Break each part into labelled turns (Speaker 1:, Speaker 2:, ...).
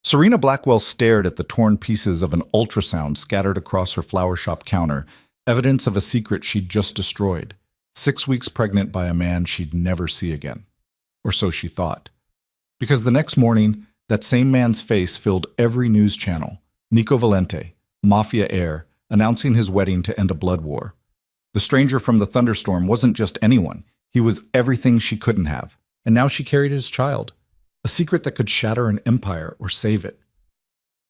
Speaker 1: Serena Blackwell stared at the torn pieces of an ultrasound scattered across her flower shop counter, evidence of a secret she'd just destroyed. 6 weeks pregnant by a man she'd never see again. Or so she thought. Because the next morning, that same man's face filled every news channel. Nico Valente, Mafia heir, announcing his wedding to end a blood war. The stranger from the thunderstorm wasn't just anyone. He was everything she couldn't have. And now she carried his child. A secret that could shatter an empire or save it.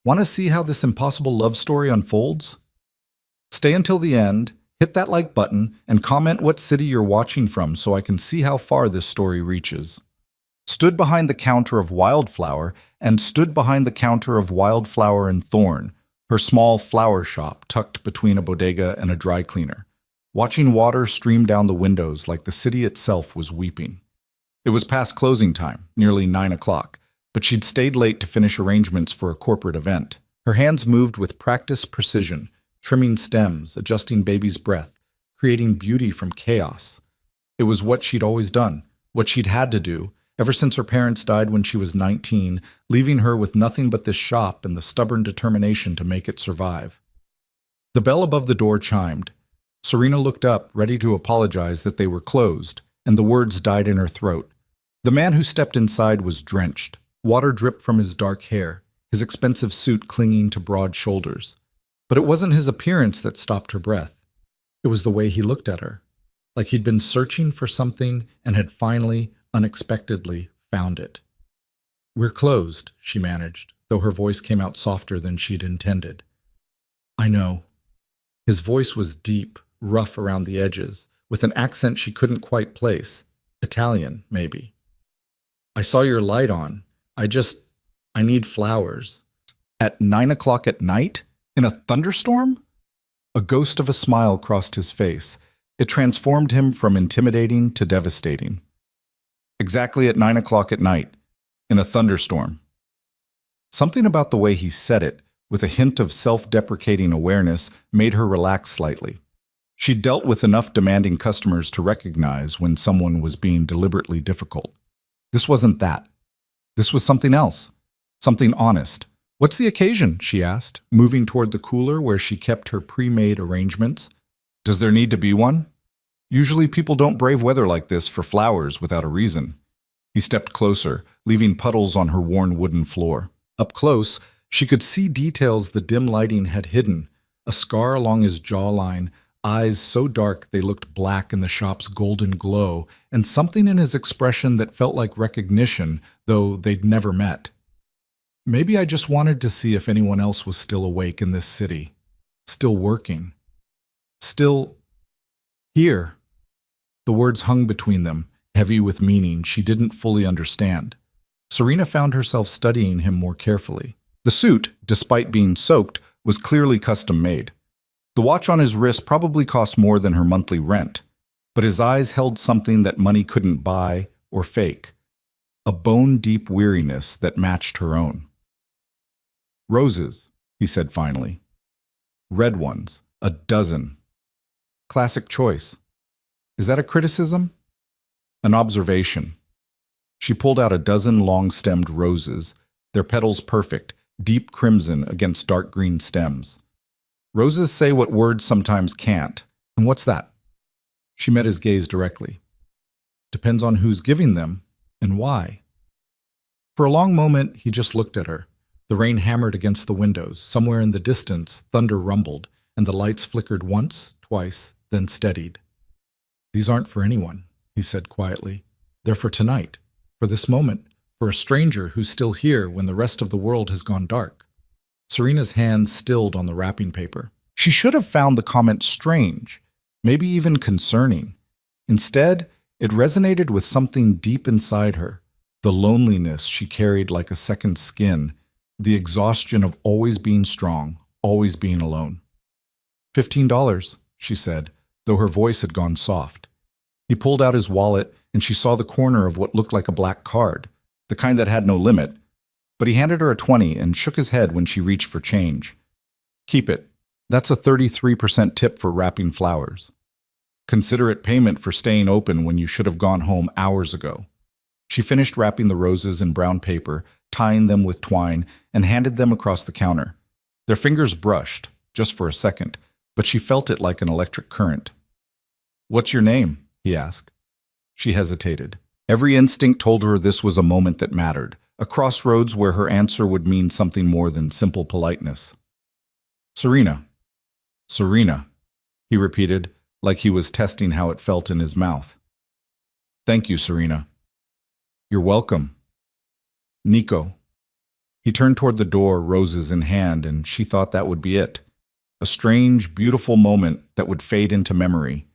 Speaker 1: Want to see how this impossible love story unfolds? Stay until the end, hit that like button, and comment what city you're watching from so I can see how far this story reaches. Stood behind the counter of Wildflower and stood behind the counter of Wildflower and Thorn, her small flower shop tucked between a bodega and a dry cleaner, watching water stream down the windows like the city itself was weeping. It was past closing time, nearly 9 o'clock, but she'd stayed late to finish arrangements for a corporate event. Her hands moved with practiced precision, trimming stems, adjusting baby's breath, creating beauty from chaos. It was what she'd always done, what she'd had to do, ever since her parents died when she was 19, leaving her with nothing but this shop and the stubborn determination to make it survive. The bell above the door chimed. Serena looked up, ready to apologize that they were closed, and the words died in her throat. The man who stepped inside was drenched. Water dripped from his dark hair, his expensive suit clinging to broad shoulders. But it wasn't his appearance that stopped her breath. It was the way he looked at her, like he'd been searching for something and had finally, unexpectedly, found it. "We're closed," she managed, though her voice came out softer than she'd intended. "I know." His voice was deep, rough around the edges, with an accent she couldn't quite place. Italian, maybe. "I saw your light on. I need flowers." At 9 o'clock at night? In a thunderstorm? A ghost of a smile crossed his face. It transformed him from intimidating to devastating. Exactly at 9 o'clock at night. In a thunderstorm. Something about the way he said it, with a hint of self-deprecating awareness, made her relax slightly. She'd dealt with enough demanding customers to recognize when someone was being deliberately difficult. This wasn't that. This was something else. Something honest. "What's the occasion?" she asked, moving toward the cooler where she kept her pre-made arrangements. "Does there need to be one? Usually people don't brave weather like this for flowers without a reason." He stepped closer, leaving puddles on her worn wooden floor. Up close, she could see details the dim lighting had hidden. A scar along his jawline, eyes so dark they looked black in the shop's golden glow, and something in his expression that felt like recognition, though they'd never met. "Maybe I just wanted to see if anyone else was still awake in this city. Still working. Still here." The words hung between them, heavy with meaning she didn't fully understand. Serena found herself studying him more carefully. The suit, despite being soaked, was clearly custom-made. The watch on his wrist probably cost more than her monthly rent, but his eyes held something that money couldn't buy or fake. A bone-deep weariness that matched her own. "Roses," he said finally. "Red ones, a dozen. Classic choice. Is that a criticism?" "An observation." She pulled out a dozen long-stemmed roses, their petals perfect, deep crimson against dark green stems. "Roses say what words sometimes can't. And what's that?" She met his gaze directly. "Depends on who's giving them and why." For a long moment, he just looked at her. The rain hammered against the windows. Somewhere in the distance, thunder rumbled, and the lights flickered once, twice, then steadied. "These aren't for anyone," he said quietly. "They're for tonight, for this moment, for a stranger who's still here when the rest of the world has gone dark." Serena's hand stilled on the wrapping paper. She should have found the comment strange, maybe even concerning. Instead, it resonated with something deep inside her, the loneliness she carried like a second skin, the exhaustion of always being strong, always being alone. $15, she said, though her voice had gone soft. He pulled out his wallet, and she saw the corner of what looked like a black card, the kind that had no limit. But he handed her a 20 and shook his head when she reached for change. "Keep it. That's a 33% tip for wrapping flowers. Consider it payment for staying open when you should have gone home hours ago." She finished wrapping the roses in brown paper, tying them with twine, and handed them across the counter. Their fingers brushed, just for a second, but she felt it like an electric current. "What's your name?" he asked. She hesitated. Every instinct told her this was a moment that mattered, a crossroads where her answer would mean something more than simple politeness. "Serena." "Serena," he repeated, like he was testing how it felt in his mouth. "Thank you, Serena." "You're welcome." "Nico." He turned toward the door, roses in hand, and she thought that would be it. A strange, beautiful moment that would fade into memory.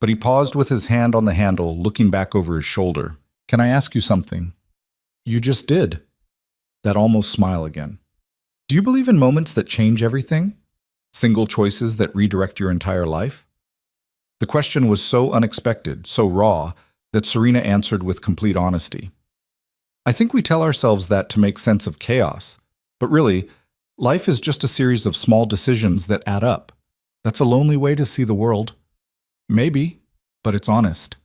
Speaker 1: But he paused with his hand on the handle, looking back over his shoulder. "Can I ask you something?" "You just did." That almost smile again. "Do you believe in moments that change everything? Single choices that redirect your entire life?" The question was so unexpected, so raw, that Serena answered with complete honesty. "I think we tell ourselves that to make sense of chaos. But really, life is just a series of small decisions that add up. That's a lonely way to see the world." "Maybe, but it's honest."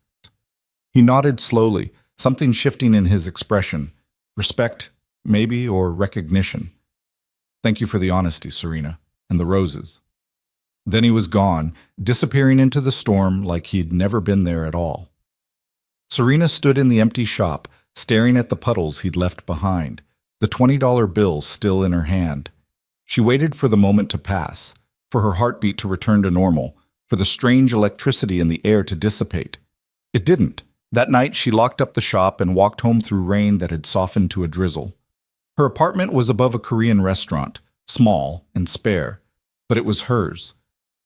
Speaker 1: He nodded slowly, something shifting in his expression. Respect, maybe, or recognition. "Thank you for the honesty, Serena, and the roses." Then he was gone, disappearing into the storm like he'd never been there at all. Serena stood in the empty shop, staring at the puddles he'd left behind, the $20 bill still in her hand. She waited for the moment to pass, for her heartbeat to return to normal, for the strange electricity in the air to dissipate. It didn't. That night, she locked up the shop and walked home through rain that had softened to a drizzle. Her apartment was above a Korean restaurant, small and spare, but it was hers.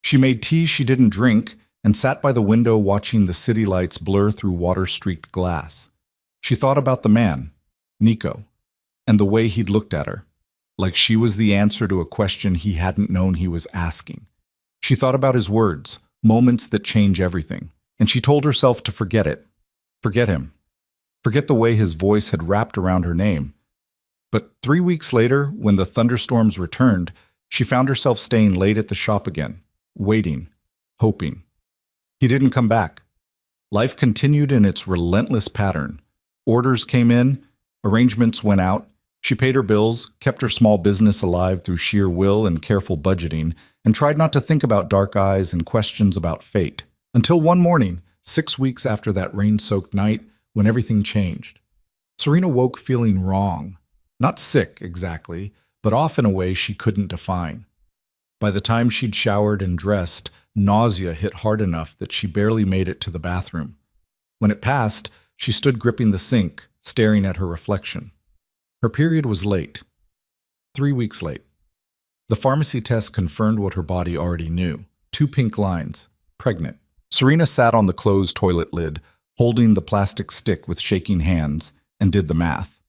Speaker 1: She made tea she didn't drink and sat by the window watching the city lights blur through water-streaked glass. She thought about the man, Nico, and the way he'd looked at her, like she was the answer to a question he hadn't known he was asking. She thought about his words, moments that change everything, and she told herself to forget it. Forget him. Forget the way his voice had wrapped around her name. But 3 weeks later, when the thunderstorms returned, she found herself staying late at the shop again, waiting, hoping. He didn't come back. Life continued in its relentless pattern. Orders came in, arrangements went out. She paid her bills, kept her small business alive through sheer will and careful budgeting, and tried not to think about dark eyes and questions about fate. Until one morning, 6 weeks after that rain-soaked night, when everything changed. Serena woke feeling wrong. Not sick, exactly, but off in a way she couldn't define. By the time she'd showered and dressed, nausea hit hard enough that she barely made it to the bathroom. When it passed, she stood gripping the sink, staring at her reflection. Her period was late. 3 weeks late. The pharmacy test confirmed what her body already knew. 2 pink lines. Pregnant. Serena sat on the closed toilet lid, holding the plastic stick with shaking hands, and did the math.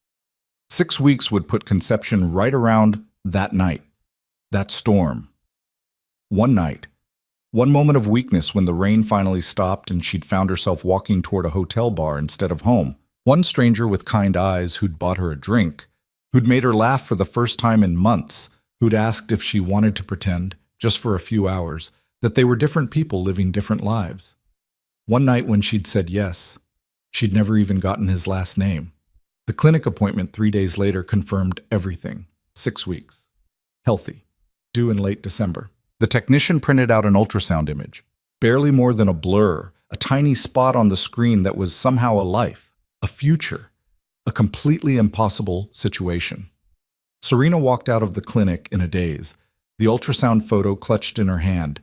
Speaker 1: 6 weeks would put conception right around that night. That storm. One night. One moment of weakness when the rain finally stopped and she'd found herself walking toward a hotel bar instead of home. One stranger with kind eyes who'd bought her a drink, who'd made her laugh for the first time in months, who'd asked if she wanted to pretend, just for a few hours, that they were different people living different lives. One night when she'd said yes, she'd never even gotten his last name. The clinic appointment 3 days later confirmed everything. 6 weeks. Healthy. Due in late December. The technician printed out an ultrasound image. Barely more than a blur, a tiny spot on the screen that was somehow a life, a future, a completely impossible situation. Serena walked out of the clinic in a daze, the ultrasound photo clutched in her hand.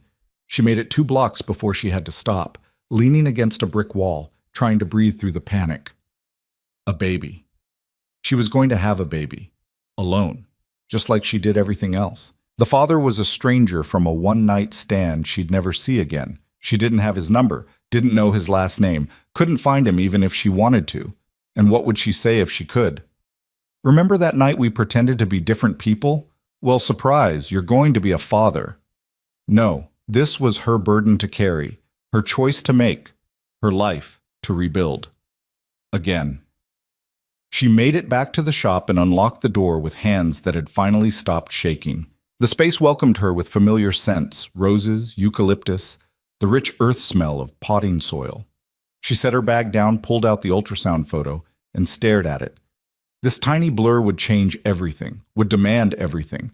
Speaker 1: She made it 2 blocks before she had to stop, leaning against a brick wall, trying to breathe through the panic. A baby. She was going to have a baby. Alone. Just like she did everything else. The father was a stranger from a one-night stand she'd never see again. She didn't have his number, didn't know his last name, couldn't find him even if she wanted to. And what would she say if she could? Remember that night we pretended to be different people? Well, surprise, you're going to be a father. No, this was her burden to carry, her choice to make, her life to rebuild. Again. She made it back to the shop and unlocked the door with hands that had finally stopped shaking. The space welcomed her with familiar scents, roses, eucalyptus, the rich earth smell of potting soil. She set her bag down, pulled out the ultrasound photo, and stared at it. This tiny blur would change everything, would demand everything.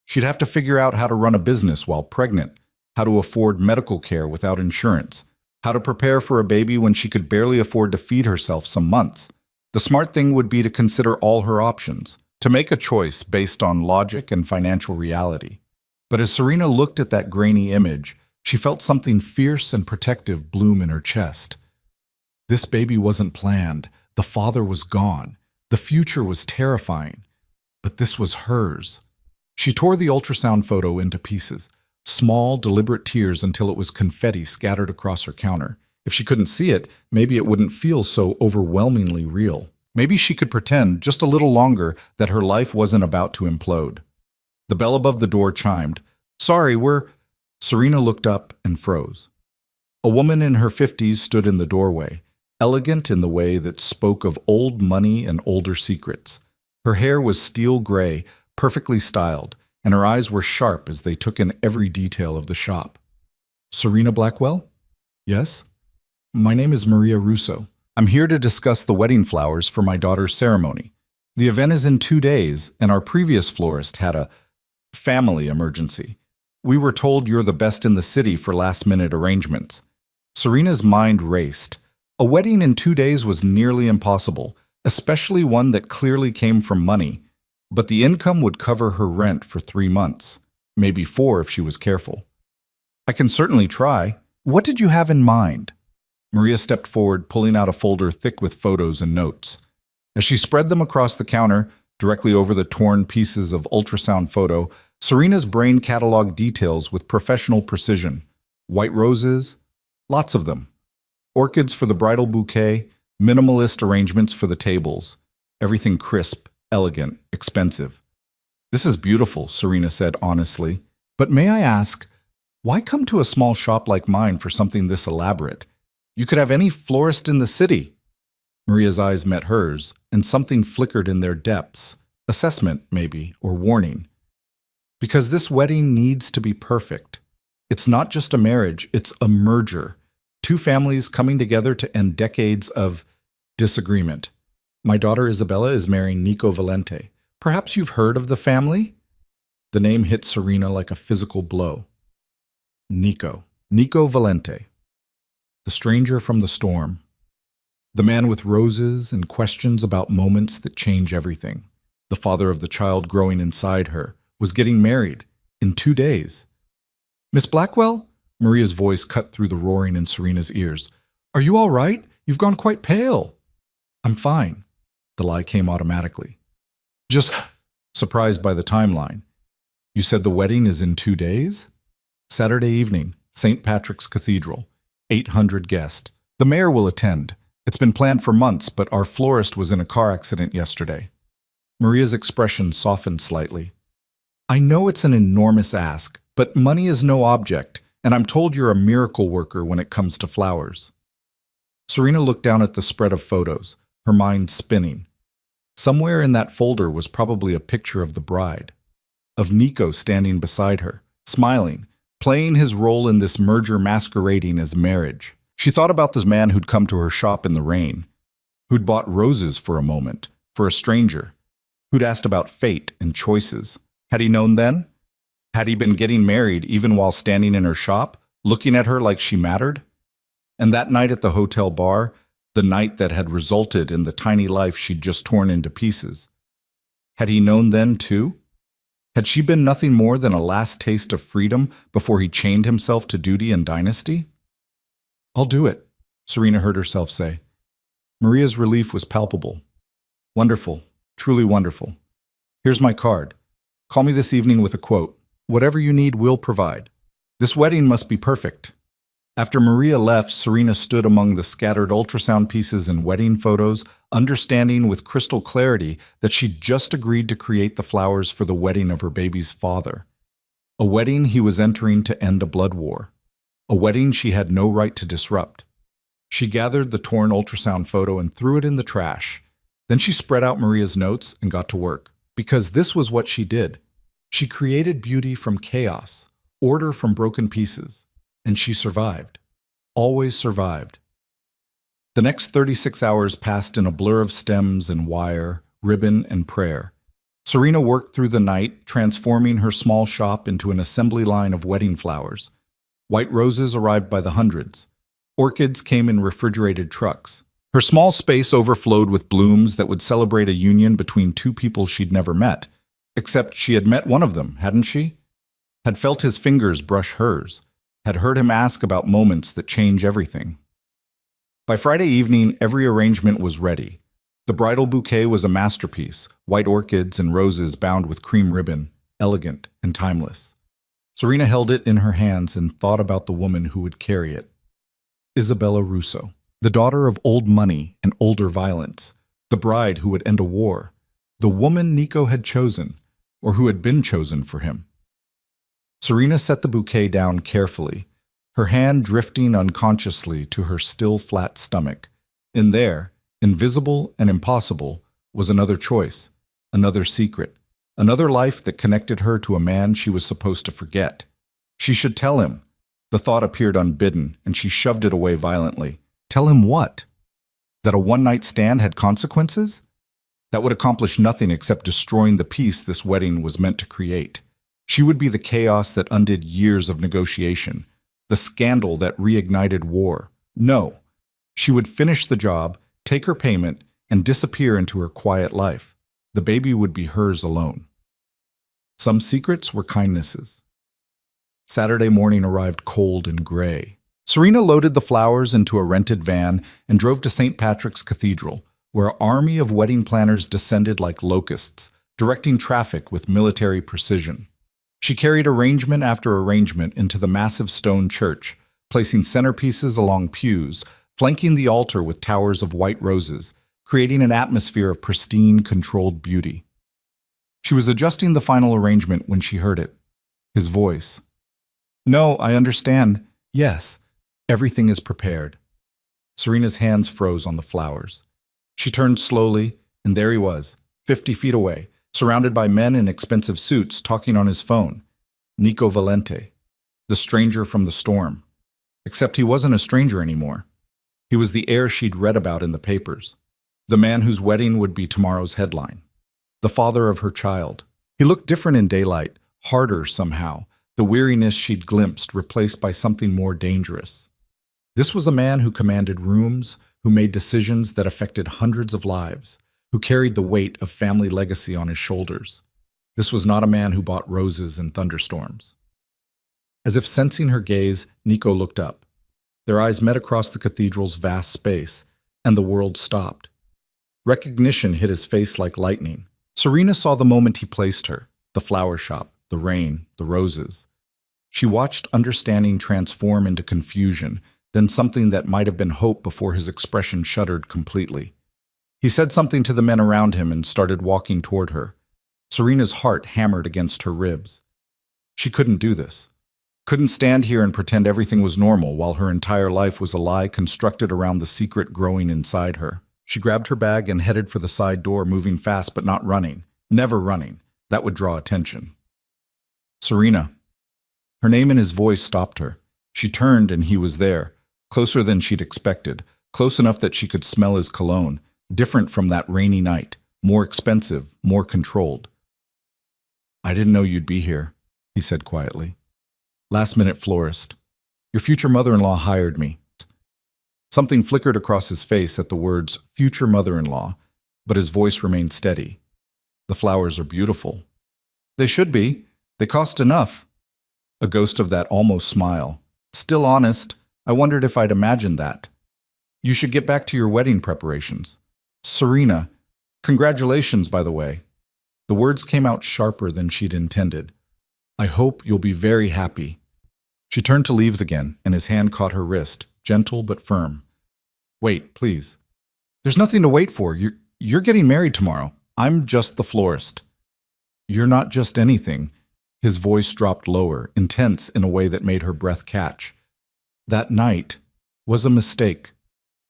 Speaker 1: She'd have to figure out how to run a business while pregnant, how to afford medical care without insurance, how to prepare for a baby when she could barely afford to feed herself some months. The smart thing would be to consider all her options, to make a choice based on logic and financial reality. But as Serena looked at that grainy image, she felt something fierce and protective bloom in her chest. This baby wasn't planned. The father was gone. The future was terrifying. But this was hers. She tore the ultrasound photo into pieces, small, deliberate tears until it was confetti scattered across her counter. If she couldn't see it, maybe it wouldn't feel so overwhelmingly real. Maybe she could pretend just a little longer that her life wasn't about to implode. The bell above the door chimed. "Sorry, we're—" Serena looked up and froze. A woman in her 50s stood in the doorway, elegant in the way that spoke of old money and older secrets. Her hair was steel gray, perfectly styled, and her eyes were sharp as they took in every detail of the shop. "Serena Blackwell?" "Yes?" "My name is Maria Russo. I'm here to discuss the wedding flowers for my daughter's ceremony. The event is in 2 days, and our previous florist had a family emergency. We were told you're the best in the city for last-minute arrangements." Serena's mind raced. A wedding in 2 days was nearly impossible, especially one that clearly came from money. But the income would cover her rent for 3 months, maybe 4 if she was careful. "I can certainly try. What did you have in mind?" Maria stepped forward, pulling out a folder thick with photos and notes. As she spread them across the counter, directly over the torn pieces of ultrasound photo, Serena's brain cataloged details with professional precision. White roses, lots of them. Orchids for the bridal bouquet, minimalist arrangements for the tables. Everything crisp, elegant, expensive. "This is beautiful," Serena said honestly. "But may I ask, why come to a small shop like mine for something this elaborate? You could have any florist in the city." Maria's eyes met hers, and something flickered in their depths. Assessment, maybe, or warning. "Because this wedding needs to be perfect. It's not just a marriage, it's a merger. 2 families coming together to end decades of disagreement. My daughter Isabella is marrying Nico Valente. Perhaps you've heard of the family?" The name hit Serena like a physical blow. Nico Valente. The stranger from the storm. The man with roses and questions about moments that change everything. The father of the child growing inside her was getting married in 2 days. "Miss Blackwell?" Maria's voice cut through the roaring in Serena's ears. "Are you all right? You've gone quite pale." "I'm fine." The lie came automatically. "Just surprised by the timeline. You said the wedding is in 2 days?" "Saturday evening, St. Patrick's Cathedral. 800 guests. The mayor will attend. It's been planned for months, but our florist was in a car accident yesterday." Maria's expression softened slightly. "I know it's an enormous ask, but money is no object, and I'm told you're a miracle worker when it comes to flowers." Serena looked down at the spread of photos, her mind spinning. Somewhere in that folder was probably a picture of the bride, of Nico standing beside her, smiling, playing his role in this merger masquerading as marriage. She thought about this man who'd come to her shop in the rain, who'd bought roses for a moment, for a stranger, who'd asked about fate and choices. Had he known then? Had he been getting married even while standing in her shop, looking at her like she mattered? And that night at the hotel bar, the night that had resulted in the tiny life she'd just torn into pieces. Had he known then, too? Had she been nothing more than a last taste of freedom before he chained himself to duty and dynasty? "I'll do it," Serena heard herself say. Maria's relief was palpable. "Wonderful, truly wonderful. Here's my card. Call me this evening with a quote. Whatever you need, we'll provide. This wedding must be perfect." After Maria left, Serena stood among the scattered ultrasound pieces and wedding photos, understanding with crystal clarity that she'd just agreed to create the flowers for the wedding of her baby's father. A wedding he was entering to end a blood war. A wedding she had no right to disrupt. She gathered the torn ultrasound photo and threw it in the trash. Then she spread out Maria's notes and got to work. Because this was what she did. She created beauty from chaos, order from broken pieces. And she survived. Always survived. The next 36 hours passed in a blur of stems and wire, ribbon, and prayer. Serena worked through the night, transforming her small shop into an assembly line of wedding flowers. White roses arrived by the hundreds. Orchids came in refrigerated trucks. Her small space overflowed with blooms that would celebrate a union between two people she'd never met. Except she had met one of them, hadn't she? Had felt his fingers brush hers. Had heard him ask about moments that change everything. By Friday evening, every arrangement was ready. The bridal bouquet was a masterpiece, white orchids and roses bound with cream ribbon, elegant and timeless. Serena held it in her hands and thought about the woman who would carry it. Isabella Russo, the daughter of old money and older violence, the bride who would end a war, the woman Nico had chosen, or who had been chosen for him. Serena set the bouquet down carefully, her hand drifting unconsciously to her still flat stomach. In there, invisible and impossible, was another choice, another secret, another life that connected her to a man she was supposed to forget. She should tell him. The thought appeared unbidden, and she shoved it away violently. Tell him what? That a one-night stand had consequences? That would accomplish nothing except destroying the peace this wedding was meant to create. She would be the chaos that undid years of negotiation, the scandal that reignited war. No, she would finish the job, take her payment, and disappear into her quiet life. The baby would be hers alone. Some secrets were kindnesses. Saturday morning arrived cold and gray. Serena loaded the flowers into a rented van and drove to St. Patrick's Cathedral, where an army of wedding planners descended like locusts, directing traffic with military precision. She carried arrangement after arrangement into the massive stone church, placing centerpieces along pews, flanking the altar with towers of white roses, creating an atmosphere of pristine, controlled beauty. She was adjusting the final arrangement when she heard it. His voice. "No, I understand. Yes, everything is prepared." Serena's hands froze on the flowers. She turned slowly, and there he was, 50 feet away, surrounded by men in expensive suits talking on his phone. Nico Valente, the stranger from the storm. Except he wasn't a stranger anymore. He was the heir she'd read about in the papers. The man whose wedding would be tomorrow's headline. The father of her child. He looked different in daylight, harder somehow, the weariness she'd glimpsed replaced by something more dangerous. This was a man who commanded rooms, who made decisions that affected hundreds of lives, who carried the weight of family legacy on his shoulders. This was not a man who bought roses in thunderstorms. As if sensing her gaze, Nico looked up. Their eyes met across the cathedral's vast space, and the world stopped. Recognition hit his face like lightning. Serena saw the moment he placed her, the flower shop, the rain, the roses. She watched understanding transform into confusion, then something that might have been hope before his expression shuddered completely. He said something to the men around him and started walking toward her. Serena's heart hammered against her ribs. She couldn't do this. Couldn't stand here and pretend everything was normal while her entire life was a lie constructed around the secret growing inside her. She grabbed her bag and headed for the side door, moving fast but not running. Never running. That would draw attention. Serena. Her name and his voice stopped her. She turned and he was there, closer than she'd expected, close enough that she could smell his cologne, different from that rainy night, more expensive, more controlled. "I didn't know you'd be here," he said quietly. "Last-minute florist. Your future mother-in-law hired me." Something flickered across his face at the words future mother-in-law, but his voice remained steady. "The flowers are beautiful." "They should be. They cost enough." A ghost of that almost smile. "Still honest, I wondered if I'd imagined that. You should get back to your wedding preparations." "Serena, congratulations, by the way." The words came out sharper than she'd intended. "I hope you'll be very happy." She turned to leave again, and his hand caught her wrist, gentle but firm. "Wait, please. There's nothing to wait for. You're getting married tomorrow. I'm just the florist." "You're not just anything." His voice dropped lower, intense in a way that made her breath catch. "That night was a mistake."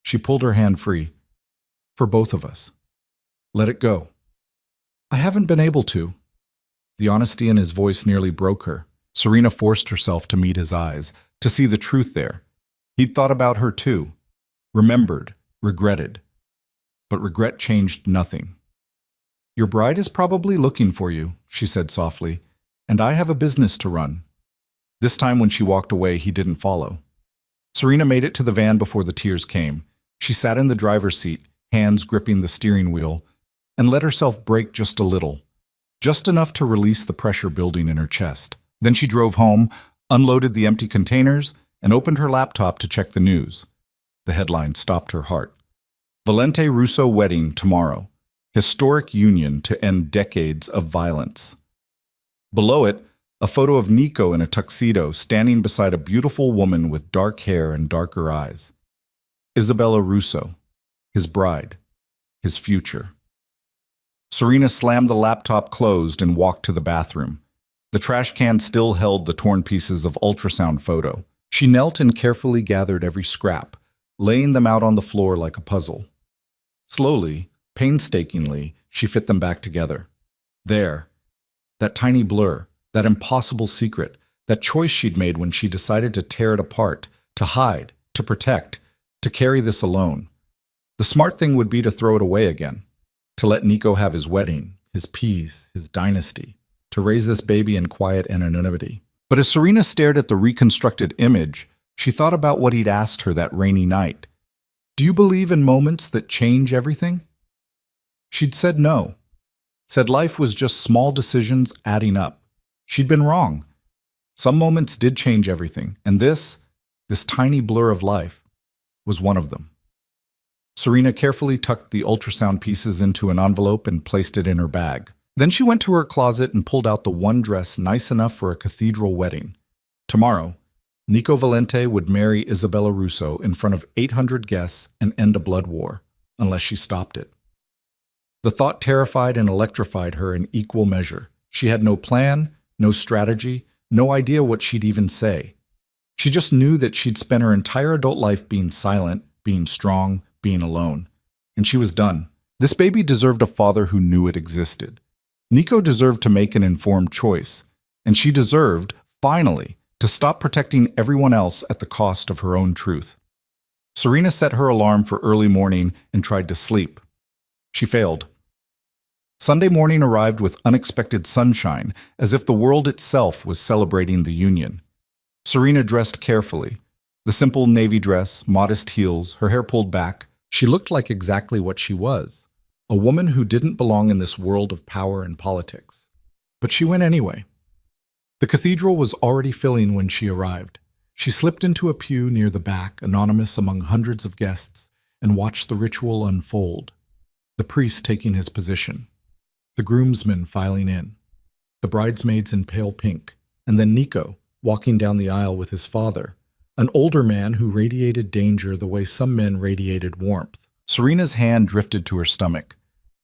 Speaker 1: She pulled her hand free. "For both of us. Let it go." "I haven't been able to." The honesty in his voice nearly broke her. Serena forced herself to meet his eyes, to see the truth there. He'd thought about her too. Remembered, regretted. But regret changed nothing. Your bride is probably looking for you, she said softly, and I have a business to run. This time when she walked away, he didn't follow. Serena made it to the van before the tears came. She sat in the driver's seat, hands gripping the steering wheel, and let herself break just a little, just enough to release the pressure building in her chest. Then she drove home, unloaded the empty containers, and opened her laptop to check the news. The headline stopped her heart. Valente Russo wedding tomorrow. Historic union to end decades of violence. Below it, a photo of Nico in a tuxedo standing beside a beautiful woman with dark hair and darker eyes. Isabella Russo, his bride, his future. Serena slammed the laptop closed and walked to the bathroom. The trash can still held the torn pieces of ultrasound photo. She knelt and carefully gathered every scrap, laying them out on the floor like a puzzle. Slowly, painstakingly, she fit them back together. There, that tiny blur, that impossible secret, that choice she'd made when she decided to tear it apart, to hide, to protect, to carry this alone. The smart thing would be to throw it away again, to let Nico have his wedding, his peace, his dynasty, to raise this baby in quiet anonymity. But as Serena stared at the reconstructed image, she thought about what he'd asked her that rainy night. Do you believe in moments that change everything? She'd said no. Said life was just small decisions adding up. She'd been wrong. Some moments did change everything, and this tiny blur of life, was one of them. Serena carefully tucked the ultrasound pieces into an envelope and placed it in her bag. Then she went to her closet and pulled out the one dress nice enough for a cathedral wedding. Tomorrow, Nico Valente would marry Isabella Russo in front of 800 guests and end a blood war, unless she stopped it. The thought terrified and electrified her in equal measure. She had no plan, no strategy, no idea what she'd even say. She just knew that she'd spent her entire adult life being silent, being strong, being alone. And she was done. This baby deserved a father who knew it existed. Nico deserved to make an informed choice. And she deserved, finally, to stop protecting everyone else at the cost of her own truth. Serena set her alarm for early morning and tried to sleep. She failed. Sunday morning arrived with unexpected sunshine, as if the world itself was celebrating the union. Serena dressed carefully. The simple navy dress, modest heels, her hair pulled back. She looked like exactly what she was, a woman who didn't belong in this world of power and politics. But she went anyway. The cathedral was already filling when she arrived. She slipped into a pew near the back, anonymous among hundreds of guests, and watched the ritual unfold. The priest taking his position, the groomsmen filing in, the bridesmaids in pale pink, and then Nico, walking down the aisle with his father, an older man who radiated danger the way some men radiated warmth. Serena's hand drifted to her stomach.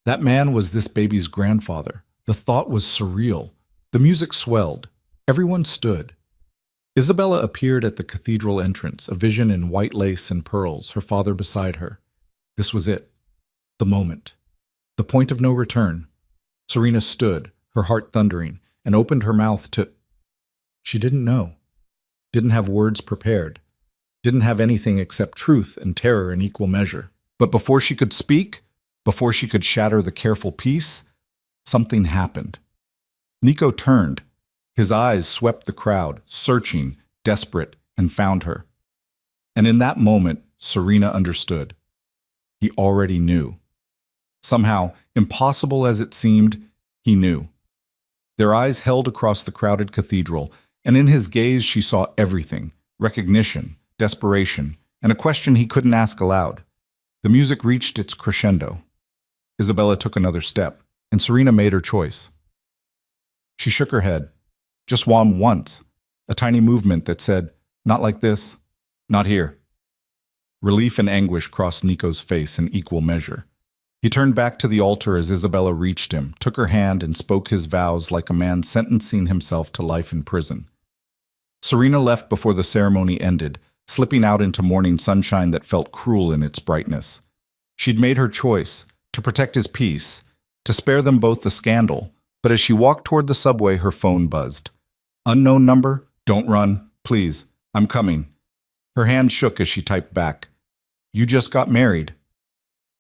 Speaker 1: That man was this baby's grandfather. The thought was surreal. The music swelled. Everyone stood. Isabella appeared at the cathedral entrance, a vision in white lace and pearls, her father beside her. This was it. The moment. The point of no return. Serena stood, her heart thundering, and opened her mouth to... She didn't know. Didn't have words prepared. Didn't have anything except truth and terror in equal measure. But before she could speak, before she could shatter the careful peace, something happened. Nico turned. His eyes swept the crowd, searching, desperate, and found her. And in that moment, Serena understood. He already knew. Somehow, impossible as it seemed, he knew. Their eyes held across the crowded cathedral, and in his gaze she saw everything: recognition, desperation, and a question he couldn't ask aloud. The music reached its crescendo. Isabella took another step, and Serena made her choice. She shook her head. Just once, a tiny movement that said, "Not like this, not here." Relief and anguish crossed Nico's face in equal measure. He turned back to the altar as Isabella reached him, took her hand, and spoke his vows like a man sentencing himself to life in prison. Serena left before the ceremony ended, slipping out into morning sunshine that felt cruel in its brightness. She'd made her choice, to protect his peace, to spare them both the scandal, but as she walked toward the subway, her phone buzzed. "Unknown number? Don't run. Please. I'm coming." Her hand shook as she typed back. "You just got married."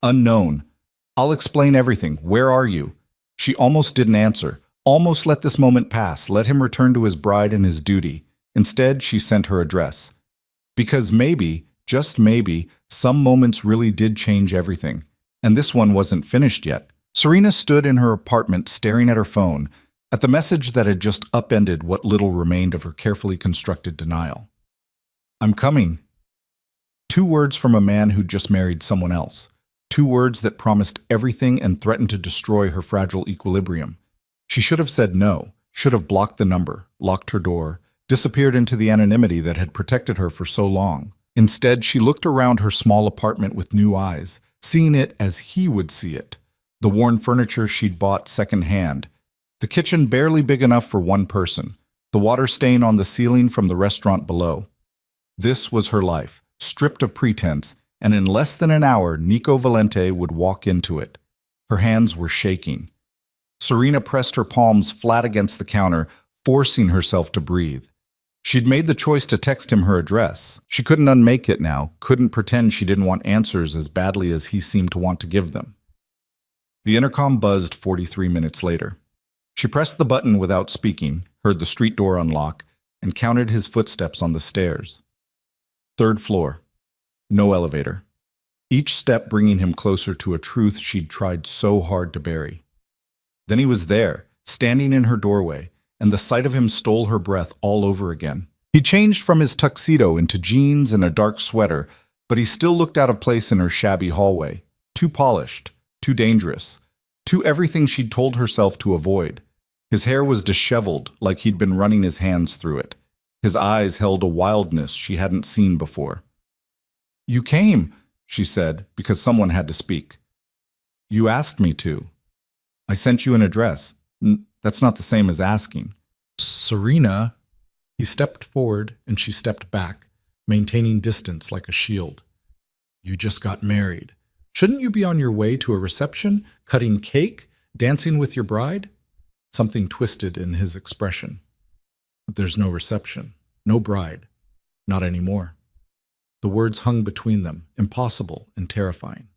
Speaker 1: "Unknown. I'll explain everything. Where are you?" She almost didn't answer, almost let this moment pass, let him return to his bride and his duty. Instead, she sent her address. Because maybe, just maybe, some moments really did change everything. And this one wasn't finished yet. Serena stood in her apartment staring at her phone, at the message that had just upended what little remained of her carefully constructed denial. I'm coming. 2 words from a man who'd just married someone else. 2 words that promised everything and threatened to destroy her fragile equilibrium. She should have said no, should have blocked the number, locked her door, disappeared into the anonymity that had protected her for so long. Instead, she looked around her small apartment with new eyes, seeing it as he would see it. The worn furniture she'd bought secondhand. The kitchen barely big enough for one person. The water stain on the ceiling from the restaurant below. This was her life, stripped of pretense, and in less than an hour, Nico Valente would walk into it. Her hands were shaking. Serena pressed her palms flat against the counter, forcing herself to breathe. She'd made the choice to text him her address. She couldn't unmake it now, couldn't pretend she didn't want answers as badly as he seemed to want to give them. The intercom buzzed 43 minutes later. She pressed the button without speaking, heard the street door unlock, and counted his footsteps on the stairs. 3rd floor. No elevator. Each step bringing him closer to a truth she'd tried so hard to bury. Then he was there, standing in her doorway, and the sight of him stole her breath all over again. He changed from his tuxedo into jeans and a dark sweater, but he still looked out of place in her shabby hallway. Too polished, too dangerous, too everything she'd told herself to avoid. His hair was disheveled, like he'd been running his hands through it. His eyes held a wildness she hadn't seen before. "You came," she said, because someone had to speak. "You asked me to. I sent you an address. That's not the same as asking." "Serena." He stepped forward and she stepped back, maintaining distance like a shield. "You just got married. Shouldn't you be on your way to a reception, cutting cake, dancing with your bride?" Something twisted in his expression. "There's no reception, no bride, not anymore." The words hung between them, impossible and terrifying.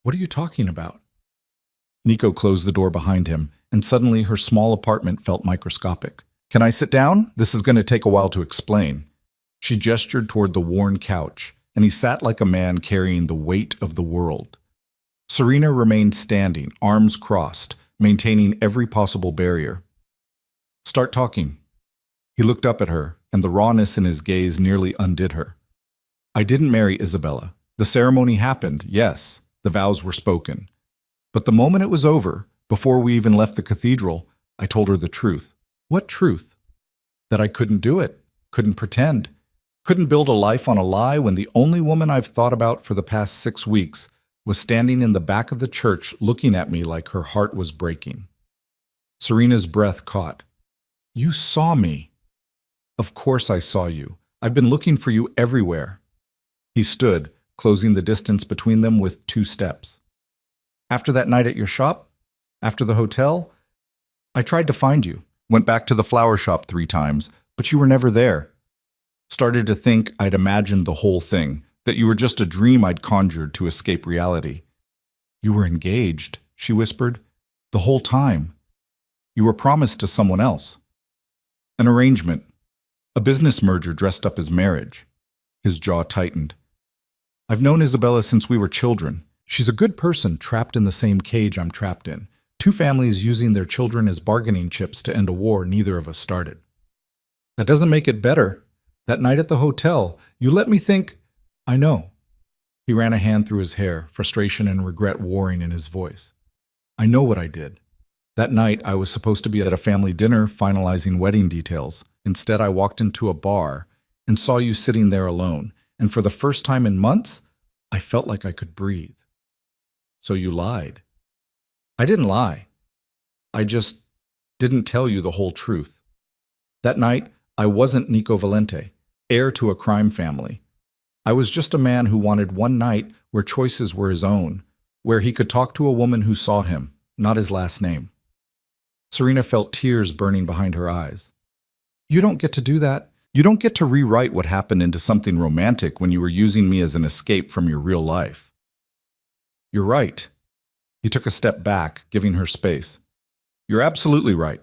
Speaker 1: "What are you talking about?" Nico closed the door behind him, and suddenly her small apartment felt microscopic. "Can I sit down? This is going to take a while to explain." She gestured toward the worn couch, and he sat like a man carrying the weight of the world. Serena remained standing, arms crossed, maintaining every possible barrier. "Start talking." He looked up at her, and the rawness in his gaze nearly undid her. "I didn't marry Isabella. The ceremony happened, yes, the vows were spoken. But the moment it was over, before we even left the cathedral, I told her the truth." "What truth?" "That I couldn't do it, couldn't pretend, couldn't build a life on a lie when the only woman I've thought about for the past 6 weeks was standing in the back of the church looking at me like her heart was breaking." Serena's breath caught. "You saw me." "Of course I saw you. I've been looking for you everywhere." He stood, closing the distance between them with 2 steps. "After that night at your shop? After the hotel? I tried to find you. Went back to the flower shop 3 times, but you were never there. Started to think I'd imagined the whole thing, that you were just a dream I'd conjured to escape reality." "You were engaged," she whispered. "The whole time. You were promised to someone else." "An arrangement. A business merger dressed up as marriage." His jaw tightened. "I've known Isabella since we were children. She's a good person trapped in the same cage I'm trapped in. 2 families using their children as bargaining chips to end a war neither of us started." "That doesn't make it better. That night at the hotel, you let me think—" "I know." He ran a hand through his hair, frustration and regret warring in his voice. "I know what I did. That night, I was supposed to be at a family dinner finalizing wedding details. Instead, I walked into a bar and saw you sitting there alone, and for the first time in months, I felt like I could breathe." "So you lied." "I didn't lie. I just didn't tell you the whole truth. That night, I wasn't Nico Valente, heir to a crime family. I was just a man who wanted one night where choices were his own, where he could talk to a woman who saw him, not his last name." Serena felt tears burning behind her eyes. "You don't get to do that. You don't get to rewrite what happened into something romantic when you were using me as an escape from your real life." "You're right." He took a step back, giving her space. You're absolutely right.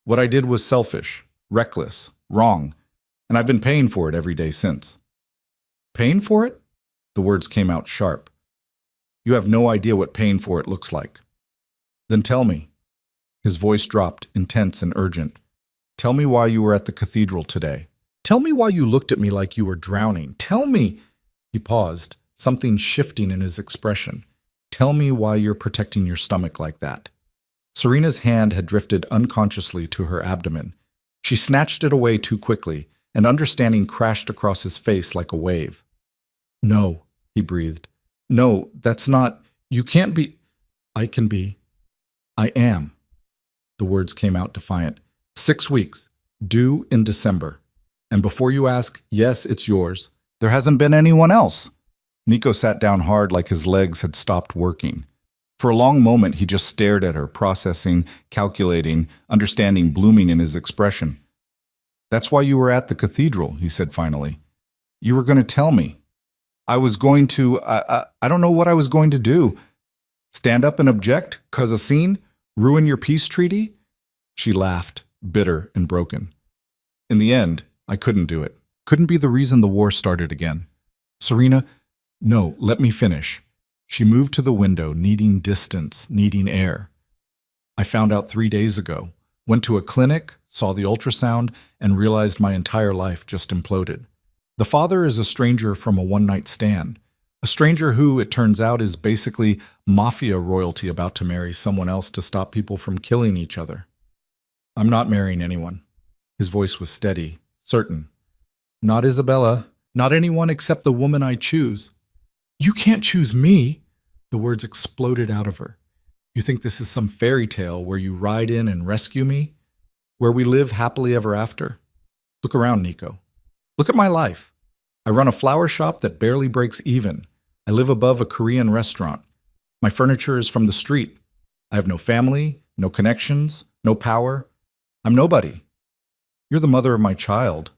Speaker 1: What I did was selfish, reckless, wrong, and I've been paying for it every day since. Paying for it? The words came out sharp. You have no idea what paying for it looks like. Then tell me. His voice dropped, intense and urgent. Tell me why you were at the cathedral today. Tell me why you looked at me like you were drowning. Tell me. He paused, something shifting in his expression. Tell me why you're protecting your stomach like that. Serena's hand had drifted unconsciously to her abdomen. She snatched it away too quickly, and understanding crashed across his face like a wave. No, he breathed. No, that's not. You can't be. I can be. I am. The words came out defiant. 6 weeks, due in December. And before you ask, yes, it's yours. There hasn't been anyone else. Nico sat down hard like his legs had stopped working. For a long moment, he just stared at her, processing, calculating, understanding blooming in his expression. That's why you were at the cathedral, he said finally. You were going to tell me. I was going to, I don't know what I was going to do. Stand up and object, cause a scene, ruin your peace treaty? She laughed, bitter and broken. In the end, I couldn't do it. Couldn't be the reason the war started again. Serena, no, let me finish. She moved to the window, needing distance, needing air. I found out 3 days ago, went to a clinic, saw the ultrasound, and realized my entire life just imploded. The father is a stranger from a one-night stand. A stranger who, it turns out, is basically Mafia royalty about to marry someone else to stop people from killing each other. I'm not marrying anyone. His voice was steady, certain. Not Isabella, not anyone except the woman I choose. You can't choose me, the words exploded out of her. You think this is some fairy tale where you ride in and rescue me? Where we live happily ever after? Look around, Nico. Look at my life. I run a flower shop that barely breaks even. I live above a Korean restaurant. My furniture is from the street. I have no family, no connections, no power. I'm nobody. You're the mother of my child.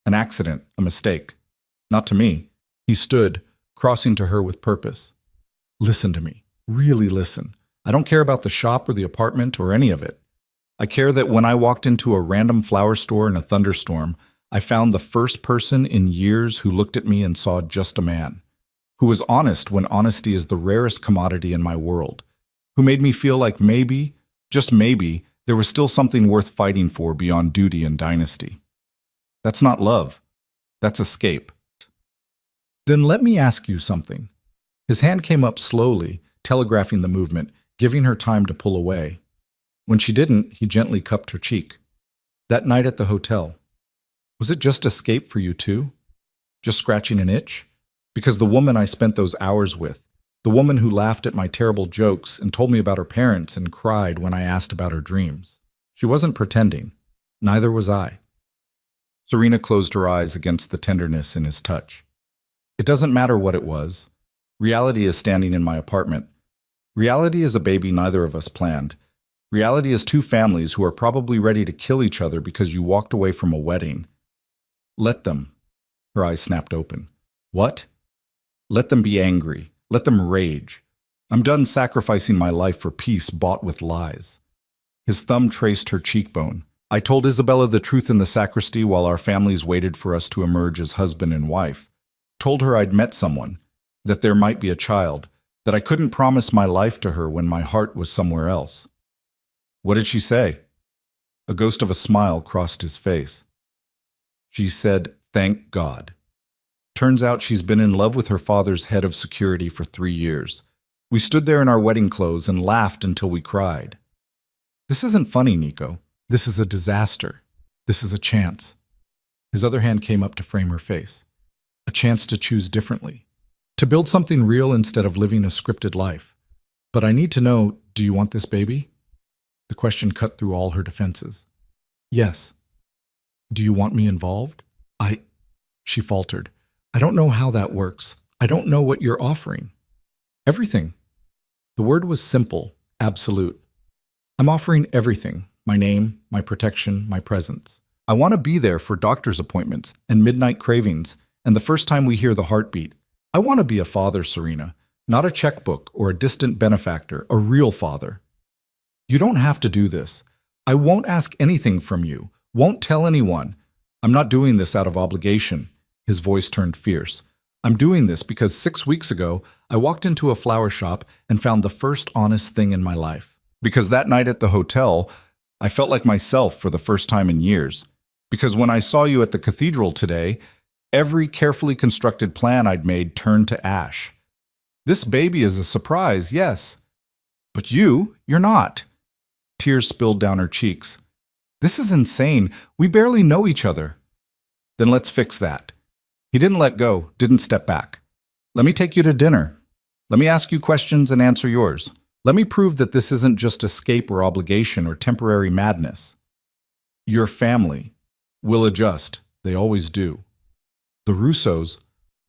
Speaker 1: An accident, a mistake. Not to me. He stood, crossing to her with purpose. Listen to me. Really listen. I don't care about the shop or the apartment or any of it. I care that when I walked into a random flower store in a thunderstorm, I found the first person in years who looked at me and saw just a man, who was honest when honesty is the rarest commodity in my world, who made me feel like maybe, just maybe, there was still something worth fighting for beyond duty and dynasty. That's not love. That's escape. Then let me ask you something. His hand came up slowly, telegraphing the movement, giving her time to pull away. When she didn't, he gently cupped her cheek. That night at the hotel, was it just escape for you too? Just scratching an itch? Because the woman I spent those hours with, the woman who laughed at my terrible jokes and told me about her parents and cried when I asked about her dreams, she wasn't pretending. Neither was I. Serena closed her eyes against the tenderness in his touch. It doesn't matter what it was. Reality is standing in my apartment. Reality is a baby neither of us planned. Reality is two families who are probably ready to kill each other because you walked away from a wedding. Let them. Her eyes snapped open. What? Let them be angry. Let them rage. I'm done sacrificing my life for peace bought with lies. His thumb traced her cheekbone. I told Isabella the truth in the sacristy while our families waited for us to emerge as husband and wife. Told her I'd met someone, that there might be a child, that I couldn't promise my life to her when my heart was somewhere else. What did she say? A ghost of a smile crossed his face. She said, "Thank God." Turns out she's been in love with her father's head of security for 3 years. We stood there in our wedding clothes and laughed until we cried. This isn't funny, Nico. This is a disaster. This is a chance. His other hand came up to frame her face. A chance to choose differently. To build something real instead of living a scripted life. But I need to know, do you want this baby? The question cut through all her defenses. Yes. Do you want me involved? She faltered. I don't know how that works. I don't know what you're offering. Everything. The word was simple, absolute. I'm offering everything. My name, my protection, my presence. I want to be there for doctor's appointments and midnight cravings, and the first time we hear the heartbeat. I want to be a father, Serena, not a checkbook or a distant benefactor, a real father. You don't have to do this. I won't ask anything from you. Won't tell anyone. I'm not doing this out of obligation. His voice turned fierce. I'm doing this because 6 weeks ago, I walked into a flower shop and found the first honest thing in my life. Because that night at the hotel, I felt like myself for the first time in years. Because when I saw you at the cathedral today, every carefully constructed plan I'd made turned to ash. This baby is a surprise, yes. But you're not. Tears spilled down her cheeks. This is insane. We barely know each other. Then let's fix that. He didn't let go, didn't step back. Let me take you to dinner. Let me ask you questions and answer yours. Let me prove that this isn't just escape or obligation or temporary madness. Your family will adjust. They always do. The Russos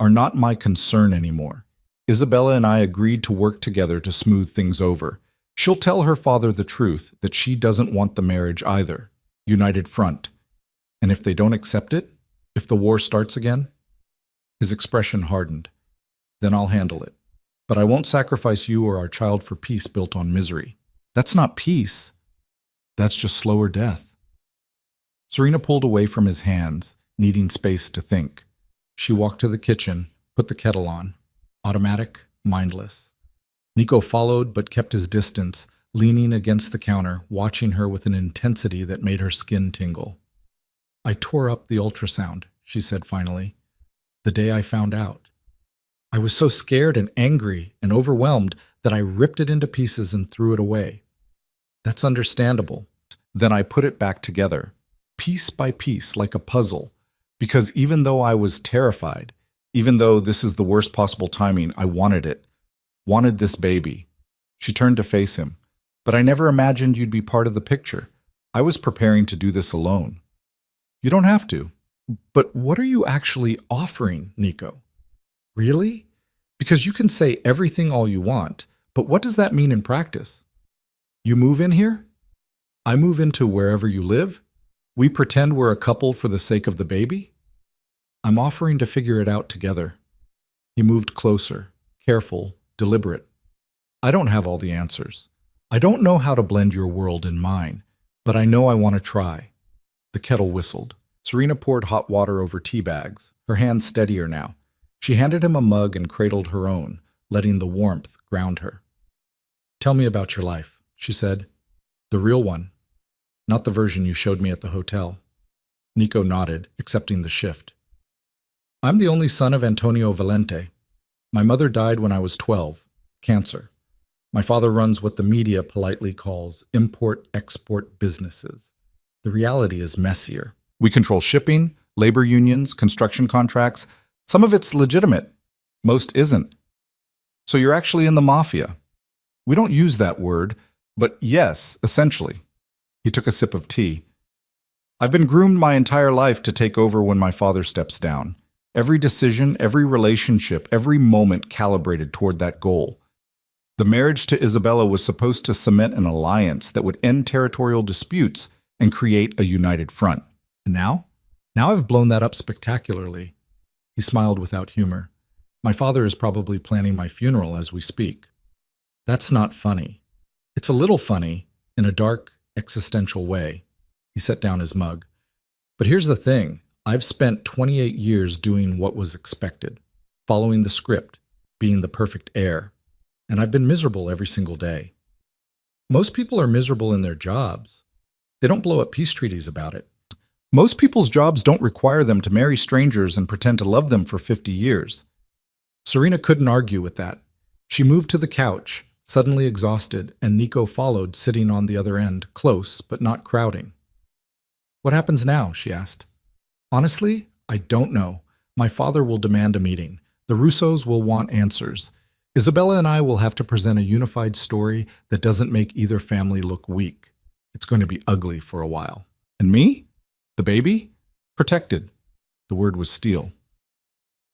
Speaker 1: are not my concern anymore. Isabella and I agreed to work together to smooth things over. She'll tell her father the truth, that she doesn't want the marriage either. United front. And if they don't accept it, if the war starts again? His expression hardened. Then I'll handle it. But I won't sacrifice you or our child for peace built on misery. That's not peace. That's just slower death. Serena pulled away from his hands, needing space to think. She walked to the kitchen, put the kettle on. Automatic, mindless. Nico followed but kept his distance, leaning against the counter, watching her with an intensity that made her skin tingle. I tore up the ultrasound, she said finally, the day I found out. I was so scared and angry and overwhelmed that I ripped it into pieces and threw it away. That's understandable. Then I put it back together, piece by piece, like a puzzle, because even though I was terrified, even though this is the worst possible timing, I wanted it. Wanted this baby. She turned to face him. But I never imagined you'd be part of the picture. I was preparing to do this alone. You don't have to. But what are you actually offering, Nico? Really? Because you can say everything all you want, but what does that mean in practice? You move in here? I move into wherever you live? We pretend we're a couple for the sake of the baby? I'm offering to figure it out together. He moved closer, careful, deliberate. I don't have all the answers. I don't know how to blend your world in mine, but I know I want to try. The kettle whistled. Serena poured hot water over tea bags, her hand steadier now. She handed him a mug and cradled her own, letting the warmth ground her. Tell me about your life, she said. The real one, not the version you showed me at the hotel. Nico nodded, accepting the shift. I'm the only son of Antonio Valente. My mother died when I was 12, cancer. My father runs what the media politely calls import-export businesses. The reality is messier. We control shipping, labor unions, construction contracts. Some of it's legitimate. Most isn't. So you're actually in the Mafia. We don't use that word, but yes, essentially. He took a sip of tea. I've been groomed my entire life to take over when my father steps down. Every decision, every relationship, every moment calibrated toward that goal. The marriage to Isabella was supposed to cement an alliance that would end territorial disputes and create a united front. And now? Now I've blown that up spectacularly. He smiled without humor. My father is probably planning my funeral as we speak. That's not funny. It's a little funny, in a dark, existential way. He set down his mug. But here's the thing. I've spent 28 years doing what was expected, following the script, being the perfect heir, and I've been miserable every single day. Most people are miserable in their jobs. They don't blow up peace treaties about it. Most people's jobs don't require them to marry strangers and pretend to love them for 50 years. Serena couldn't argue with that. She moved to the couch, suddenly exhausted, and Nico followed, sitting on the other end, close but not crowding. What happens now? She asked. Honestly, I don't know. My father will demand a meeting. The Russos will want answers. Isabella and I will have to present a unified story that doesn't make either family look weak. It's going to be ugly for a while. And me? The baby? Protected. The word was steel.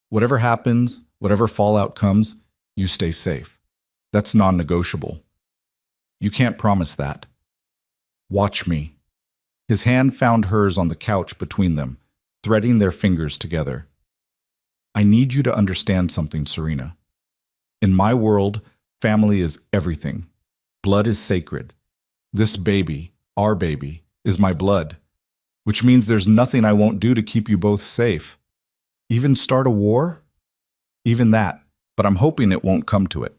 Speaker 1: Whatever happens, whatever fallout comes, you stay safe. That's non-negotiable. You can't promise that. Watch me. His hand found hers on the couch between them, threading their fingers together. I need you to understand something, Serena. In my world, family is everything. Blood is sacred. This baby, our baby, is my blood, which means there's nothing I won't do to keep you both safe. Even start a war? Even that, but I'm hoping it won't come to it.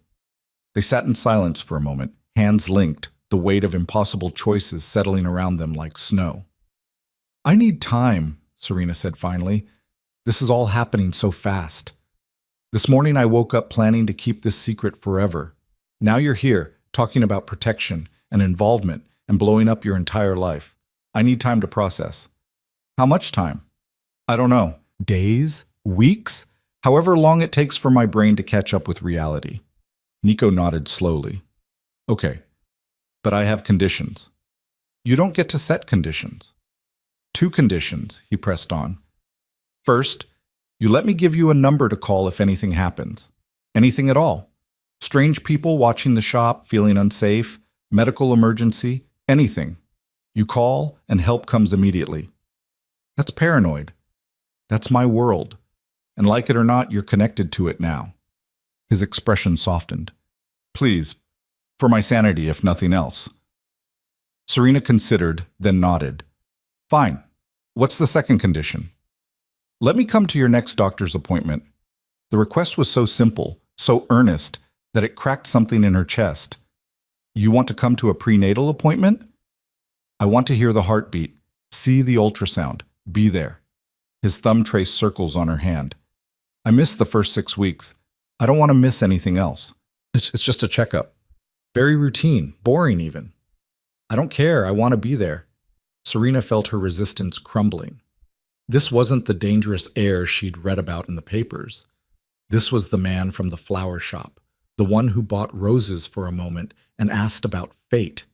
Speaker 1: They sat in silence for a moment, hands linked, the weight of impossible choices settling around them like snow. I need time, Serena said finally. This is all happening so fast. This morning I woke up planning to keep this secret forever. Now you're here, talking about protection and involvement and blowing up your entire life. I need time to process. How much time? I don't know. Days? Weeks? However long it takes for my brain to catch up with reality. Nico nodded slowly. Okay, but I have conditions. You don't get to set conditions. 2 conditions, he pressed on. First, you let me give you a number to call if anything happens. Anything at all. Strange people watching the shop, feeling unsafe, medical emergency, anything. You call and help comes immediately. That's paranoid. That's my world. And like it or not, you're connected to it now. His expression softened. Please, for my sanity if nothing else. Serena considered, then nodded. Fine. What's the second condition? Let me come to your next doctor's appointment. The request was so simple, so earnest, that it cracked something in her chest. You want to come to a prenatal appointment? I want to hear the heartbeat, see the ultrasound, be there. His thumb traced circles on her hand. I missed the first 6 weeks. I don't want to miss anything else. It's just a checkup. Very routine, boring even. I don't care, I want to be there. Serena felt her resistance crumbling. This wasn't the dangerous heir she'd read about in the papers. This was the man from the flower shop, the one who bought roses for a moment and asked about fate,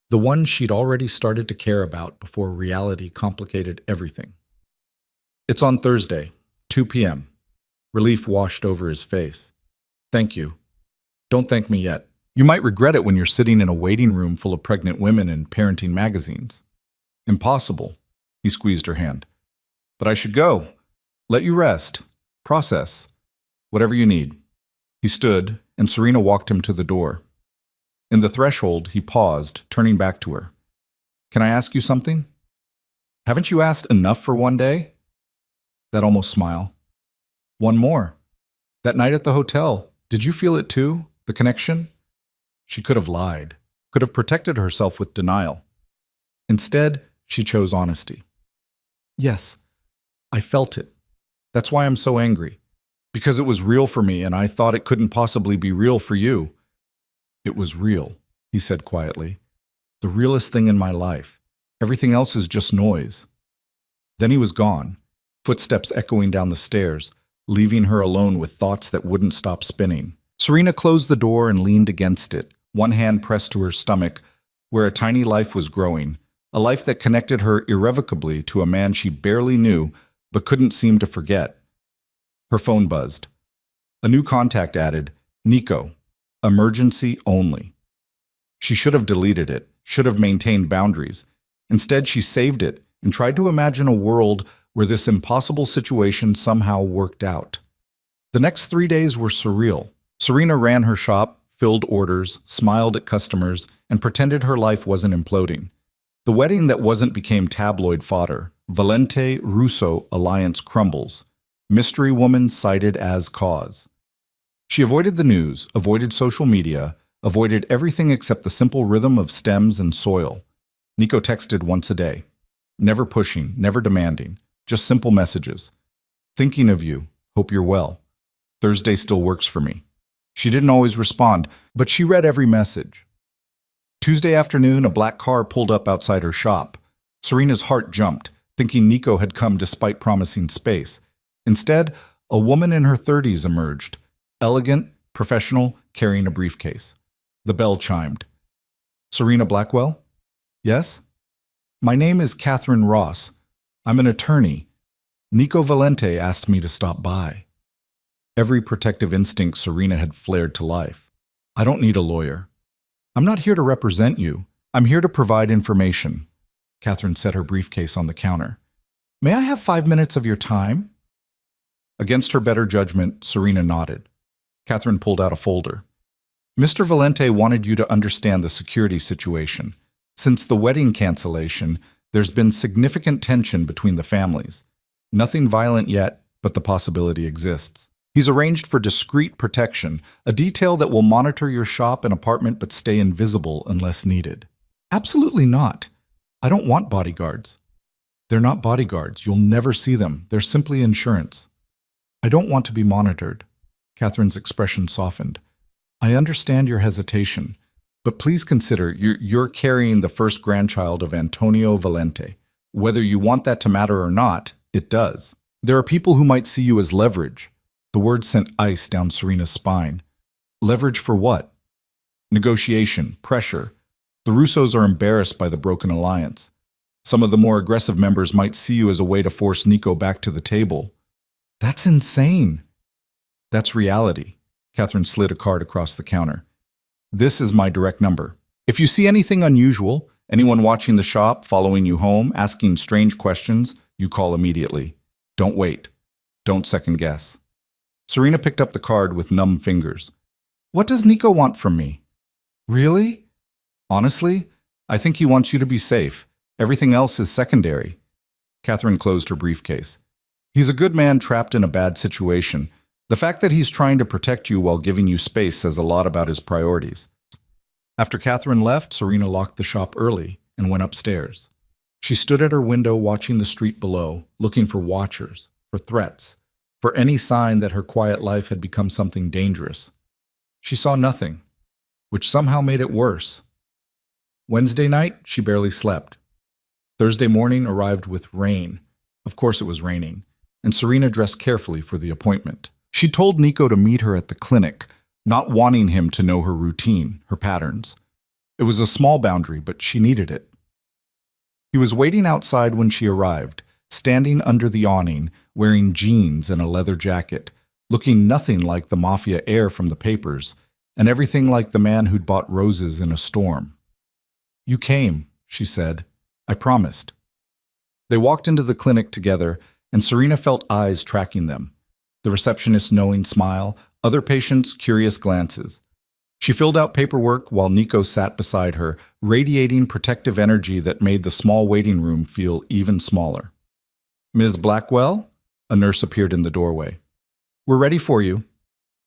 Speaker 1: the one she'd already started to care about before reality complicated everything. It's on Thursday, 2 p.m. Relief washed over his face. Thank you. Don't thank me yet. You might regret it when you're sitting in a waiting room full of pregnant women and parenting magazines. Impossible. He squeezed her hand. But I should go. Let you rest. Process. Whatever you need. He stood, and Serena walked him to the door. In the threshold, he paused, turning back to her. Can I ask you something? Haven't you asked enough for one day? That almost smile. One more. That night at the hotel, did you feel it too? The connection? She could have lied, could have protected herself with denial. Instead, she chose honesty. Yes, I felt it. That's why I'm so angry. Because it was real for me and I thought it couldn't possibly be real for you. It was real, he said quietly. The realest thing in my life. Everything else is just noise. Then he was gone, footsteps echoing down the stairs, leaving her alone with thoughts that wouldn't stop spinning. Serena closed the door and leaned against it, one hand pressed to her stomach, where a tiny life was growing, a life that connected her irrevocably to a man she barely knew but couldn't seem to forget. Her phone buzzed. A new contact added, Nico, emergency only. She should have deleted it, should have maintained boundaries. Instead, she saved it and tried to imagine a world where this impossible situation somehow worked out. The next 3 days were surreal. Serena ran her shop, filled orders, smiled at customers, and pretended her life wasn't imploding. The wedding that wasn't became tabloid fodder. Valente-Russo alliance crumbles. Mystery woman cited as cause. She avoided the news, avoided social media, avoided everything except the simple rhythm of stems and soil. Nico texted once a day. Never pushing, never demanding, just simple messages. Thinking of you, hope you're well. Thursday still works for me. She didn't always respond, but she read every message. Tuesday afternoon, a black car pulled up outside her shop. Serena's heart jumped, thinking Nico had come despite promising space. Instead, a woman in her 30s emerged, elegant, professional, carrying a briefcase. The bell chimed. Serena Blackwell? Yes? My name is Catherine Ross. I'm an attorney. Nico Valente asked me to stop by. Every protective instinct Serena had flared to life. I don't need a lawyer. I'm not here to represent you. I'm here to provide information. Catherine set her briefcase on the counter. May I have 5 minutes of your time? Against her better judgment, Serena nodded. Catherine pulled out a folder. Mr. Valente wanted you to understand the security situation. Since the wedding cancellation, there's been significant tension between the families. Nothing violent yet, but the possibility exists. He's arranged for discreet protection, a detail that will monitor your shop and apartment but stay invisible unless needed. Absolutely not. I don't want bodyguards. They're not bodyguards. You'll never see them. They're simply insurance. I don't want to be monitored. Catherine's expression softened. I understand your hesitation, but please consider you're carrying the first grandchild of Antonio Valente. Whether you want that to matter or not, it does. There are people who might see you as leverage. The word sent ice down Serena's spine. Leverage for what? Negotiation, pressure. The Russos are embarrassed by the broken alliance. Some of the more aggressive members might see you as a way to force Nico back to the table. That's insane. That's reality. Catherine slid a card across the counter. This is my direct number. If you see anything unusual, anyone watching the shop, following you home, asking strange questions, you call immediately. Don't wait. Don't second guess. Serena picked up the card with numb fingers. What does Nico want from me? Really? Honestly, I think he wants you to be safe. Everything else is secondary. Catherine closed her briefcase. He's a good man trapped in a bad situation. The fact that he's trying to protect you while giving you space says a lot about his priorities. After Catherine left, Serena locked the shop early and went upstairs. She stood at her window watching the street below, looking for watchers, for threats, for any sign that her quiet life had become something dangerous. She saw nothing, which somehow made it worse. Wednesday night, she barely slept. Thursday morning arrived with rain. Of course it was raining, and Serena dressed carefully for the appointment. She told Nico to meet her at the clinic, not wanting him to know her routine, her patterns. It was a small boundary, but she needed it. He was waiting outside when she arrived, standing under the awning, wearing jeans and a leather jacket, looking nothing like the Mafia heir from the papers, and everything like the man who'd bought roses in a storm. You came, she said. I promised. They walked into the clinic together, and Serena felt eyes tracking them. The receptionist's knowing smile, other patients' curious glances. She filled out paperwork while Nico sat beside her, radiating protective energy that made the small waiting room feel even smaller. Ms. Blackwell? A nurse appeared in the doorway. We're ready for you.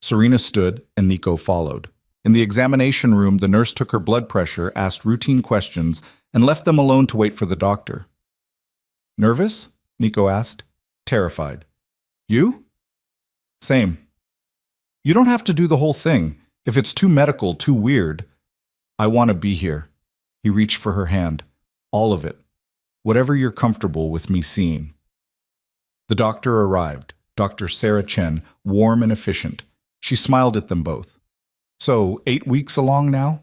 Speaker 1: Serena stood, and Nico followed. In the examination room, the nurse took her blood pressure, asked routine questions, and left them alone to wait for the doctor. Nervous? Nico asked. Terrified. You? Same. You don't have to do the whole thing. If it's too medical, too weird. I want to be here. He reached for her hand. All of it. Whatever you're comfortable with me seeing. The doctor arrived, Dr. Sarah Chen, warm and efficient. She smiled at them both. So, 8 weeks along now?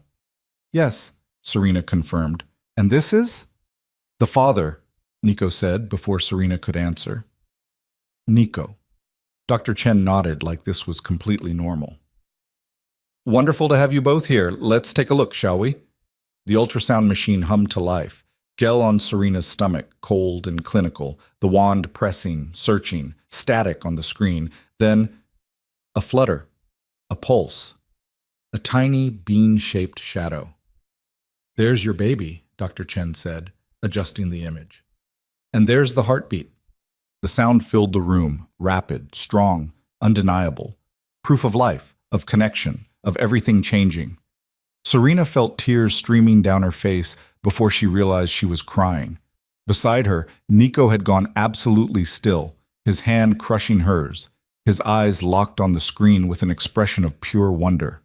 Speaker 1: Yes, Serena confirmed. And this is? The father, Nico said before Serena could answer. Nico. Dr. Chen nodded like this was completely normal. Wonderful to have you both here. Let's take a look, shall we? The ultrasound machine hummed to life. Gel on Serena's stomach, cold and clinical, the wand pressing, searching, static on the screen. Then a flutter, a pulse, a tiny bean-shaped shadow. There's your baby, Dr. Chen said, adjusting the image. And there's the heartbeat. The sound filled the room, rapid, strong, undeniable. Proof of life, of connection, of everything changing. Serena felt tears streaming down her face before she realized she was crying. Beside her, Nico had gone absolutely still, his hand crushing hers, his eyes locked on the screen with an expression of pure wonder.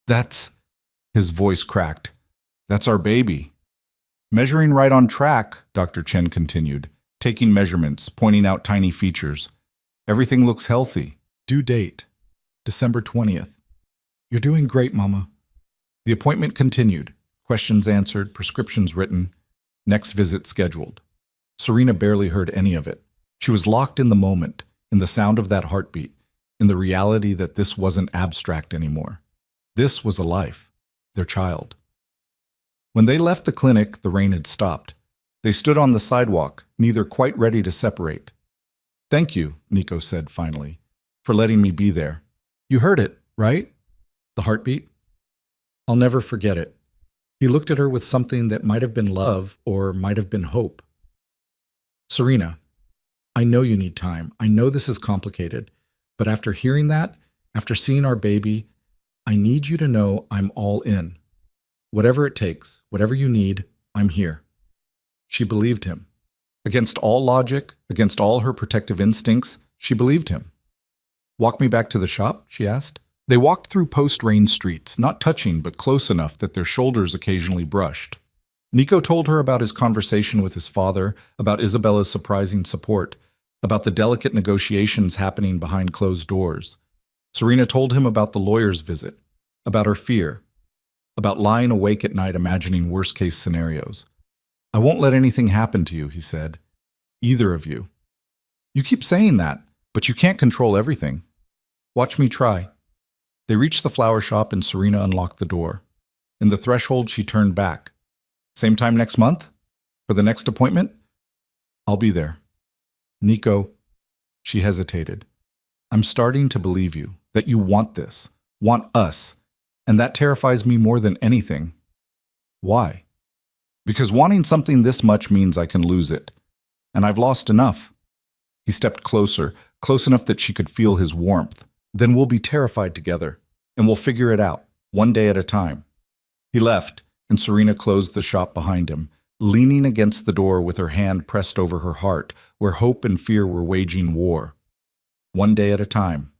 Speaker 1: That's... His voice cracked. That's our baby. Measuring right on track, Dr. Chen continued, taking measurements, pointing out tiny features. Everything looks healthy. Due date, December 20th. You're doing great, Mama. The appointment continued. Questions answered, prescriptions written, next visit scheduled. Serena barely heard any of it. She was locked in the moment, in the sound of that heartbeat, in the reality that this wasn't abstract anymore. This was a life, their child. When they left the clinic, the rain had stopped. They stood on the sidewalk, neither quite ready to separate. Thank you, Nico said finally, for letting me be there. You heard it, right? The heartbeat? I'll never forget it. He looked at her with something that might have been love or might have been hope. Serena, I know you need time. I know this is complicated. But after hearing that, after seeing our baby, I need you to know I'm all in. Whatever it takes, whatever you need, I'm here. She believed him. Against all logic, against all her protective instincts, she believed him. Walk me back to the shop, she asked. They walked through post-rain streets, not touching but close enough that their shoulders occasionally brushed. Nico told her about his conversation with his father, about Isabella's surprising support, about the delicate negotiations happening behind closed doors. Serena told him about the lawyer's visit, about her fear, about lying awake at night imagining worst-case scenarios. I won't let anything happen to you, he said. Either of you. You keep saying that, but you can't control everything. Watch me try. They reached the flower shop and Serena unlocked the door. In the threshold, she turned back. Same time next month? For the next appointment? I'll be there. Nico, she hesitated. I'm starting to believe you, that you want this, want us, and that terrifies me more than anything. Why? Because wanting something this much means I can lose it. And I've lost enough. He stepped closer, close enough that she could feel his warmth. Then we'll be terrified together, and we'll figure it out, one day at a time. He left, and Serena closed the shop behind him, leaning against the door with her hand pressed over her heart, where hope and fear were waging war. One day at a time.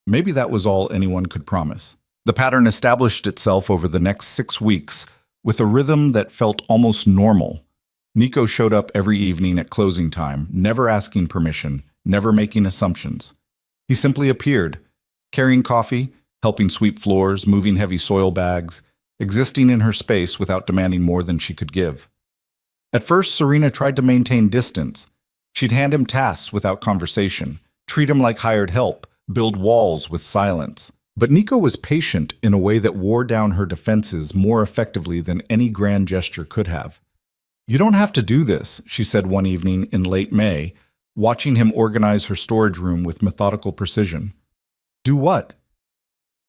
Speaker 1: Maybe that was all anyone could promise. The pattern established itself over the next 6 weeks, with a rhythm that felt almost normal. Nico showed up every evening at closing time, never asking permission, never making assumptions. He simply appeared, carrying coffee, helping sweep floors, moving heavy soil bags, existing in her space without demanding more than she could give. At first, Serena tried to maintain distance. She'd hand him tasks without conversation, treat him like hired help, build walls with silence. But Nico was patient in a way that wore down her defenses more effectively than any grand gesture could have. You don't have to do this, she said one evening in late May, watching him organize her storage room with methodical precision. Do what?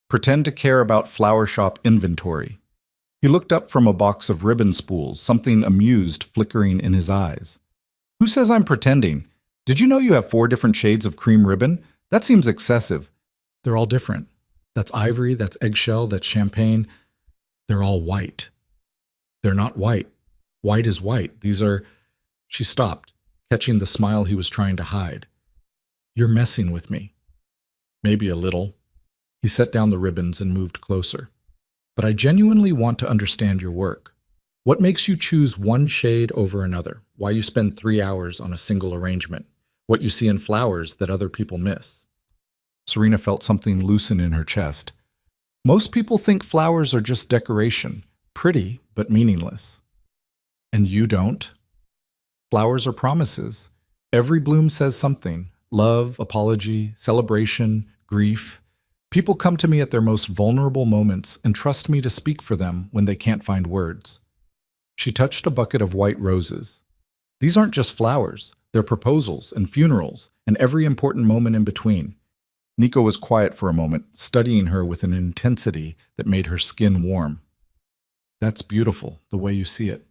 Speaker 1: Pretend to care about flower shop inventory. He looked up from a box of ribbon spools, something amused flickering in his eyes. Who says I'm pretending? Did you know you have 4 different shades of cream ribbon? That seems excessive. They're all different. That's ivory, that's eggshell, that's champagne. They're all white. They're not white. White is white. These are... She stopped, catching the smile he was trying to hide. You're messing with me. Maybe a little. He set down the ribbons and moved closer. But I genuinely want to understand your work. What makes you choose one shade over another? Why you spend 3 hours on a single arrangement? What you see in flowers that other people miss? Serena felt something loosen in her chest. Most people think flowers are just decoration, pretty but meaningless. And you don't? Flowers are promises. Every bloom says something. Love, apology, celebration, grief. People come to me at their most vulnerable moments and trust me to speak for them when they can't find words. She touched a bucket of white roses. These aren't just flowers. They're proposals and funerals and every important moment in between. Nico was quiet for a moment, studying her with an intensity that made her skin warm. That's beautiful, the way you see it.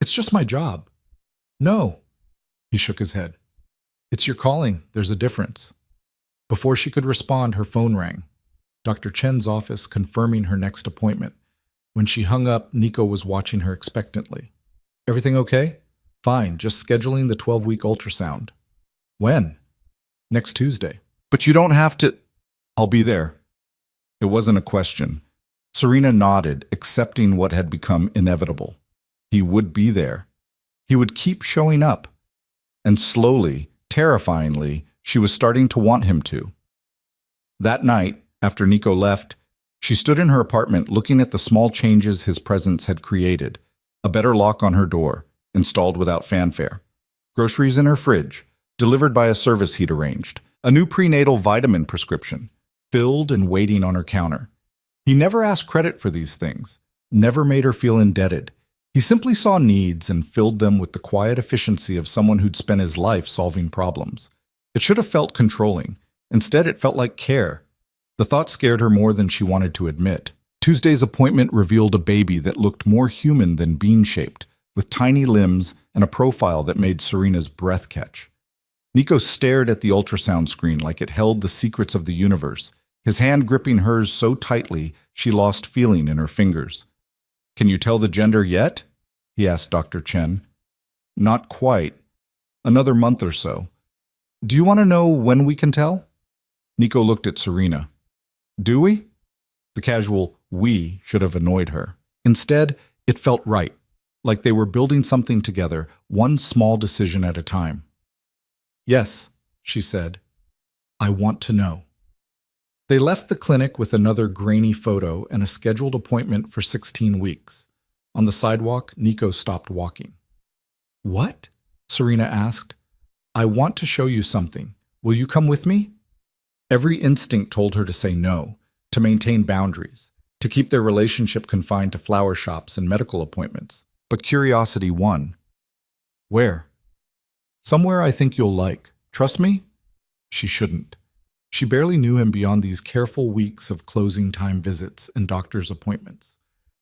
Speaker 1: It's just my job. No. He shook his head. It's your calling. There's a difference. Before she could respond, her phone rang. Dr. Chen's office confirming her next appointment. When she hung up, Nico was watching her expectantly. Everything okay? Fine, just scheduling the 12-week ultrasound. When? Next Tuesday. But you don't have to... I'll be there. It wasn't a question. Serena nodded, accepting what had become inevitable. He would be there. He would keep showing up. And slowly, terrifyingly, she was starting to want him to. That night, after Nico left, she stood in her apartment looking at the small changes his presence had created. A better lock on her door, installed without fanfare. Groceries in her fridge, delivered by a service he'd arranged. A new prenatal vitamin prescription, filled and waiting on her counter. He never asked credit for these things, never made her feel indebted. He simply saw needs and filled them with the quiet efficiency of someone who'd spent his life solving problems. It should have felt controlling. Instead, it felt like care. The thought scared her more than she wanted to admit. Tuesday's appointment revealed a baby that looked more human than bean-shaped, with tiny limbs and a profile that made Serena's breath catch. Nico stared at the ultrasound screen like it held the secrets of the universe, his hand gripping hers so tightly she lost feeling in her fingers. "Can you tell the gender yet?" he asked Dr. Chen. "Not quite. Another month or so. Do you want to know when we can tell?" Nico looked at Serena. "Do we?" The casual "we" should have annoyed her. Instead, it felt right, like they were building something together, one small decision at a time. "Yes," she said. "I want to know." They left the clinic with another grainy photo and a scheduled appointment for 16 weeks. On the sidewalk, Nico stopped walking. "What?" Serena asked. "I want to show you something. Will you come with me?" Every instinct told her to say no, to maintain boundaries, to keep their relationship confined to flower shops and medical appointments. But curiosity won. "Where?" "Somewhere I think you'll like. Trust me?" She shouldn't. She barely knew him beyond these careful weeks of closing time visits and doctor's appointments.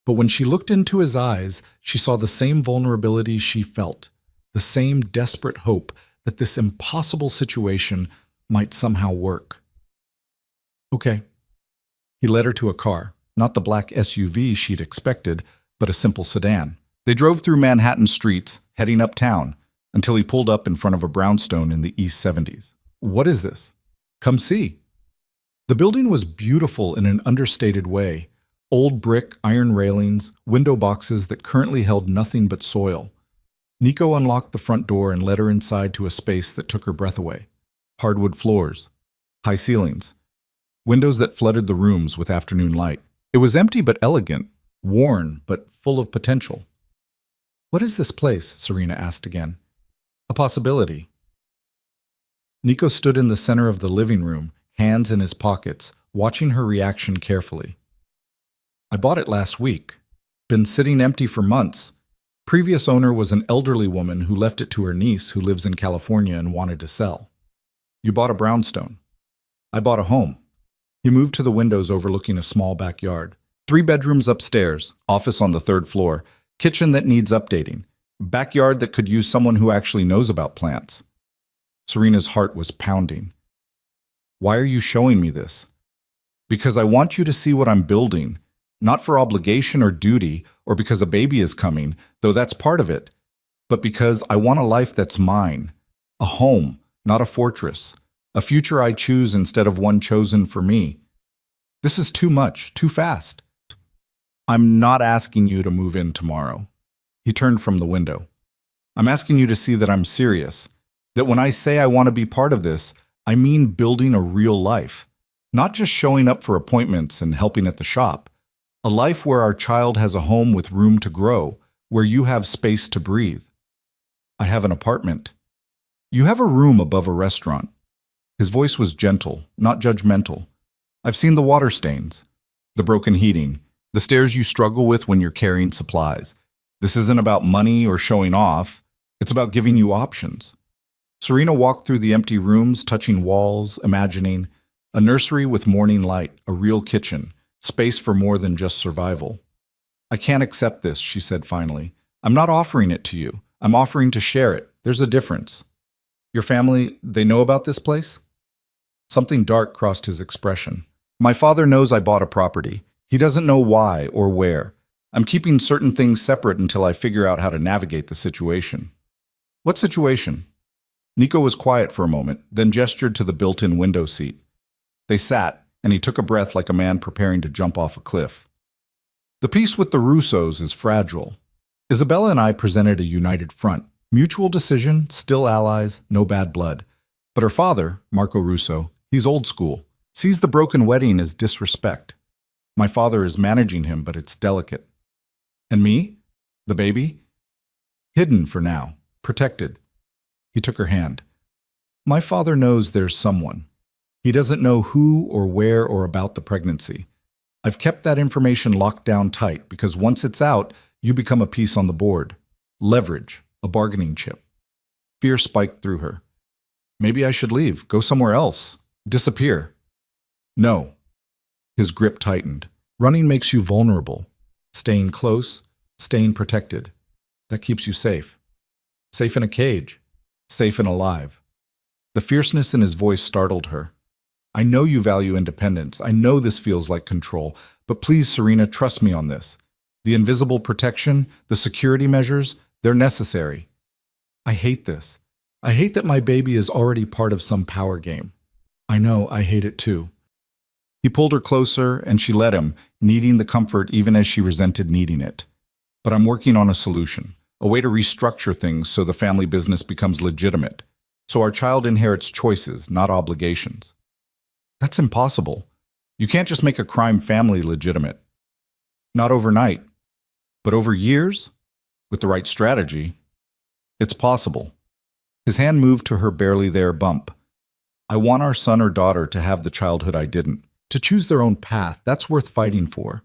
Speaker 1: But when she looked into his eyes, she saw the same vulnerability she felt, the same desperate hope that this impossible situation might somehow work. "Okay." He led her to a car, not the black SUV she'd expected, but a simple sedan. They drove through Manhattan streets, heading uptown, until he pulled up in front of a brownstone in the East 70s. "What is this?" "Come see." The building was beautiful in an understated way. Old brick, iron railings, window boxes that currently held nothing but soil. Nico unlocked the front door and led her inside to a space that took her breath away. Hardwood floors, high ceilings, windows that flooded the rooms with afternoon light. It was empty but elegant, worn but full of potential. "What is this place?" Serena asked again. "A possibility." Nico stood in the center of the living room, hands in his pockets, watching her reaction carefully. "I bought it last week. Been sitting empty for months. Previous owner was an elderly woman who left it to her niece who lives in California and wanted to sell." "You bought a brownstone." "I bought a home." He moved to the windows overlooking a small backyard. 3 bedrooms upstairs, office on the 3rd floor, kitchen that needs updating, backyard that could use someone who actually knows about plants. Serena's heart was pounding. "Why are you showing me this?" "Because I want you to see what I'm building, not for obligation or duty or because a baby is coming, though that's part of it, but because I want a life that's mine, a home, not a fortress, a future I choose instead of one chosen for me. This is too much, too fast." "I'm not asking you to move in tomorrow." He turned from the window. "I'm asking you to see that I'm serious, that when I say I want to be part of this, I mean building a real life, not just showing up for appointments and helping at the shop. A life where our child has a home with room to grow, where you have space to breathe." "I have an apartment." "You have a room above a restaurant." His voice was gentle, not judgmental. "I've seen the water stains, the broken heating, the stairs you struggle with when you're carrying supplies. This isn't about money or showing off. It's about giving you options." Serena walked through the empty rooms, touching walls, imagining a nursery with morning light, a real kitchen, space for more than just survival. "I can't accept this," she said finally. "I'm not offering it to you. I'm offering to share it. There's a difference." "Your family, they know about this place?" Something dark crossed his expression. "My father knows I bought a property. He doesn't know why or where. I'm keeping certain things separate until I figure out how to navigate the situation." "What situation?" Nico was quiet for a moment, then gestured to the built-in window seat. They sat, and he took a breath like a man preparing to jump off a cliff. "The peace with the Russos is fragile. Isabella and I presented a united front. Mutual decision, still allies, no bad blood. But her father, Marco Russo, he's old school, sees the broken wedding as disrespect. My father is managing him, but it's delicate. And me? The baby? Hidden for now, protected." He took her hand. "My father knows there's someone. He doesn't know who or where or about the pregnancy. I've kept that information locked down tight because once it's out, you become a piece on the board. Leverage, a bargaining chip." Fear spiked through her. "Maybe I should leave, go somewhere else, disappear." "No." His grip tightened. Running makes you vulnerable. Staying close, staying protected. That keeps you safe. Safe in a cage. Safe and alive. The fierceness in his voice startled her. I know you value independence. I know this feels like control. But please, Serena, trust me on this. The invisible protection, the security measures, they're necessary. I hate this. I hate that my baby is already part of some power game. I know, I hate it too. He pulled her closer, and she let him, needing the comfort even as she resented needing it. But I'm working on a solution, a way to restructure things so the family business becomes legitimate, so our child inherits choices, not obligations. That's impossible. You can't just make a crime family legitimate. Not overnight, but over years, with the right strategy, it's possible. His hand moved to her barely there bump. I want our son or daughter to have the childhood I didn't, to choose their own path. That's worth fighting for.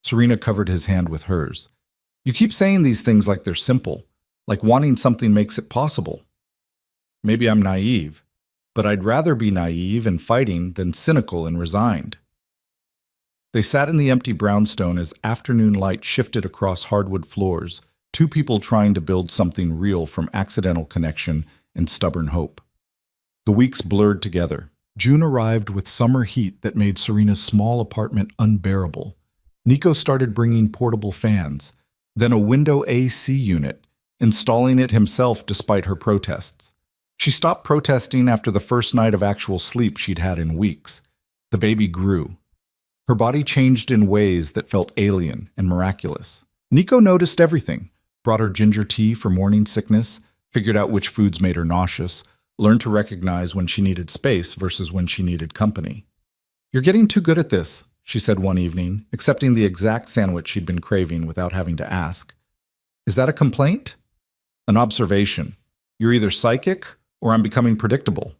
Speaker 1: Serena covered his hand with hers. You keep saying these things like they're simple, like wanting something makes it possible. Maybe I'm naive, but I'd rather be naive and fighting than cynical and resigned. They sat in the empty brownstone as afternoon light shifted across hardwood floors, two people trying to build something real from accidental connection and stubborn hope. The weeks blurred together. June arrived with summer heat that made Serena's small apartment unbearable. Nico started bringing portable fans, then a window AC unit, installing it himself despite her protests. She stopped protesting after the first night of actual sleep she'd had in weeks. The baby grew. Her body changed in ways that felt alien and miraculous. Nico noticed everything, brought her ginger tea for morning sickness, figured out which foods made her nauseous, learned to recognize when she needed space versus when she needed company. You're getting too good at this, she said one evening, accepting the exact sandwich she'd been craving without having to ask. Is that a complaint? An observation. You're either psychic or I'm becoming predictable.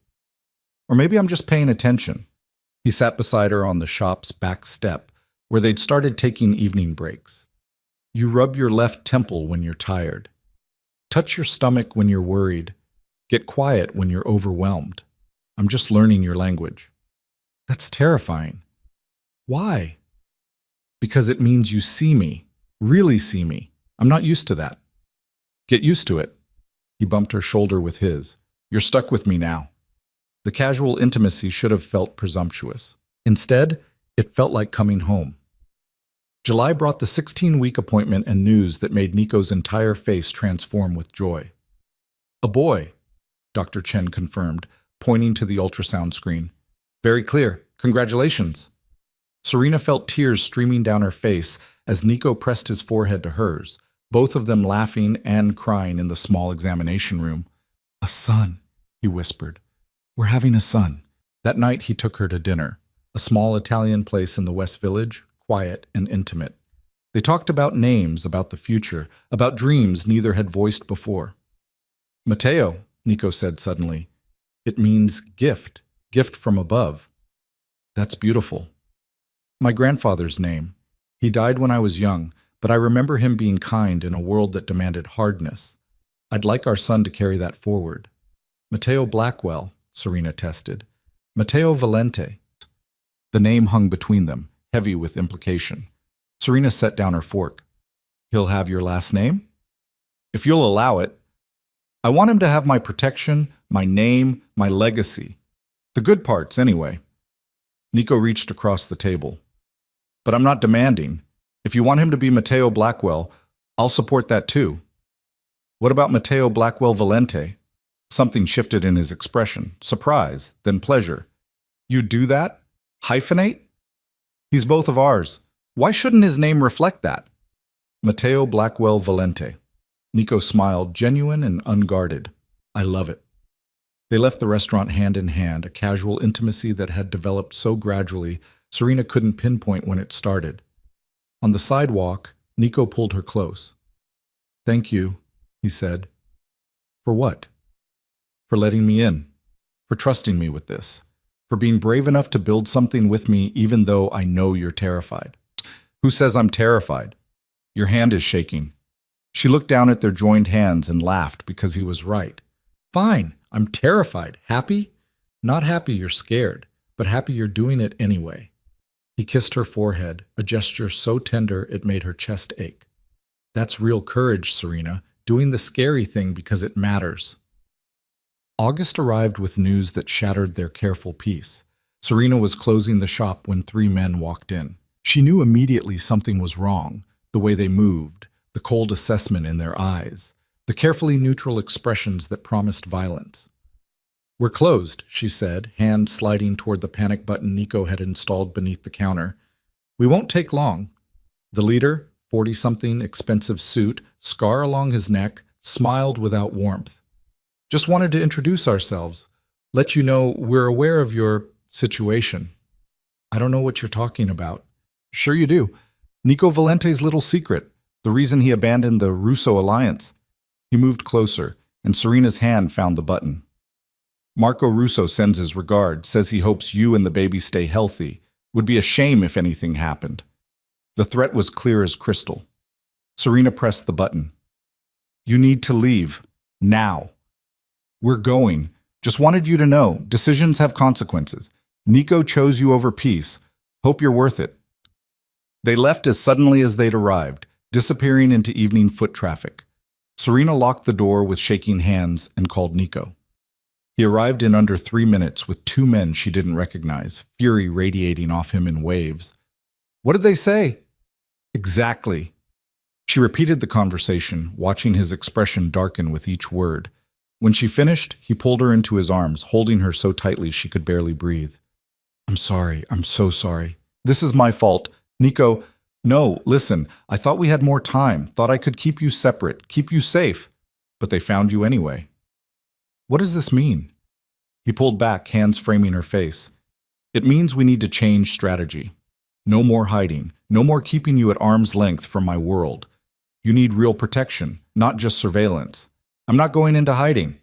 Speaker 1: Or maybe I'm just paying attention. He sat beside her on the shop's back step, where they'd started taking evening breaks. You rub your left temple when you're tired. Touch your stomach when you're worried. Get quiet when you're overwhelmed. I'm just learning your language. That's terrifying. Why? Because it means you see me, really see me. I'm not used to that. Get used to it. He bumped her shoulder with his. You're stuck with me now. The casual intimacy should have felt presumptuous. Instead, it felt like coming home. July brought the 16-week appointment and news that made Nico's entire face transform with joy. A boy, Dr. Chen confirmed, pointing to the ultrasound screen. Very clear. Congratulations. Serena felt tears streaming down her face as Nico pressed his forehead to hers, both of them laughing and crying in the small examination room. A son, he whispered. We're having a son. That night he took her to dinner, a small Italian place in the West Village, quiet and intimate. They talked about names, about the future, about dreams neither had voiced before. Matteo, Nico said suddenly. It means gift, gift from above. That's beautiful. My grandfather's name. He died when I was young, but I remember him being kind in a world that demanded hardness. I'd like our son to carry that forward. Matteo Blackwell, Serena tested. Matteo Valente. The name hung between them, heavy with implication. Serena set down her fork. He'll have your last name? If you'll allow it. I want him to have my protection, my name, my legacy. The good parts, anyway. Nico reached across the table. But I'm not demanding. If you want him to be Matteo Blackwell, I'll support that too. What about Matteo Blackwell Valente? Something shifted in his expression. Surprise, then pleasure. You do that? Hyphenate? He's both of ours. Why shouldn't his name reflect that? Matteo Blackwell Valente. Nico smiled, genuine and unguarded. I love it. They left the restaurant hand in hand, a casual intimacy that had developed so gradually Serena couldn't pinpoint when it started. On the sidewalk, Nico pulled her close. Thank you, he said. For what? For letting me in. For trusting me with this. For being brave enough to build something with me even though I know you're terrified. Who says I'm terrified? Your hand is shaking. She looked down at their joined hands and laughed because he was right. Fine, I'm terrified. Happy? Not happy you're scared, but happy you're doing it anyway. He kissed her forehead, a gesture so tender it made her chest ache. That's real courage, Serena, doing the scary thing because it matters. August arrived with news that shattered their careful peace. Serena was closing the shop when three men walked in. She knew immediately something was wrong, the way they moved, the cold assessment in their eyes, the carefully neutral expressions that promised violence. "We're closed," she said, hand sliding toward the panic button Nico had installed beneath the counter. "We won't take long." The leader, 40-something, expensive suit, scar along his neck, smiled without warmth. "Just wanted to introduce ourselves, let you know we're aware of your situation." "I don't know what you're talking about." "Sure you do. Nico Valente's little secret, the reason he abandoned the Russo alliance." He moved closer, and Serena's hand found the button. "Marco Russo sends his regards, says he hopes you and the baby stay healthy. Would be a shame if anything happened." The threat was clear as crystal. Serena pressed the button. "You need to leave. Now." "We're going. Just wanted you to know, decisions have consequences. Nico chose you over peace. Hope you're worth it." They left as suddenly as they'd arrived, disappearing into evening foot traffic. Serena locked the door with shaking hands and called Nico. He arrived in under 3 minutes with two men she didn't recognize, fury radiating off him in waves. "What did they say?" "Exactly." She repeated the conversation, watching his expression darken with each word. When she finished, he pulled her into his arms, holding her so tightly she could barely breathe. "I'm sorry. I'm so sorry. This is my fault. Nico, no, listen, I thought we had more time, thought I could keep you separate, keep you safe. But they found you anyway." "What does this mean?" He pulled back, hands framing her face. "It means we need to change strategy. No more hiding, no more keeping you at arm's length from my world. You need real protection, not just surveillance. I'm not going into hiding.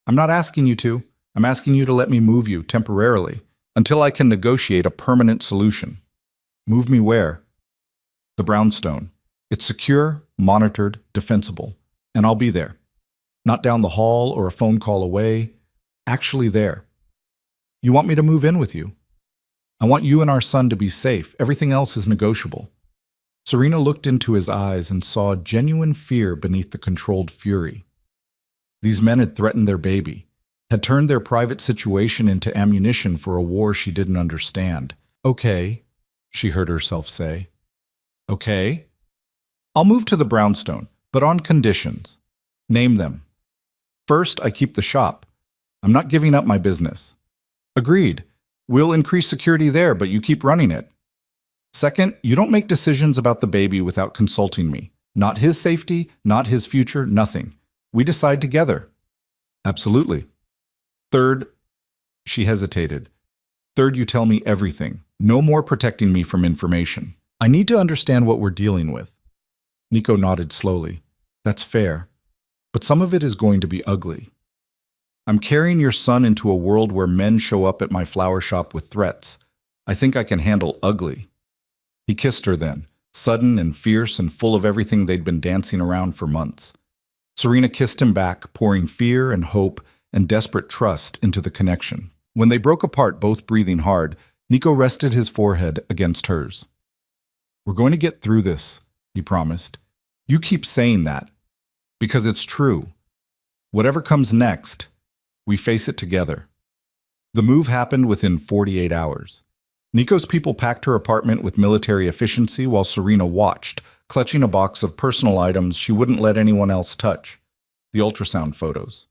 Speaker 1: I'm not asking you to. I'm asking you to let me move you temporarily, until I can negotiate a permanent solution." "Move me where?" "The brownstone. It's secure, monitored, defensible. And I'll be there. Not down the hall or a phone call away. Actually there." "You want me to move in with you?" "I want you and our son to be safe. Everything else is negotiable." Serena looked into his eyes and saw genuine fear beneath the controlled fury. These men had threatened their baby, had turned their private situation into ammunition for a war she didn't understand. "Okay," she heard herself say. "Okay. I'll move to the brownstone, but on conditions. Name them. First, I keep the shop. I'm not giving up my business." "Agreed. We'll increase security there, but you keep running it." "Second, you don't make decisions about the baby without consulting me. Not his safety, not his future, nothing. We decide together." "Absolutely." "Third," she hesitated. "Third, you tell me everything. No more protecting me from information. I need to understand what we're dealing with." Nico nodded slowly. "That's fair. But some of it is going to be ugly. I'm carrying your son into a world where men show up at my flower shop with threats. I think I can handle ugly." He kissed her then, sudden and fierce and full of everything they'd been dancing around for months. Serena kissed him back, pouring fear and hope and desperate trust into the connection. When they broke apart, both breathing hard, Nico rested his forehead against hers. "We're going to get through this," he promised. "You keep saying that. Because it's true. Whatever comes next, we face it together." The move happened within 48 hours. Nico's people packed her apartment with military efficiency while Serena watched, clutching a box of personal items she wouldn't let anyone else touch. The ultrasound photos.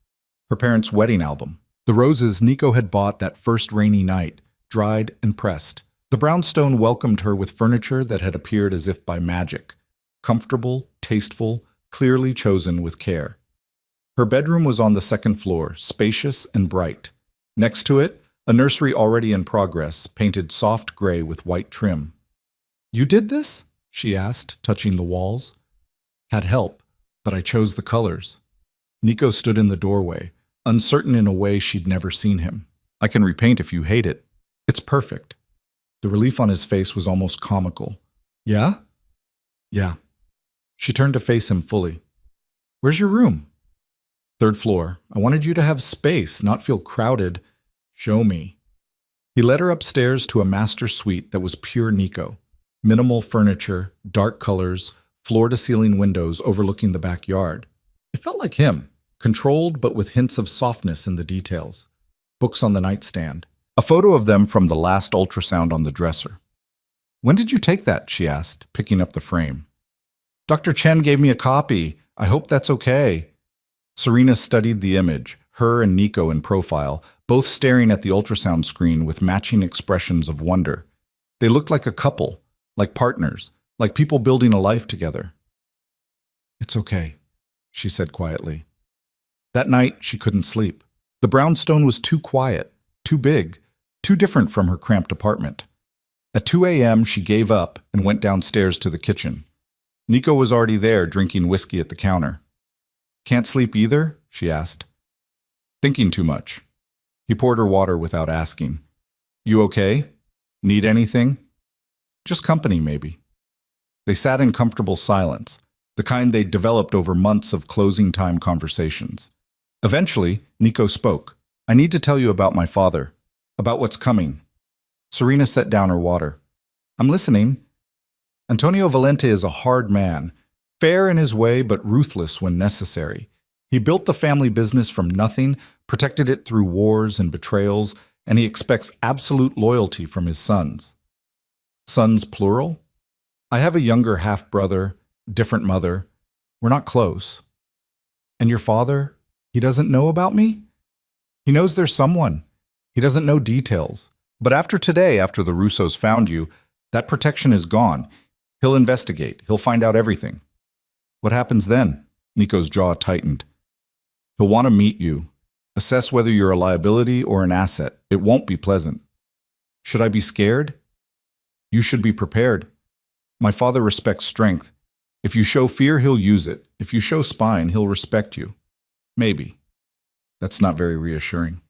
Speaker 1: Her parents' wedding album. The roses Nico had bought that first rainy night, dried and pressed. The brownstone welcomed her with furniture that had appeared as if by magic. Comfortable, tasteful, clearly chosen with care. Her bedroom was on the second floor, spacious and bright. Next to it, a nursery already in progress, painted soft gray with white trim. "You did this?" she asked, touching the walls. "Had help, but I chose the colors." Nico stood in the doorway, uncertain in a way she'd never seen him. "I can repaint if you hate it. It's perfect." The relief on his face was almost comical. "Yeah?" "Yeah." She turned to face him fully. "Where's your room?" "Third floor. I wanted you to have space, not feel crowded." "Show me." He led her upstairs to a master suite that was pure Nico. Minimal furniture, dark colors, floor-to-ceiling windows overlooking the backyard. It felt like him, controlled but with hints of softness in the details. Books on the nightstand. A photo of them from the last ultrasound on the dresser. "When did you take that?" she asked, picking up the frame. "Dr. Chen gave me a copy. I hope that's okay." Serena studied the image, her and Nico in profile, both staring at the ultrasound screen with matching expressions of wonder. They looked like a couple, like partners, like people building a life together. "It's okay," she said quietly. That night, she couldn't sleep. The brownstone was too quiet, too big, too different from her cramped apartment. At 2 a.m., she gave up and went downstairs to the kitchen. Nico was already there, drinking whiskey at the counter. "Can't sleep either?" she asked. "Thinking too much." He poured her water without asking. "You okay? Need anything?" "Just company, maybe." They sat in comfortable silence, the kind they'd developed over months of closing time conversations. Eventually, Nico spoke. "I need to tell you about my father, about what's coming." Serena set down her water. "I'm listening." "Antonio Valente is a hard man, fair in his way but ruthless when necessary. He built the family business from nothing, protected it through wars and betrayals, and he expects absolute loyalty from his sons." "Sons plural?" "I have a younger half-brother, different mother. We're not close." "And your father? He doesn't know about me?" "He knows there's someone. He doesn't know details. But after today, after the Russos found you, that protection is gone. He'll investigate. He'll find out everything." "What happens then?" Nico's jaw tightened. "He'll want to meet you, assess whether you're a liability or an asset. It won't be pleasant." "Should I be scared?" "You should be prepared. My father respects strength. If you show fear, he'll use it. If you show spine, he'll respect you." "Maybe." "That's not very reassuring."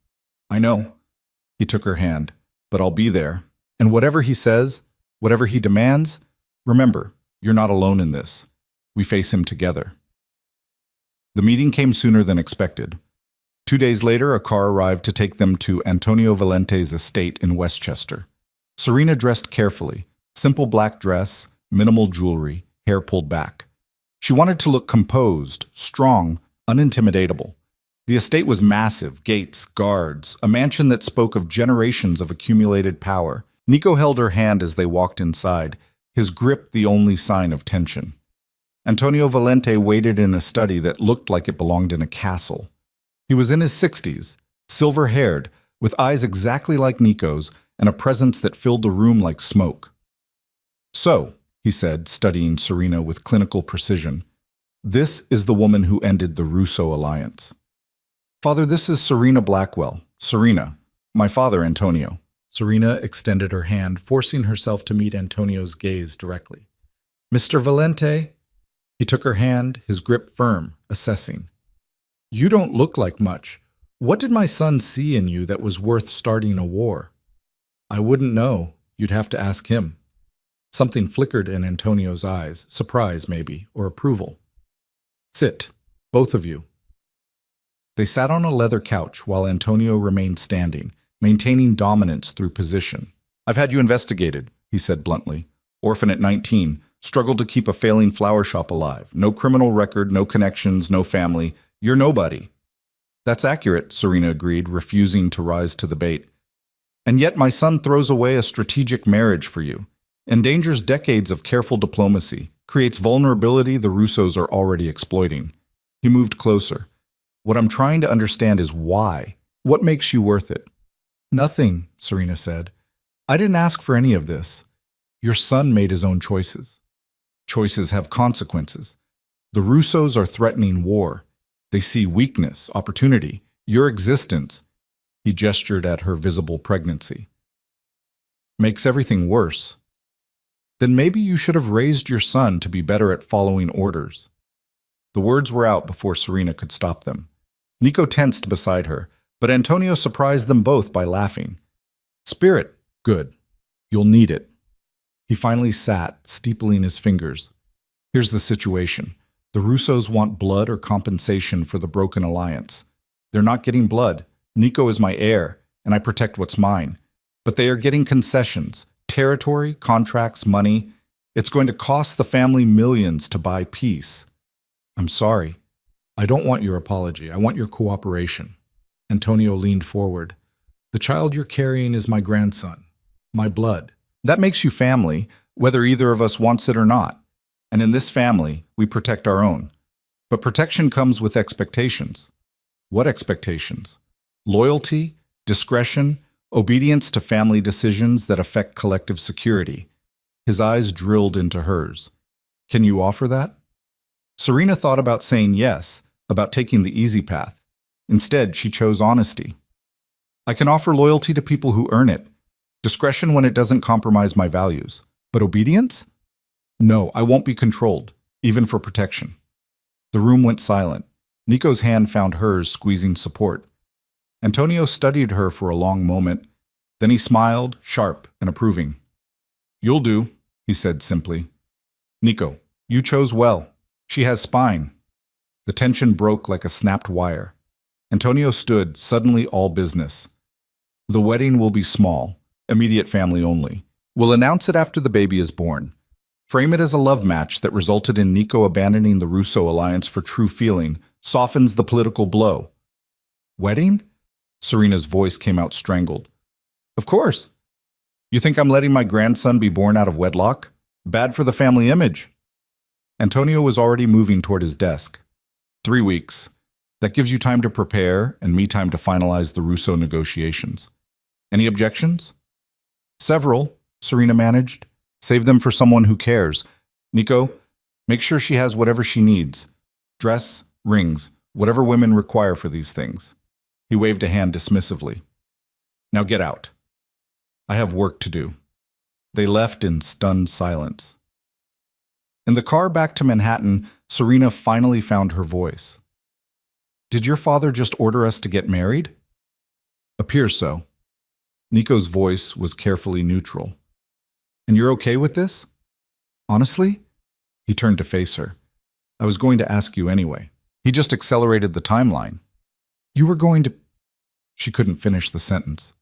Speaker 1: "I know." He took her hand. "But I'll be there. And whatever he says, whatever he demands, remember, you're not alone in this. We face him together." The meeting came sooner than expected. 2 days later, a car arrived to take them to Antonio Valente's estate in Westchester. Serena dressed carefully, simple black dress, minimal jewelry, hair pulled back. She wanted to look composed, strong, unintimidatable. The estate was massive, gates, guards, a mansion that spoke of generations of accumulated power. Nico held her hand as they walked inside, his grip the only sign of tension. Antonio Valente waited in a study that looked like it belonged in a castle. He was in his 60s, silver-haired, with eyes exactly like Nico's, and a presence that filled the room like smoke. "So," he said, studying Serena with clinical precision, "this is the woman who ended the Russo alliance." "Father, this is Serena Blackwell. Serena. My father, Antonio." Serena extended her hand, forcing herself to meet Antonio's gaze directly. "Mr. Valente?" He took her hand, his grip firm, assessing. "You don't look like much. What did my son see in you that was worth starting a war?" "I wouldn't know. You'd have to ask him." Something flickered in Antonio's eyes, surprise maybe, or approval. "Sit, both of you." They sat on a leather couch while Antonio remained standing, maintaining dominance through position. "I've had you investigated," he said bluntly. "Orphan at 19, struggled to keep a failing flower shop alive. No criminal record, no connections, no family. You're nobody." "That's accurate," Serena agreed, refusing to rise to the bait. "And yet my son throws away a strategic marriage for you, endangers decades of careful diplomacy, creates vulnerability the Russos are already exploiting." He moved closer. "What I'm trying to understand is why. What makes you worth it?" "Nothing," Serena said. "I didn't ask for any of this. Your son made his own choices. Choices have consequences. The Russos are threatening war. They see weakness, opportunity, your existence." He gestured at her visible pregnancy. "Makes everything worse. Then maybe you should have raised your son to be better at following orders." The words were out before Serena could stop them. Nico tensed beside her, but Antonio surprised them both by laughing. "Spirit, good. You'll need it." He finally sat, steepling his fingers. "Here's the situation. The Russos want blood or compensation for the broken alliance. They're not getting blood. Nico is my heir, and I protect what's mine. But they are getting concessions, territory, contracts, money. It's going to cost the family millions to buy peace. I'm sorry. I don't want your apology. I want your cooperation. Antonio leaned forward. The child you're carrying is my grandson, my blood. That makes you family, whether either of us wants it or not. And in this family, we protect our own. But protection comes with expectations. What expectations? Loyalty, discretion, obedience to family decisions that affect collective security. His eyes drilled into hers. Can you offer that? Serena thought about saying yes, about taking the easy path. Instead, she chose honesty. I can offer loyalty to people who earn it, discretion when it doesn't compromise my values. But obedience? No, I won't be controlled, even for protection. The room went silent. Nico's hand found hers, squeezing support. Antonio studied her for a long moment. Then he smiled, sharp and approving. You'll do, he said simply. Nico, you chose well. She has spine. The tension broke like a snapped wire. Antonio stood, suddenly all business. The wedding will be small, immediate family only. We'll announce it after the baby is born. Frame it as a love match that resulted in Nico abandoning the Russo alliance for true feeling, softens the political blow. Wedding? Serena's voice came out strangled. Of course. You think I'm letting my grandson be born out of wedlock? Bad for the family image. Antonio was already moving toward his desk. 3 weeks. That gives you time to prepare and me time to finalize the Russo negotiations. Any objections? Several, Serena managed. Save them for someone who cares. Nico, make sure she has whatever she needs. Dress, rings, whatever women require for these things. He waved a hand dismissively. Now get out. I have work to do. They left in stunned silence. In the car back to Manhattan, Serena finally found her voice. Did your father just order us to get married? Appears so. Nico's voice was carefully neutral. And you're okay with this? Honestly? He turned to face her. I was going to ask you anyway. He just accelerated the timeline. You were going to... She couldn't finish the sentence.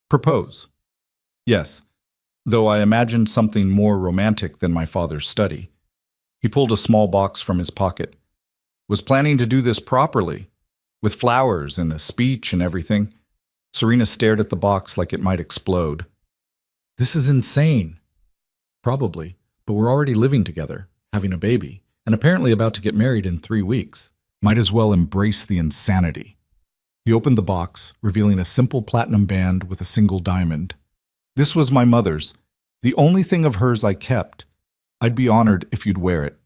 Speaker 1: Propose. Yes, though I imagined something more romantic than my father's study. He pulled a small box from his pocket. Was planning to do this properly, with flowers and a speech and everything. Serena stared at the box like it might explode. This is insane. Probably, but we're already living together, having a baby, and apparently about to get married in 3 weeks. Might as well embrace the insanity. He opened the box, revealing a simple platinum band with a single diamond. This was my mother's, the only thing of hers I kept. I'd be honored if you'd wear it.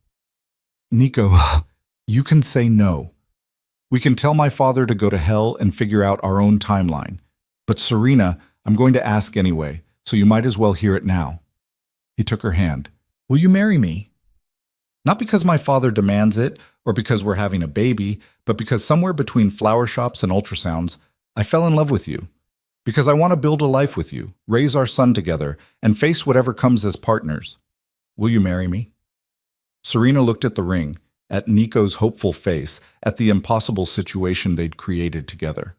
Speaker 1: Nico, you can say no. We can tell my father to go to hell and figure out our own timeline. But Serena, I'm going to ask anyway, so you might as well hear it now. He took her hand. Will you marry me? Not because my father demands it, or because we're having a baby, but because somewhere between flower shops and ultrasounds, I fell in love with you. Because I want to build a life with you, raise our son together, and face whatever comes as partners. Will you marry me? Serena looked at the ring, at Nico's hopeful face, at the impossible situation they'd created together.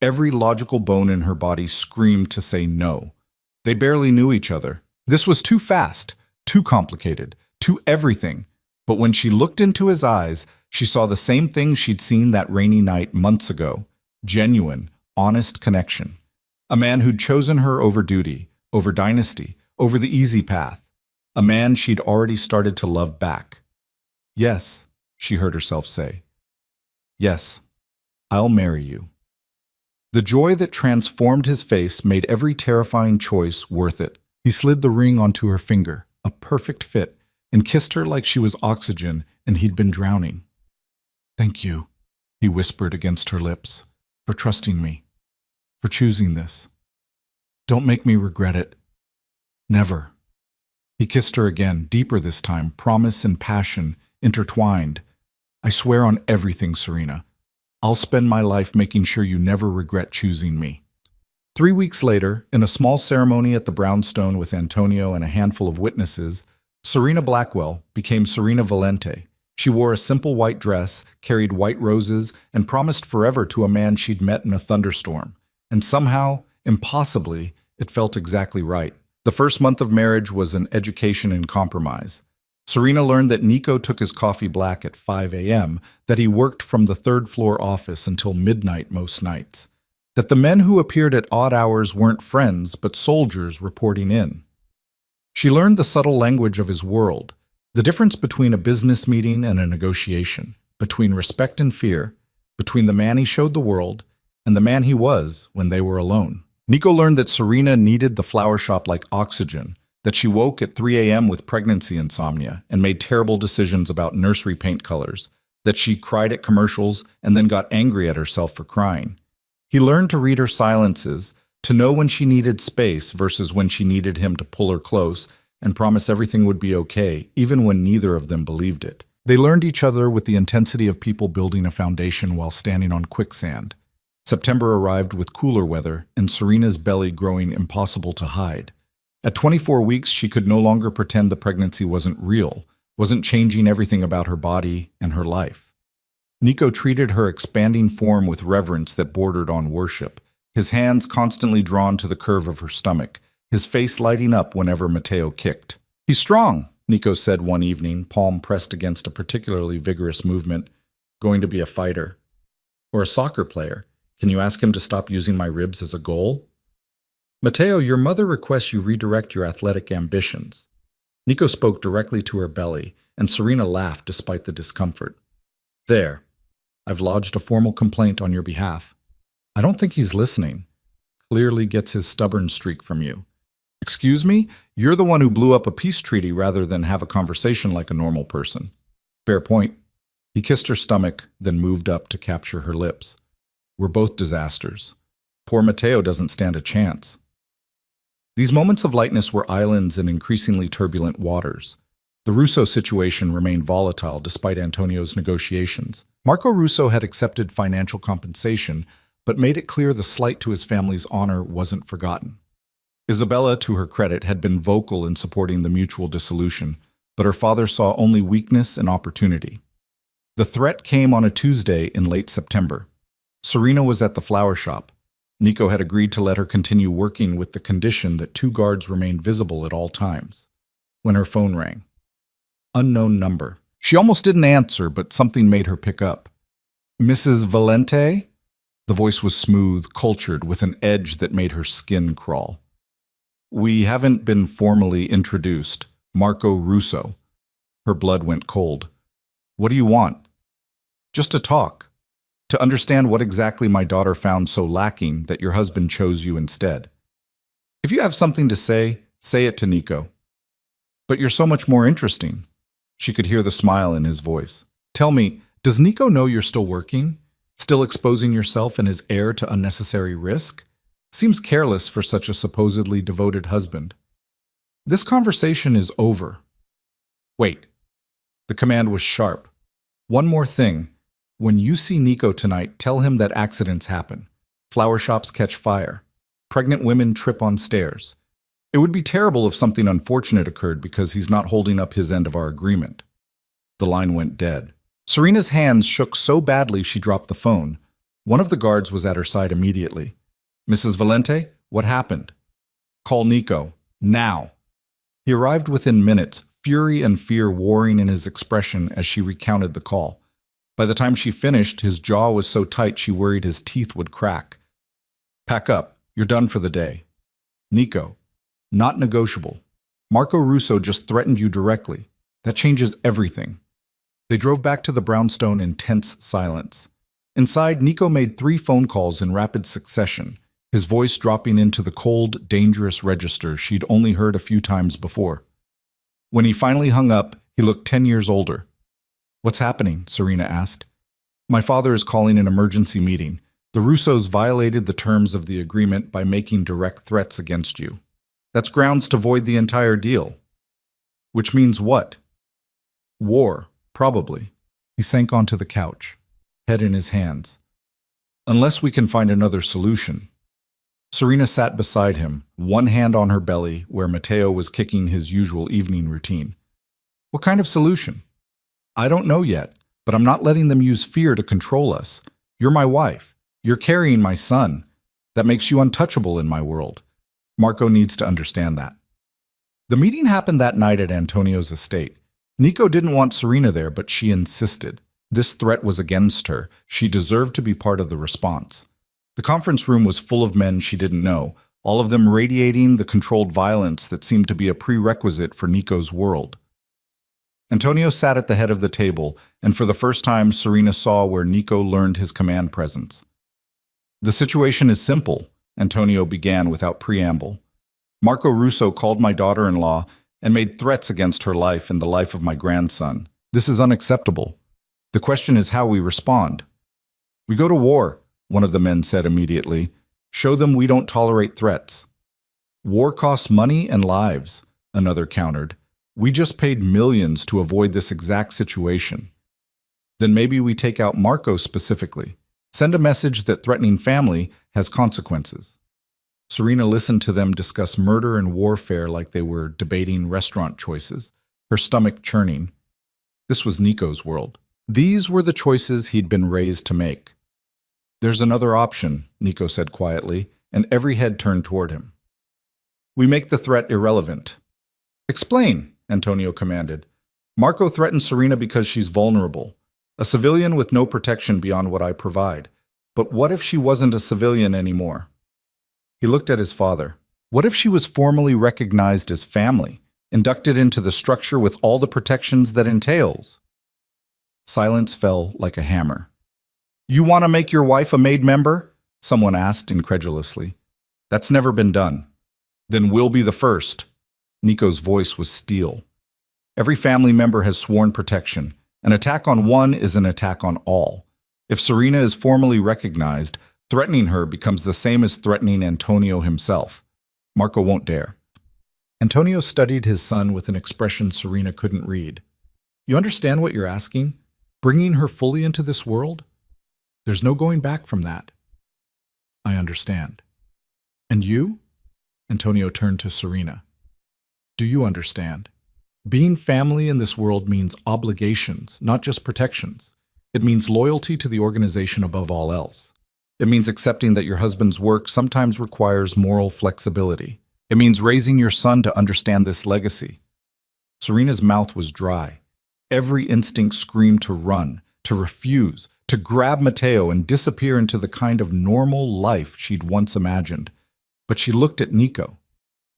Speaker 1: Every logical bone in her body screamed to say no. They barely knew each other. This was too fast, too complicated, too everything. But when she looked into his eyes, she saw the same thing she'd seen that rainy night months ago. Genuine, honest connection. A man who'd chosen her over duty, over dynasty, over the easy path. A man she'd already started to love back. Yes, she heard herself say. Yes, I'll marry you. The joy that transformed his face made every terrifying choice worth it. He slid the ring onto her finger, a perfect fit, and kissed her like she was oxygen and he'd been drowning. Thank you, he whispered against her lips, for trusting me, for choosing this. Don't make me regret it. Never. He kissed her again, deeper this time, promise and passion intertwined. I swear on everything, Serena. I'll spend my life making sure you never regret choosing me. 3 weeks later, in a small ceremony at the brownstone with Antonio and a handful of witnesses, Serena Blackwell became Serena Valente. She wore a simple white dress, carried white roses, and promised forever to a man she'd met in a thunderstorm. And somehow, impossibly, It felt exactly right. The first month of marriage was an education in compromise. Serena learned that Nico took his coffee black at 5 a.m., that he worked from the third-floor office until midnight most nights, that the men who appeared at odd hours weren't friends but soldiers reporting in. She learned the subtle language of his world, the difference between a business meeting and a negotiation, between respect and fear, between the man he showed the world and the man he was when they were alone. Nico learned that Serena needed the flower shop like oxygen, that she woke at 3 a.m. with pregnancy insomnia and made terrible decisions about nursery paint colors, that she cried at commercials and then got angry at herself for crying. He learned to read her silences, to know when she needed space versus when she needed him to pull her close and promise everything would be okay, even when neither of them believed it. They learned each other with the intensity of people building a foundation while standing on quicksand. September arrived with cooler weather and Serena's belly growing impossible to hide. At 24 weeks, she could no longer pretend the pregnancy wasn't real, wasn't changing everything about her body and her life. Nico treated her expanding form with reverence that bordered on worship, his hands constantly drawn to the curve of her stomach, his face lighting up whenever Matteo kicked. "He's strong," Nico said one evening, palm pressed against a particularly vigorous movement. "Going to be a fighter. Or a soccer player. Can you ask him to stop using my ribs as a goal?" "Matteo, your mother requests you redirect your athletic ambitions." Nico spoke directly to her belly, and Serena laughed despite the discomfort. "There. I've lodged a formal complaint on your behalf." "I don't think he's listening." "Clearly gets his stubborn streak from you." "Excuse me? You're the one who blew up a peace treaty rather than have a conversation like a normal person." "Fair point." He kissed her stomach, then moved up to capture her lips. "We're both disasters. Poor Matteo doesn't stand a chance." These moments of lightness were islands in increasingly turbulent waters. The Russo situation remained volatile despite Antonio's negotiations. Marco Russo had accepted financial compensation, but made it clear the slight to his family's honor wasn't forgotten. Isabella, to her credit, had been vocal in supporting the mutual dissolution, but her father saw only weakness and opportunity. The threat came on a Tuesday in late September. Serena was at the flower shop. Nico had agreed to let her continue working with the condition that 2 guards remained visible at all times. When her phone rang. Unknown number. She almost didn't answer, but something made her pick up. "Mrs. Valente?" The voice was smooth, cultured, with an edge that made her skin crawl. "We haven't been formally introduced. Marco Russo." Her blood went cold. "What do you want?" "Just to talk. To understand what exactly my daughter found so lacking that your husband chose you instead. If you have something to say it to Nico." "But you're so much more interesting." She could hear the smile in his voice. "Tell me, does Nico know you're still working? Still exposing yourself and his heir to unnecessary risk? Seems careless for such a supposedly devoted husband." "This conversation is over." "Wait." The command was sharp. "One more thing. When you see Nico tonight, tell him that accidents happen. Flower shops catch fire. Pregnant women trip on stairs. It would be terrible if something unfortunate occurred because he's not holding up his end of our agreement." The line went dead. Serena's hands shook so badly she dropped the phone. One of the guards was at her side immediately. "Mrs. Valente, what happened?" "Call Nico. Now." He arrived within minutes, fury and fear warring in his expression as she recounted the call. By the time she finished, his jaw was so tight she worried his teeth would crack. "Pack up. You're done for the day." "Nico. Not negotiable. Marco Russo just threatened you directly. That changes everything." They drove back to the brownstone in tense silence. Inside, Nico made 3 phone calls in rapid succession, his voice dropping into the cold, dangerous register she'd only heard a few times before. When he finally hung up, he looked 10 years older. "What's happening?" Serena asked. "My father is calling an emergency meeting. The Russos violated the terms of the agreement by making direct threats against you. That's grounds to void the entire deal." "Which means what?" "War, probably." He sank onto the couch, head in his hands. "Unless we can find another solution." Serena sat beside him, one hand on her belly where Matteo was kicking his usual evening routine. "What kind of solution?" "I don't know yet, but I'm not letting them use fear to control us. You're my wife. You're carrying my son. That makes you untouchable in my world. Marco needs to understand that. The meeting happened that night at Antonio's estate. Nico didn't want Serena there, but she insisted. This threat was against her. She deserved to be part of the response. The conference room was full of men she didn't know, all of them radiating the controlled violence that seemed to be a prerequisite for Nico's world. Antonio sat at the head of the table, and for the first time, Serena saw where Nico learned his command presence. The situation is simple, Antonio began without preamble. Marco Russo called my daughter-in-law and made threats against her life and the life of my grandson. This is unacceptable. The question is how we respond. We go to war, one of the men said immediately. Show them we don't tolerate threats. War costs money and lives, another countered. We just paid millions to avoid this exact situation. Then maybe we take out Marco specifically. Send a message that threatening family has consequences. Serena listened to them discuss murder and warfare like they were debating restaurant choices, her stomach churning. This was Nico's world. These were the choices he'd been raised to make. There's another option, Nico said quietly, and every head turned toward him. We make the threat irrelevant. Explain, Antonio commanded. Marco threatened Serena because she's vulnerable, a civilian with no protection beyond what I provide. But what if she wasn't a civilian anymore? He looked at his father. What if she was formally recognized as family, inducted into the structure with all the protections that entails? Silence fell like a hammer. You want to make your wife a made member? Someone asked incredulously. That's never been done. Then we'll be the first. Nico's voice was steel. Every family member has sworn protection. An attack on one is an attack on all. If Serena is formally recognized, threatening her becomes the same as threatening Antonio himself. Marco won't dare. Antonio studied his son with an expression Serena couldn't read. You understand what you're asking? Bringing her fully into this world? There's no going back from that. I understand. And you? Antonio turned to Serena. Do you understand? Being family in this world means obligations, not just protections. It means loyalty to the organization above all else. It means accepting that your husband's work sometimes requires moral flexibility. It means raising your son to understand this legacy. Serena's mouth was dry. Every instinct screamed to run, to refuse, to grab Matteo and disappear into the kind of normal life she'd once imagined. But she looked at Nico,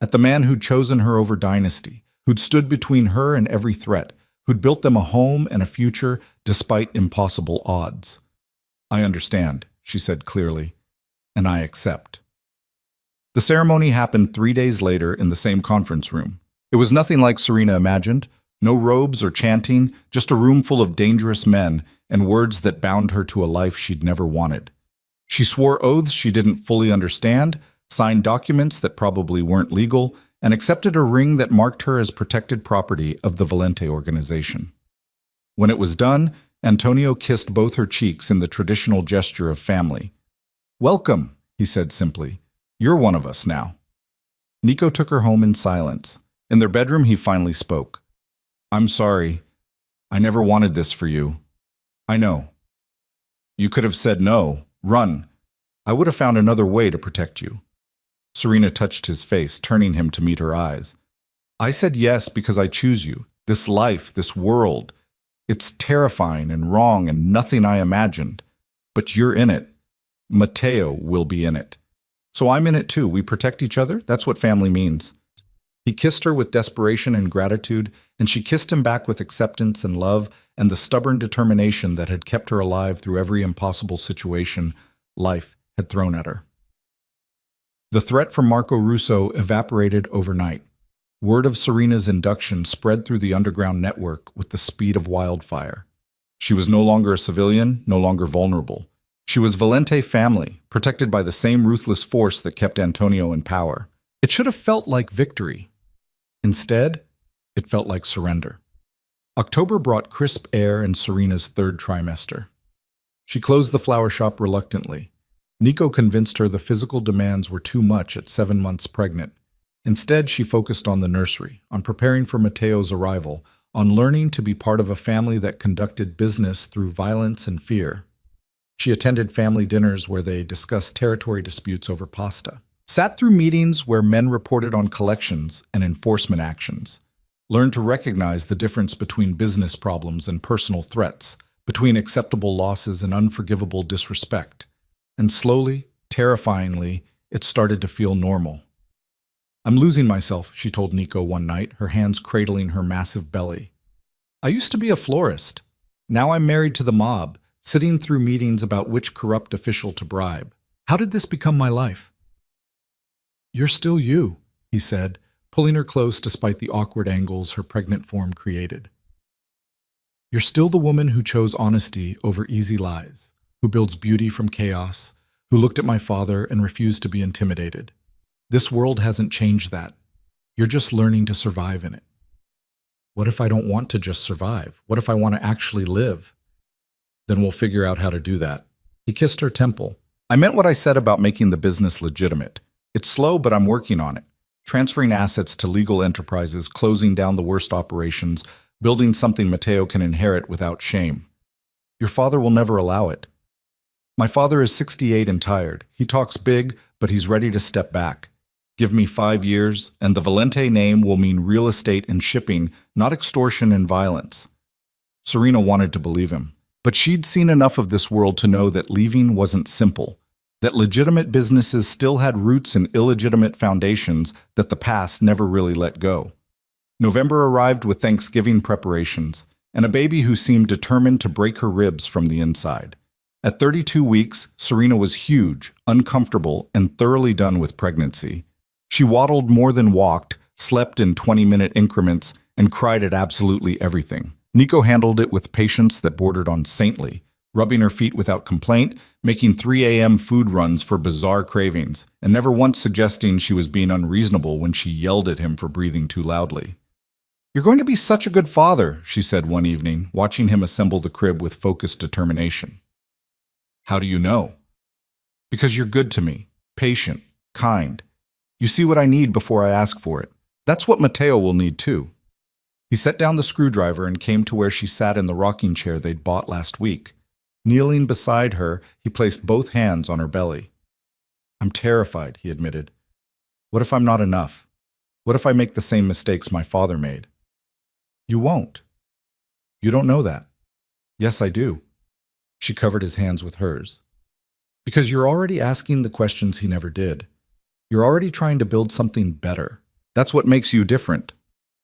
Speaker 1: at the man who'd chosen her over dynasty, who'd stood between her and every threat, who'd built them a home and a future despite impossible odds. I understand, she said clearly, and I accept. The ceremony happened 3 days later in the same conference room. It was nothing like Serena imagined. No robes or chanting, just a room full of dangerous men and words that bound her to a life she'd never wanted. She swore oaths she didn't fully understand, signed documents that probably weren't legal, and accepted a ring that marked her as protected property of the Valente organization. When it was done, Antonio kissed both her cheeks in the traditional gesture of family. Welcome, he said simply. You're one of us now. Nico took her home in silence. In their bedroom, he finally spoke. I'm sorry. I never wanted this for you. I know. You could have said no, run. I would have found another way to protect you. Serena touched his face, turning him to meet her eyes. I said yes because I choose you. This life, this world. It's terrifying and wrong and nothing I imagined. But you're in it. Matteo will be in it. So I'm in it too. We protect each other. That's what family means. He kissed her with desperation and gratitude, and she kissed him back with acceptance and love and the stubborn determination that had kept her alive through every impossible situation life had thrown at her. The threat from Marco Russo evaporated overnight. Word of Serena's induction spread through the underground network with the speed of wildfire. She was no longer a civilian, no longer vulnerable. She was Valente family, protected by the same ruthless force that kept Antonio in power. It should have felt like victory. Instead, it felt like surrender. October brought crisp air in Serena's third trimester. She closed the flower shop reluctantly. Nico convinced her the physical demands were too much at 7 months pregnant. Instead, she focused on the nursery, on preparing for Matteo's arrival, on learning to be part of a family that conducted business through violence and fear. She attended family dinners where they discussed territory disputes over pasta. Sat through meetings where men reported on collections and enforcement actions. Learned to recognize the difference between business problems and personal threats, between acceptable losses and unforgivable disrespect. And slowly, terrifyingly, it started to feel normal. I'm losing myself, she told Nico one night, her hands cradling her massive belly. I used to be a florist. Now I'm married to the mob, sitting through meetings about which corrupt official to bribe. How did this become my life? You're still you, he said, pulling her close despite the awkward angles her pregnant form created. You're still the woman who chose honesty over easy lies, who builds beauty from chaos, who looked at my father and refused to be intimidated. This world hasn't changed that. You're just learning to survive in it. What if I don't want to just survive? What if I want to actually live? Then we'll figure out how to do that. He kissed her temple. I meant what I said about making the business legitimate. It's slow, but I'm working on it. Transferring assets to legal enterprises, closing down the worst operations, building something Matteo can inherit without shame. Your father will never allow it. My father is 68 and tired. He talks big, but he's ready to step back. Give me 5 years, and the Valente name will mean real estate and shipping, not extortion and violence. Serena wanted to believe him, but she'd seen enough of this world to know that leaving wasn't simple, that legitimate businesses still had roots in illegitimate foundations that the past never really let go. November arrived with Thanksgiving preparations, and a baby who seemed determined to break her ribs from the inside. At 32 weeks, Serena was huge, uncomfortable, and thoroughly done with pregnancy. She waddled more than walked, slept in 20-minute increments, and cried at absolutely everything. Nico handled it with patience that bordered on saintly, rubbing her feet without complaint, making 3 a.m. food runs for bizarre cravings, and never once suggesting she was being unreasonable when she yelled at him for breathing too loudly. You're going to be such a good father, she said one evening, watching him assemble the crib with focused determination. How do you know? Because you're good to me, patient, kind. You see what I need before I ask for it. That's what Matteo will need too. He set down the screwdriver and came to where she sat in the rocking chair they'd bought last week. Kneeling beside her, he placed both hands on her belly. I'm terrified, he admitted. What if I'm not enough? What if I make the same mistakes my father made? You won't. You don't know that. Yes, I do. She covered his hands with hers. Because you're already asking the questions he never did. You're already trying to build something better. That's what makes you different.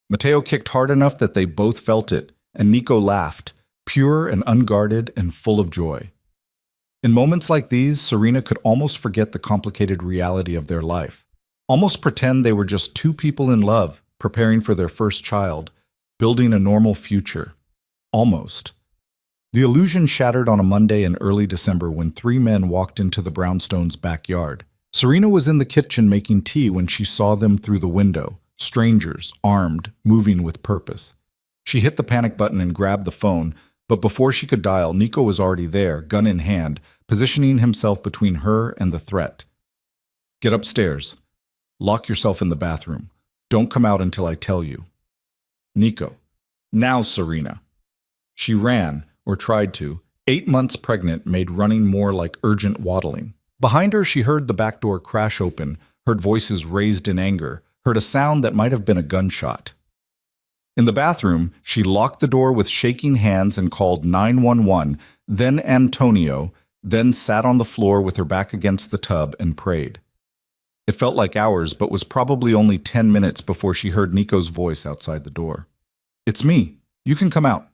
Speaker 1: Matteo kicked hard enough that they both felt it, and Nico laughed, pure and unguarded and full of joy. In moments like these, Serena could almost forget the complicated reality of their life, almost pretend they were just two people in love, preparing for their first child, building a normal future. Almost. The illusion shattered on a Monday in early December when 3 men walked into the Brownstones' backyard. Serena was in the kitchen making tea when she saw them through the window, strangers, armed, moving with purpose. She hit the panic button and grabbed the phone, but before she could dial, Nico was already there, gun in hand, positioning himself between her and the threat. Get upstairs. Lock yourself in the bathroom. Don't come out until I tell you. Nico. Now, Serena. She ran, or tried to. 8 months pregnant made running more like urgent waddling. Behind her, she heard the back door crash open, heard voices raised in anger, heard a sound that might have been a gunshot. In the bathroom, she locked the door with shaking hands and called 911, then Antonio, then sat on the floor with her back against the tub and prayed. It felt like hours, but was probably only 10 minutes before she heard Nico's voice outside the door. It's me. You can come out.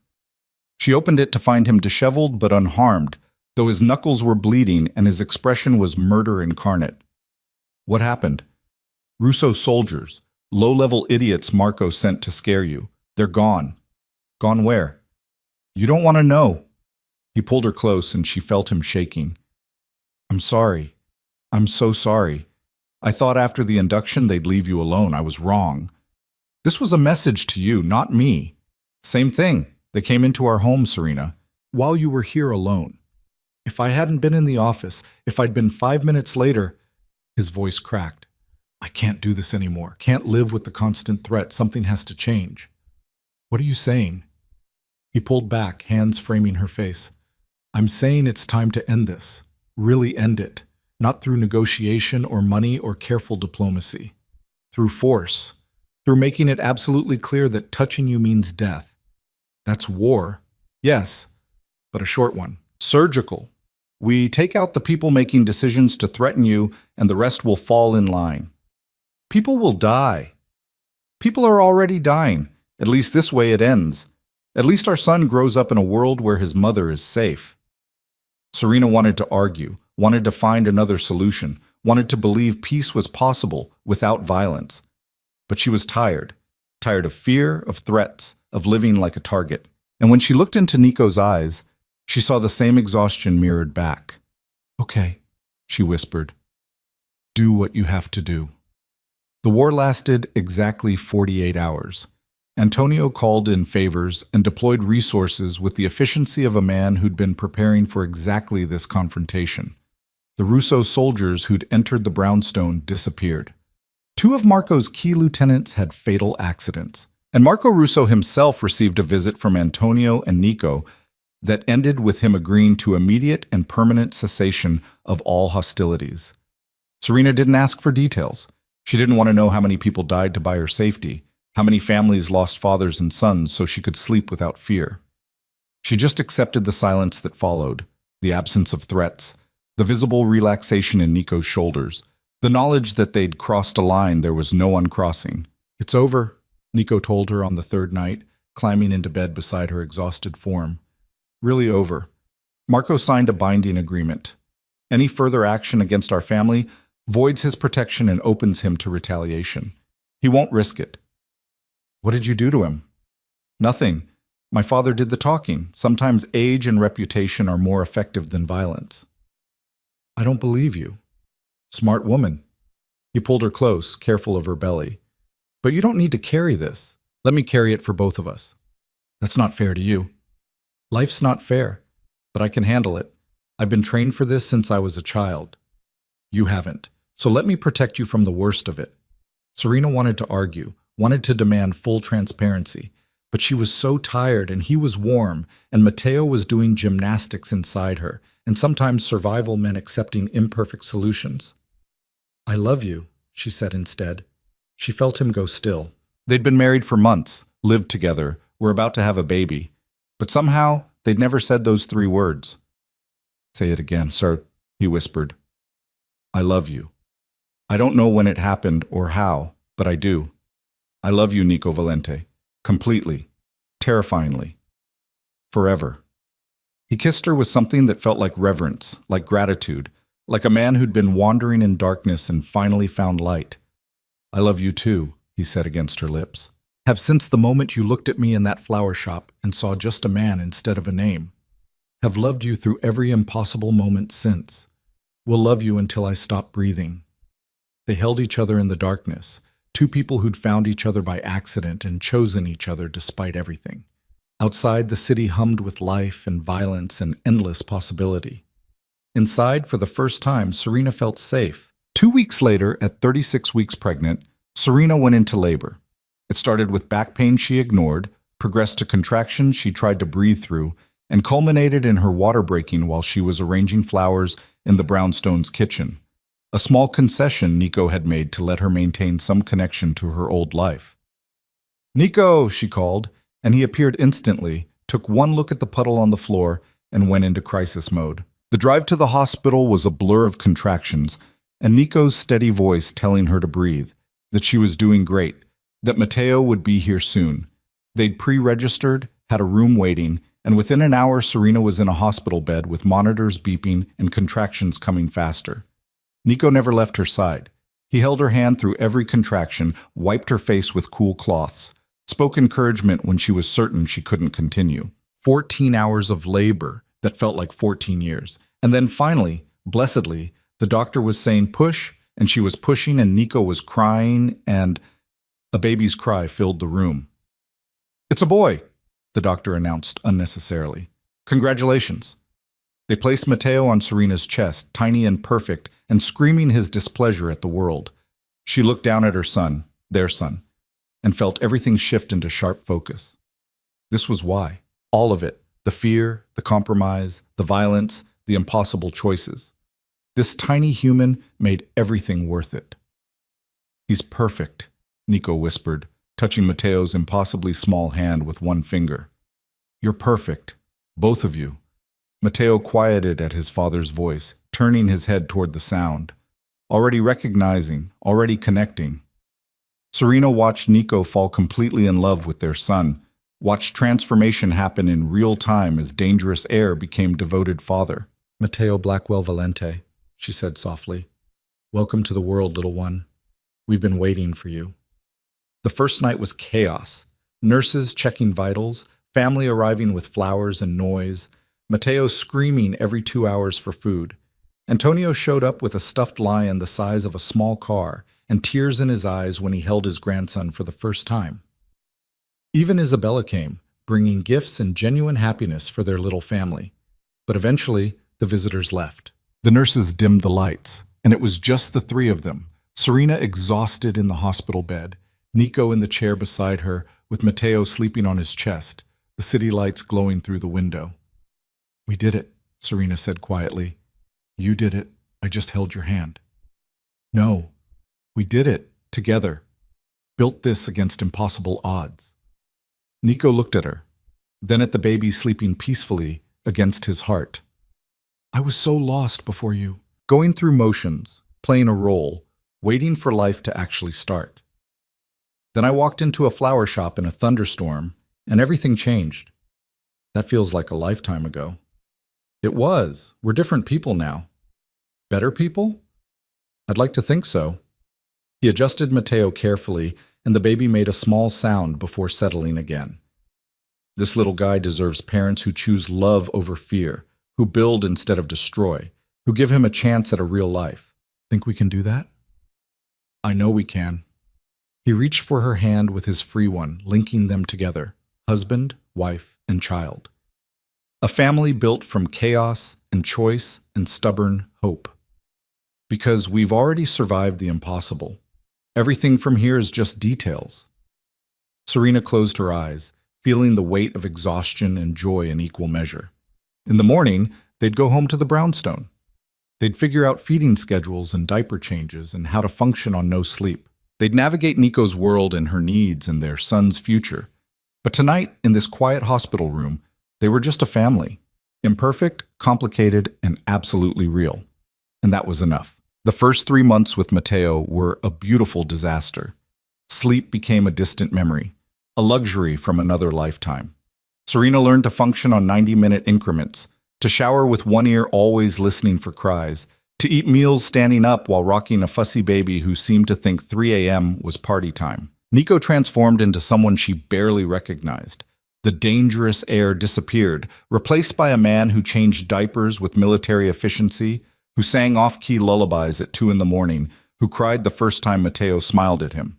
Speaker 1: She opened it to find him disheveled but unharmed, though his knuckles were bleeding and his expression was murder incarnate. What happened? Russo soldiers, low-level idiots Marco sent to scare you. They're gone. Gone where? You don't want to know. He pulled her close and she felt him shaking. I'm sorry. I'm so sorry. I thought after the induction they'd leave you alone. I was wrong. This was a message to you, not me. Same thing. They came into our home, Serena, while you were here alone. If I hadn't been in the office, if I'd been 5 minutes later, his voice cracked. I can't do this anymore. Can't live with the constant threat. Something has to change. What are you saying? He pulled back, hands framing her face. I'm saying it's time to end this. Really end it. not through negotiation or money or careful diplomacy. Through force, through making it absolutely clear that touching you means death. That's war. Yes, but a short one. Surgical. We take out the people making decisions to threaten you, and the rest will fall in line. People will die. People are already dying. At least this way it ends. At least our son grows up in a world where his mother is safe. Serena wanted to argue, wanted to find another solution, wanted to believe peace was possible without violence. But she was tired. Tired of fear, of threats, of living like a target. And when she looked into Nico's eyes, she saw the same exhaustion mirrored back. "Okay," she whispered. "Do what you have to do." The war lasted exactly 48 hours. Antonio called in favors and deployed resources with the efficiency of a man who'd been preparing for exactly this confrontation. The Russo soldiers who'd entered the brownstone disappeared. Two of Marco's key lieutenants had fatal accidents, and Marco Russo himself received a visit from Antonio and Nico that ended with him agreeing to immediate and permanent cessation of all hostilities. Serena didn't ask for details. She didn't want to know how many people died to buy her safety, how many families lost fathers and sons so she could sleep without fear. She just accepted the silence that followed, the absence of threats, the visible relaxation in Nico's shoulders, the knowledge that they'd crossed a line there was no uncrossing. "It's over," Nico told her on the third night, climbing into bed beside her exhausted form. "Really over. Marco signed a binding agreement. Any further action against our family voids his protection and opens him to retaliation. He won't risk it." "What did you do to him?" "Nothing. My father did the talking. Sometimes age and reputation are more effective than violence." "I don't believe you." "Smart woman." He pulled her close, careful of her belly. "But you don't need to carry this. Let me carry it for both of us." "That's not fair to you." "Life's not fair, but I can handle it. I've been trained for this since I was a child. You haven't, so let me protect you from the worst of it." Serena wanted to argue, wanted to demand full transparency, but she was so tired and he was warm, and Matteo was doing gymnastics inside her, and sometimes survival meant accepting imperfect solutions. "I love you," she said instead. She felt him go still. They'd been married for months, lived together, were about to have a baby, but somehow they'd never said those 3 words. "Say it again, sir," he whispered. "I love you. I don't know when it happened or how, but I do. I love you, Nico Valente. Completely. Terrifyingly. Forever." He kissed her with something that felt like reverence, like gratitude, like a man who'd been wandering in darkness and finally found light. "I love you too," he said against her lips. "Have since the moment you looked at me in that flower shop and saw just a man instead of a name. Have loved you through every impossible moment since. Will love you until I stop breathing." They held each other in the darkness, 2 people who'd found each other by accident and chosen each other despite everything. Outside, the city hummed with life and violence and endless possibility. Inside, for the first time, Serena felt safe. 2 weeks later, at 36 weeks pregnant, Serena went into labor. It started with back pain she ignored, progressed to contractions she tried to breathe through, and culminated in her water breaking while she was arranging flowers in the brownstone's kitchen. A small concession Nico had made to let her maintain some connection to her old life. "Nico," she called, and he appeared instantly, took one look at the puddle on the floor, and went into crisis mode. The drive to the hospital was a blur of contractions, and Nico's steady voice telling her to breathe, that she was doing great, that Matteo would be here soon. They'd pre-registered, had a room waiting, and within an hour Serena was in a hospital bed with monitors beeping and contractions coming faster. Nico never left her side. He held her hand through every contraction, wiped her face with cool cloths, spoke encouragement when she was certain she couldn't continue. 14 hours of labor that felt like 14 years. And then finally, blessedly, the doctor was saying push, and she was pushing, and Nico was crying, and a baby's cry filled the room. "It's a boy," the doctor announced unnecessarily. "Congratulations." They placed Matteo on Serena's chest, tiny and perfect, and screaming his displeasure at the world. She looked down at her son, their son, and felt everything shift into sharp focus. This was why. All of it. The fear, the compromise, the violence, the impossible choices. This tiny human made everything worth it. He's perfect, Nico whispered, touching Mateo's impossibly small hand with one finger. You're perfect, both of you. Mateo quieted at his father's voice, turning his head toward the sound. Already recognizing, already connecting. Serena watched Nico fall completely in love with their son, watched transformation happen in real time as dangerous heir became devoted father. Mateo Blackwell Valente, she said softly. Welcome to the world, little one. We've been waiting for you. The first night was chaos. Nurses checking vitals, family arriving with flowers and noise, Mateo screaming every 2 hours for food. Antonio showed up with a stuffed lion the size of a small car and tears in his eyes when he held his grandson for the first time. Even Isabella came, bringing gifts and genuine happiness for their little family. But eventually, the visitors left. The nurses dimmed the lights, and it was just the three of them, Serena exhausted in the hospital bed, Nico in the chair beside her, with Mateo sleeping on his chest, the city lights glowing through the window. We did it, Serena said quietly. You did it. I just held your hand. No, we did it, together. Built this against impossible odds. Nico looked at her, then at the baby sleeping peacefully against his heart. I was so lost before you, going through motions, playing a role, waiting for life to actually start. Then I walked into a flower shop in a thunderstorm, and everything changed. That feels like a lifetime ago. It was. We're different people now. Better people? I'd like to think so. He adjusted Mateo carefully, and the baby made a small sound before settling again. This little guy deserves parents who choose love over fear, who build instead of destroy, who give him a chance at a real life. Think we can do that? I know we can. He reached for her hand with his free one, linking them together, husband, wife, and child. A family built from chaos and choice and stubborn hope. Because we've already survived the impossible. Everything from here is just details. Serena closed her eyes, feeling the weight of exhaustion and joy in equal measure. In the morning, they'd go home to the brownstone. They'd figure out feeding schedules and diaper changes and how to function on no sleep. They'd navigate Nico's world and her needs and their son's future. But tonight, in this quiet hospital room, they were just a family. Imperfect, complicated, and absolutely real. And that was enough. The first 3 months with Mateo were a beautiful disaster. Sleep became a distant memory, a luxury from another lifetime. Serena learned to function on 90-minute increments, to shower with one ear always listening for cries, to eat meals standing up while rocking a fussy baby who seemed to think 3 a.m. was party time. Nico transformed into someone she barely recognized. The dangerous heir disappeared, replaced by a man who changed diapers with military efficiency, who sang off-key lullabies at 2 a.m, who cried the first time Mateo smiled at him.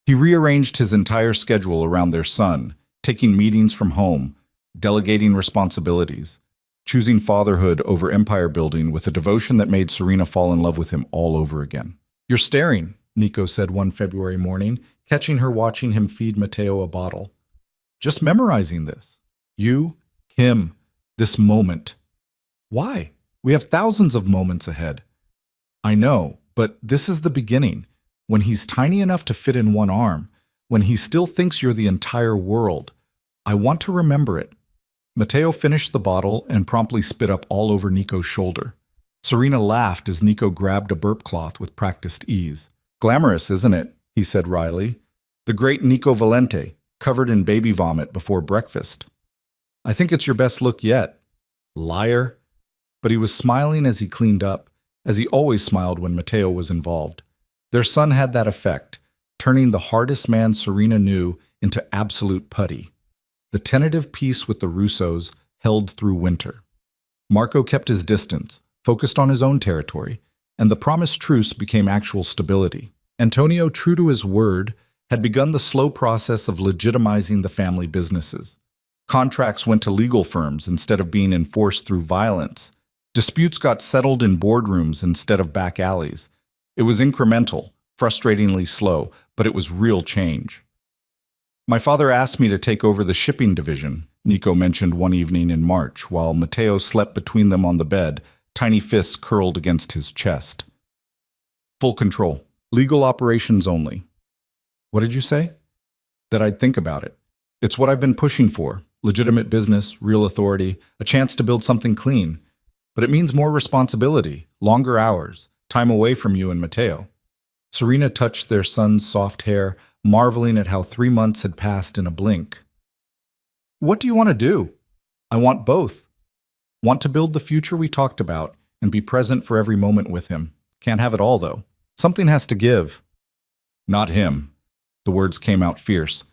Speaker 1: He rearranged his entire schedule around their son, taking meetings from home, delegating responsibilities, choosing fatherhood over empire building with a devotion that made Serena fall in love with him all over again. You're staring, Nico said one February morning, catching her watching him feed Mateo a bottle. Just memorizing this. You, him, this moment. Why? We have thousands of moments ahead. I know, but this is the beginning. When he's tiny enough to fit in one arm, when he still thinks you're the entire world. I want to remember it. Mateo finished the bottle and promptly spit up all over Nico's shoulder. Serena laughed as Nico grabbed a burp cloth with practiced ease. Glamorous, isn't it? He said wryly. The great Nico Valente, covered in baby vomit before breakfast. I think it's your best look yet. Liar. But he was smiling as he cleaned up, as he always smiled when Mateo was involved. Their son had that effect, turning the hardest man Serena knew into absolute putty. The tentative peace with the Russos held through winter. Marco kept his distance, focused on his own territory, and the promised truce became actual stability. Antonio, true to his word, had begun the slow process of legitimizing the family businesses. Contracts went to legal firms instead of being enforced through violence. Disputes got settled in boardrooms instead of back alleys. It was incremental, frustratingly slow, but it was real change. My father asked me to take over the shipping division, Nico mentioned one evening in March, while Mateo slept between them on the bed, tiny fists curled against his chest. Full control. Legal operations only. What did you say? That I'd think about it. It's what I've been pushing for. Legitimate business, real authority, a chance to build something clean. But it means more responsibility, longer hours, time away from you and Matteo. Serena touched their son's soft hair, marveling at how 3 months had passed in a blink. What do you want to do? I want both. Want to build the future we talked about and be present for every moment with him. Can't have it all, though. Something has to give. Not him. The words came out fierce.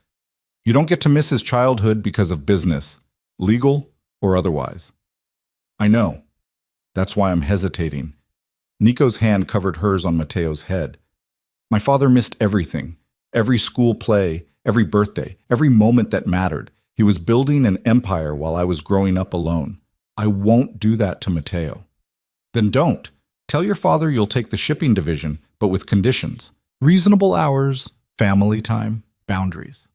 Speaker 1: You don't get to miss his childhood because of business, legal or otherwise. I know. That's why I'm hesitating. Nico's hand covered hers on Matteo's head. My father missed everything. Every school play, every birthday, every moment that mattered. He was building an empire while I was growing up alone. I won't do that to Matteo. Then don't. Tell your father you'll take the shipping division, but with conditions. Reasonable hours, family time, boundaries.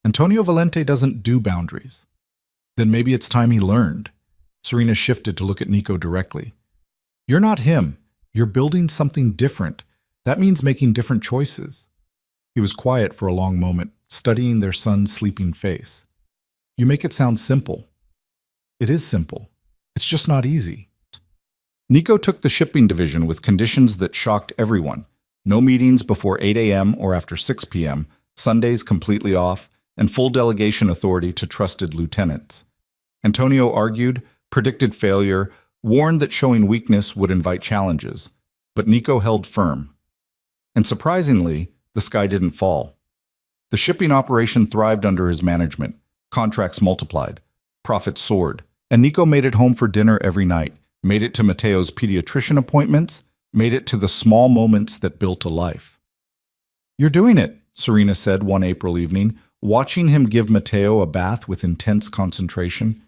Speaker 1: Antonio Valente doesn't do boundaries. Then maybe it's time he learned. Serena shifted to look at Nico directly. You're not him. You're building something different. That means making different choices. He was quiet for a long moment, studying their son's sleeping face. You make it sound simple. It is simple. It's just not easy. Nico took the shipping division with conditions that shocked everyone. No meetings before 8 a.m. or after 6 p.m., Sundays completely off, and full delegation authority to trusted lieutenants. Antonio argued, predicted failure, warned that showing weakness would invite challenges. But Nico held firm. And surprisingly, the sky didn't fall. The shipping operation thrived under his management. Contracts multiplied. Profits soared. And Nico made it home for dinner every night, made it to Matteo's pediatrician appointments, made it to the small moments that built a life. You're doing it, Serena said one April evening, watching him give Matteo a bath with intense concentration.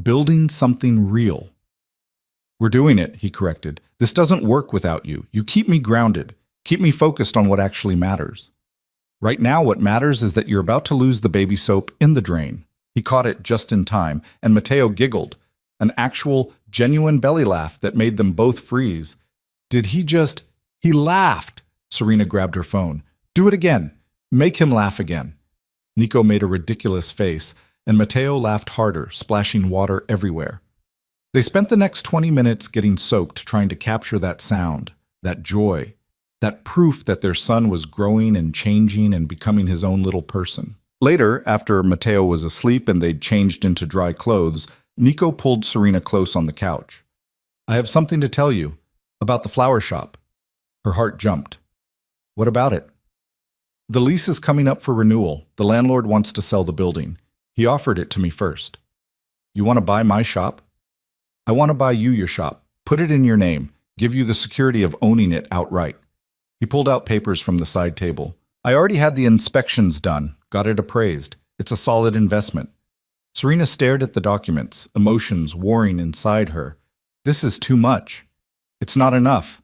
Speaker 1: Building something real. We're doing it, he corrected. This doesn't work without you. You keep me grounded. Keep me focused on what actually matters. Right now, what matters is that you're about to lose the baby soap in the drain. He caught it just in time, and Matteo giggled, an actual, genuine belly laugh that made them both freeze. Did he just... He laughed! Serena grabbed her phone. Do it again. Make him laugh again. Nico made a ridiculous face, and Matteo laughed harder, splashing water everywhere. They spent the next 20 minutes getting soaked, trying to capture that sound, that joy, that proof that their son was growing and changing and becoming his own little person. Later, after Matteo was asleep and they'd changed into dry clothes, Nico pulled Serena close on the couch. I have something to tell you about the flower shop. Her heart jumped. What about it? The lease is coming up for renewal. The landlord wants to sell the building. He offered it to me first. You want to buy my shop? I want to buy you your shop. Put it in your name. Give you the security of owning it outright. He pulled out papers from the side table. I already had the inspections done, got it appraised. It's a solid investment. Serena stared at the documents, emotions warring inside her. This is too much. It's not enough.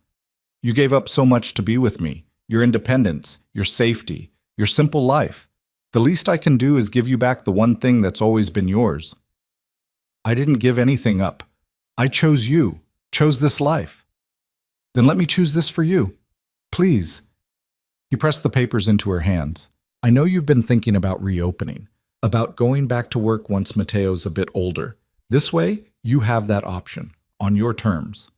Speaker 1: You gave up so much to be with me. Your independence, your safety, your simple life. The least I can do is give you back the one thing that's always been yours. I didn't give anything up. I chose you, chose this life. Then let me choose this for you. Please. He pressed the papers into her hands. I know you've been thinking about reopening, about going back to work once Matteo's a bit older. This way, you have that option, on your terms.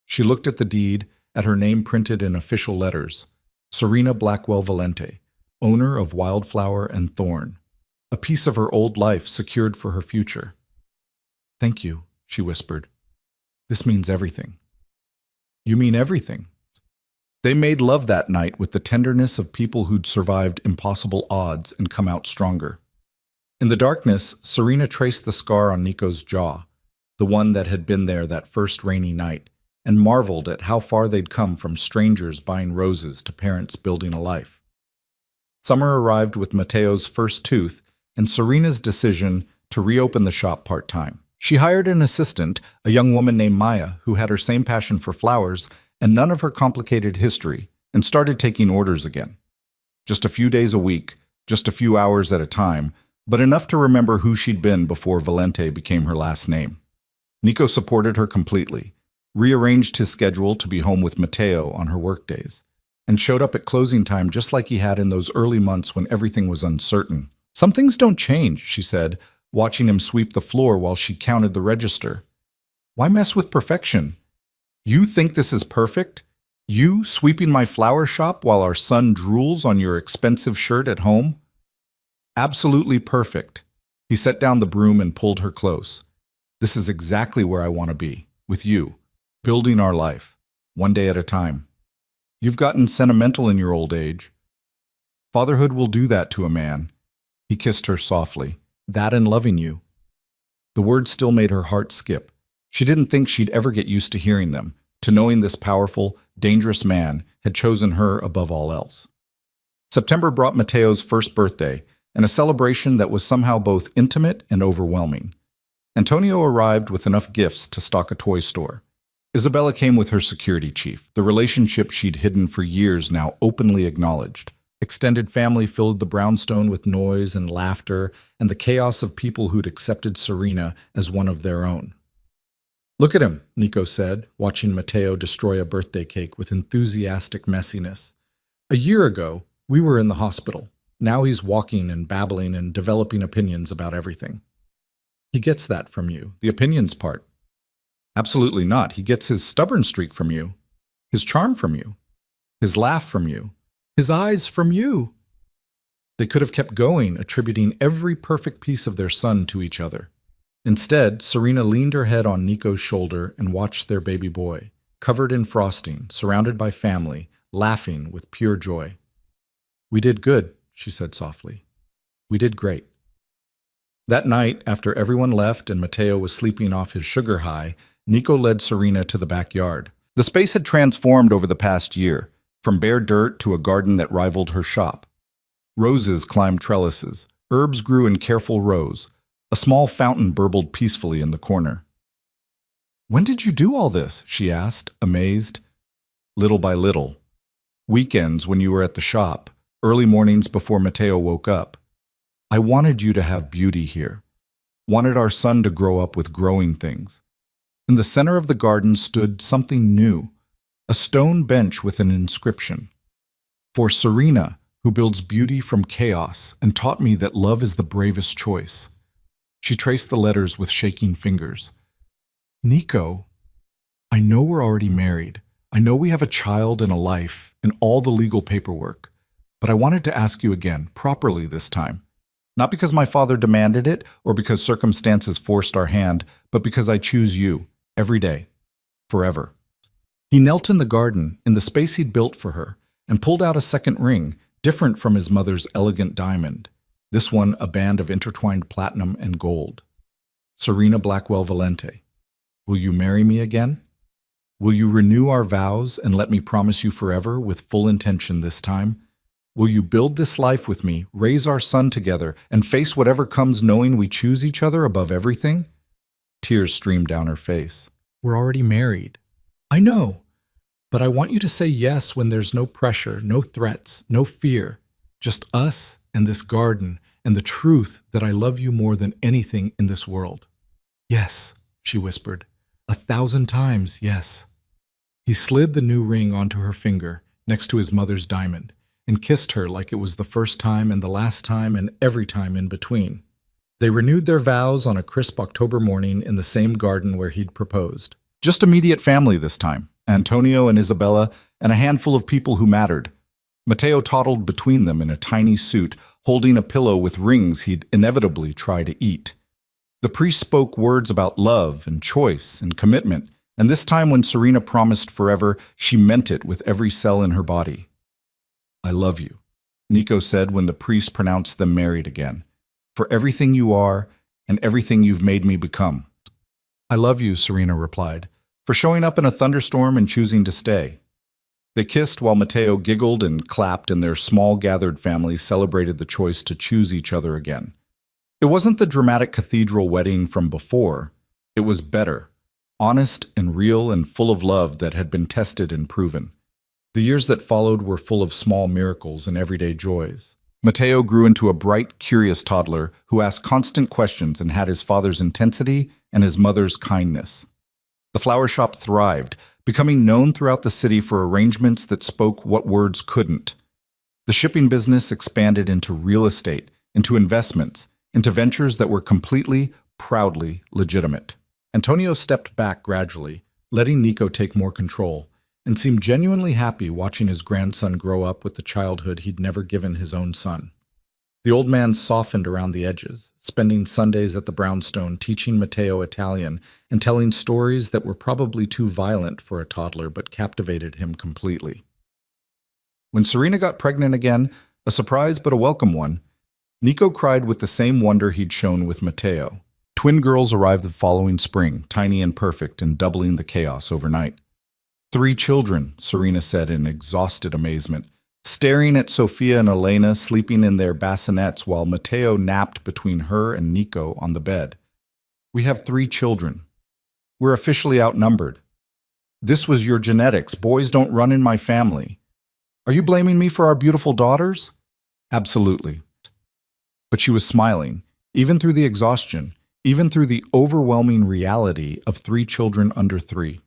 Speaker 1: She looked at the deed, at her name printed in official letters. Serena Blackwell Valente, owner of Wildflower and Thorn. A piece of her old life secured for her future. Thank you, she whispered. This means everything. You mean everything. They made love that night with the tenderness of people who'd survived impossible odds and come out stronger. In the darkness, Serena traced the scar on Nico's jaw, the one that had been there that first rainy night, and marveled at how far they'd come from strangers buying roses to parents building a life. Summer arrived with Matteo's first tooth and Serena's decision to reopen the shop part-time. She hired an assistant, a young woman named Maya, who had her same passion for flowers and none of her complicated history, and started taking orders again. Just a few days a week, just a few hours at a time, but enough to remember who she'd been before Valente became her last name. Nico supported her completely, rearranged his schedule to be home with Matteo on her workdays, and showed up at closing time just like he had in those early months when everything was uncertain. Some things don't change, she said, watching him sweep the floor while she counted the register. Why mess with perfection? You think this is perfect? You sweeping my flower shop while our son drools on your expensive shirt at home? Absolutely perfect. He set down the broom and pulled her close. This is exactly where I want to be, with you, building our life, one day at a time. You've gotten sentimental in your old age. Fatherhood will do that to a man. He kissed her softly. That and loving you. The words still made her heart skip. She didn't think she'd ever get used to hearing them, to knowing this powerful, dangerous man had chosen her above all else. September brought Matteo's first birthday, and a celebration that was somehow both intimate and overwhelming. Antonio arrived with enough gifts to stock a toy store. Isabella came with her security chief, the relationship she'd hidden for years now openly acknowledged. Extended family filled the brownstone with noise and laughter and the chaos of people who'd accepted Serena as one of their own. Look at him, Nico said, watching Matteo destroy a birthday cake with enthusiastic messiness. A year ago, we were in the hospital. Now he's walking and babbling and developing opinions about everything. He gets that from you, the opinions part. Absolutely not. He gets his stubborn streak from you, his charm from you, his laugh from you, his eyes from you. They could have kept going, attributing every perfect piece of their son to each other. Instead, Serena leaned her head on Nico's shoulder and watched their baby boy, covered in frosting, surrounded by family, laughing with pure joy. We did good, she said softly. We did great. That night, after everyone left and Matteo was sleeping off his sugar high, Nico led Serena to the backyard. The space had transformed over the past year, from bare dirt to a garden that rivaled her shop. Roses climbed trellises, herbs grew in careful rows. A small fountain burbled peacefully in the corner. When did you do all this? She asked, amazed. Little by little. Weekends when you were at the shop, early mornings before Matteo woke up. I wanted you to have beauty here. Wanted our son to grow up with growing things. In the center of the garden stood something new, a stone bench with an inscription. For Serena, who builds beauty from chaos and taught me that love is the bravest choice. She traced the letters with shaking fingers. Nico, I know we're already married. I know we have a child and a life and all the legal paperwork. But I wanted to ask you again, properly this time. Not because my father demanded it or because circumstances forced our hand, but because I choose you, every day, forever. He knelt in the garden, in the space he'd built for her, and pulled out a second ring, different from his mother's elegant diamond. This one a band of intertwined platinum and gold. Serena Blackwell Valente, will you marry me again? Will you renew our vows and let me promise you forever with full intention this time? Will you build this life with me, raise our son together, and face whatever comes knowing we choose each other above everything? Tears streamed down her face. We're already married. I know, but I want you to say yes when there's no pressure, no threats, no fear, just us and this garden and the truth that I love you more than anything in this world. Yes, she whispered, 1,000 times yes. He slid the new ring onto her finger next to his mother's diamond and kissed her like it was the first time and the last time and every time in between. They renewed their vows on a crisp October morning in the same garden where he'd proposed. Just immediate family this time, Antonio and Isabella, and a handful of people who mattered. Matteo toddled between them in a tiny suit, holding a pillow with rings he'd inevitably try to eat. The priest spoke words about love and choice and commitment, and this time when Serena promised forever, she meant it with every cell in her body. I love you, Nico said when the priest pronounced them married again, for everything you are and everything you've made me become. I love you, Serena replied, for showing up in a thunderstorm and choosing to stay. They kissed while Matteo giggled and clapped and their small gathered family celebrated the choice to choose each other again. It wasn't the dramatic cathedral wedding from before. It was better, honest and real and full of love that had been tested and proven. The years that followed were full of small miracles and everyday joys. Matteo grew into a bright, curious toddler who asked constant questions and had his father's intensity and his mother's kindness. The flower shop thrived, becoming known throughout the city for arrangements that spoke what words couldn't. The shipping business expanded into real estate, into investments, into ventures that were completely, proudly legitimate. Antonio stepped back gradually, letting Nico take more control, and seemed genuinely happy watching his grandson grow up with the childhood he'd never given his own son. The old man softened around the edges, spending Sundays at the brownstone teaching Matteo Italian and telling stories that were probably too violent for a toddler but captivated him completely. When Serena got pregnant again, a surprise but a welcome one, Nico cried with the same wonder he'd shown with Matteo. Twin girls arrived the following spring, tiny and perfect and doubling the chaos overnight. 3 children, Serena said in exhausted amazement, staring at Sofia and Elena sleeping in their bassinets while Matteo napped between her and Nico on the bed. We have 3 children. We're officially outnumbered. This was your genetics. Boys don't run in my family. Are you blaming me for our beautiful daughters? Absolutely. But she was smiling, even through the exhaustion, even through the overwhelming reality of 3 children under 3.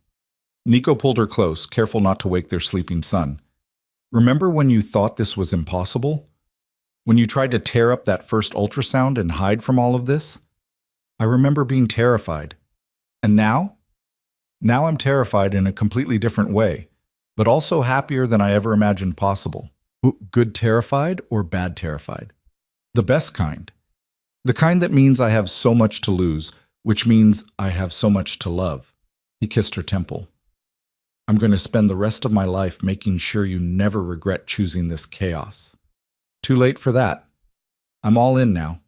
Speaker 1: Nico pulled her close, careful not to wake their sleeping son. Remember when you thought this was impossible? When you tried to tear up that first ultrasound and hide from all of this? I remember being terrified. And now? Now I'm terrified in a completely different way, but also happier than I ever imagined possible. Good terrified or bad terrified? The best kind. The kind that means I have so much to lose, which means I have so much to love. He kissed her temple. I'm going to spend the rest of my life making sure you never regret choosing this chaos. Too late for that. I'm all in now.